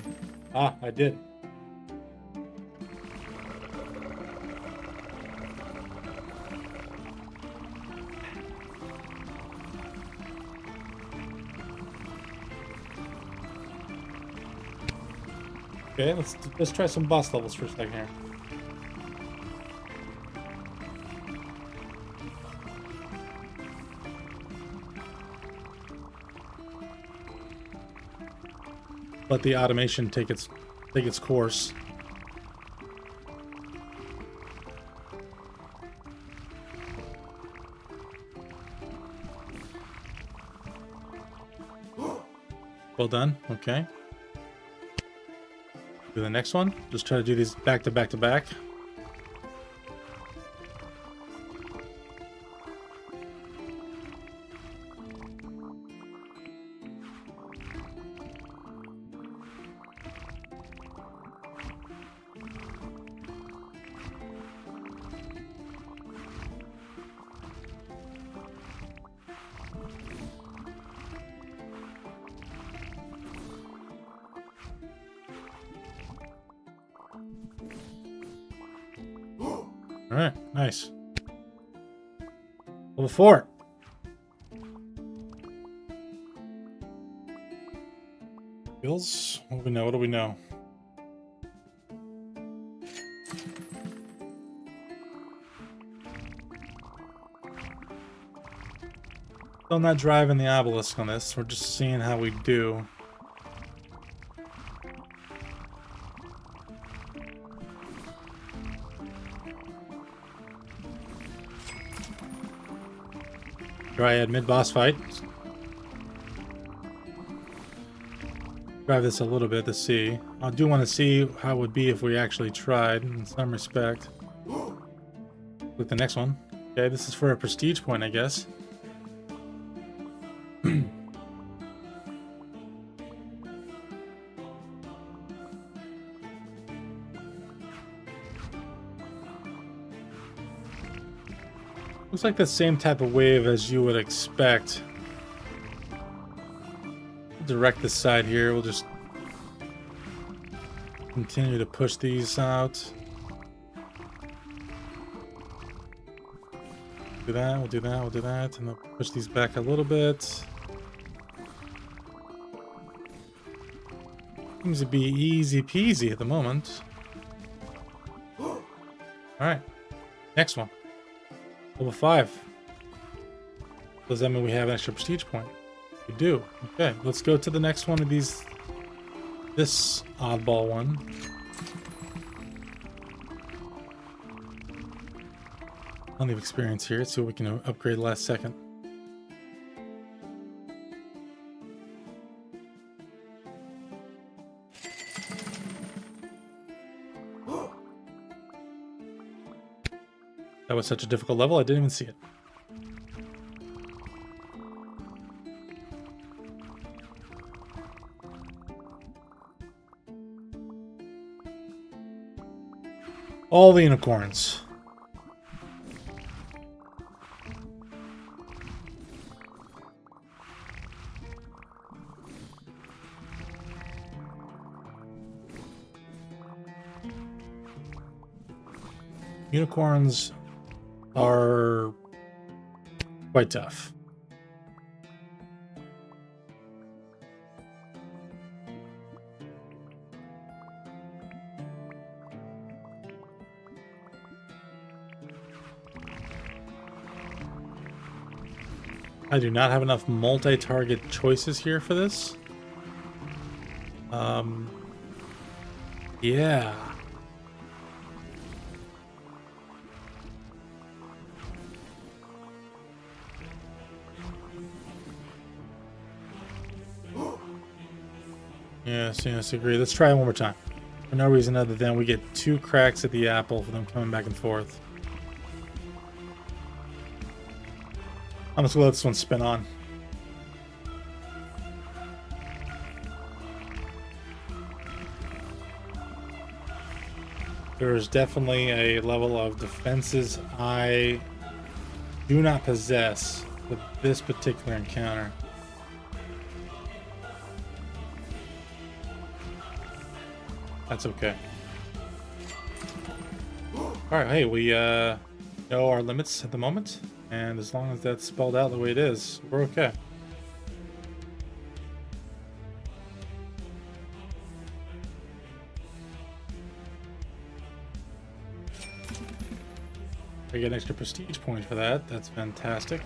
Ah, I did. Okay, let's try some boss levels for a second here. Let the automation take its course. Well done. Okay. Do the next one. Just try to do these back to back to back. All right, nice. Level 4. Skills. What do we know? What do we know? Still not driving the obelisk on this. We're just seeing how we do. Dryad mid-boss fight. Drive this a little bit to see. I do want to see how it would be if we actually tried in some respect. With the next one. Okay, this is for a prestige point, I guess. Looks like the same type of wave as you would expect. Direct this side here. We'll just continue to push these out. Do that, we'll do that, we'll do that, and then push these back a little bit. Seems to be easy peasy at the moment. Alright, next one. Level 5. Does that mean we have an extra prestige point? We do. Okay, let's go to the next one of these. This oddball one. Plenty of experience here. Let's see what we can upgrade last second. That was such a difficult level, I didn't even see it. All the unicorns. Unicorns are quite tough. I do not have enough multi-target choices here for this. Yeah. Yes, agree. Let's try it one more time. For no reason other than we get 2 cracks at the apple for them coming back and forth. I'm just gonna let this one spin on. There is definitely a level of defenses I do not possess with this particular encounter. That's okay. Alright, hey, we know our limits at the moment, and as long as that's spelled out the way it is, we're okay. I get an extra prestige point for that. That's fantastic.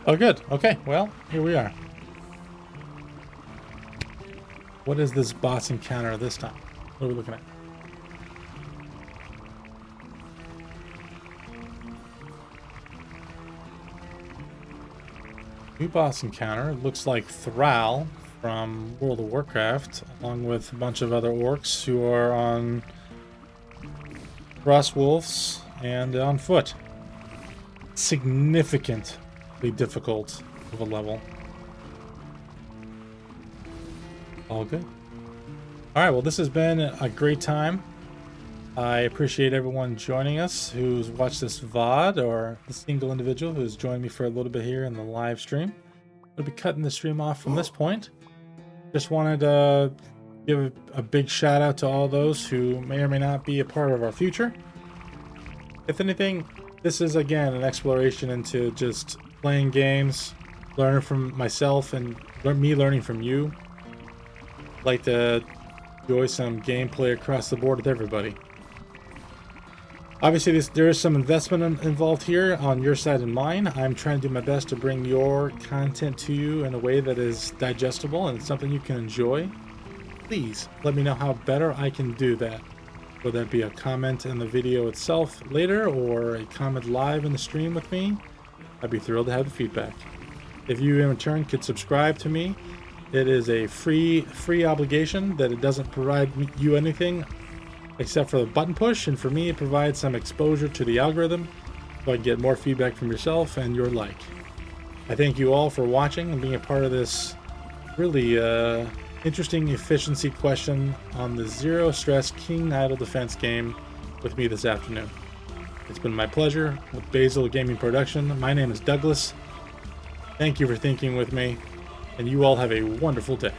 Oh, good. Okay, well, here we are. What is this boss encounter this time? What are we looking at? New boss encounter. Looks like Thrall from World of Warcraft, along with a bunch of other orcs who are on grass wolves and on foot. Significantly difficult of a level. All good. Alright, well, this has been a great time. I appreciate everyone joining us who's watched this VOD, or the single individual who's joined me for a little bit here in the live stream. I'll be cutting the stream off from this point. Just wanted to give a big shout out to all those who may or may not be a part of our future. If anything, this is again an exploration into just playing games, learning from myself, and me learning from you. I'd like to enjoy some gameplay across the board with everybody. Obviously, there is some investment involved here on your side and mine. I'm trying to do my best to bring your content to you in a way that is digestible and something you can enjoy. Please let me know how better I can do that. Whether that be a comment in the video itself later or a comment live in the stream with me, I'd be thrilled to have the feedback. If you in return could subscribe to me, it is a free obligation that it doesn't provide you anything except for the button push, and for me it provides some exposure to the algorithm so I can get more feedback from yourself and your like. I thank you all for watching and being a part of this really interesting efficiency question on the zero stress King Idle defense game with me this afternoon. It's been my pleasure with Basil Gaming Production. My name is Douglas. Thank you for thinking with me, and you all have a wonderful day.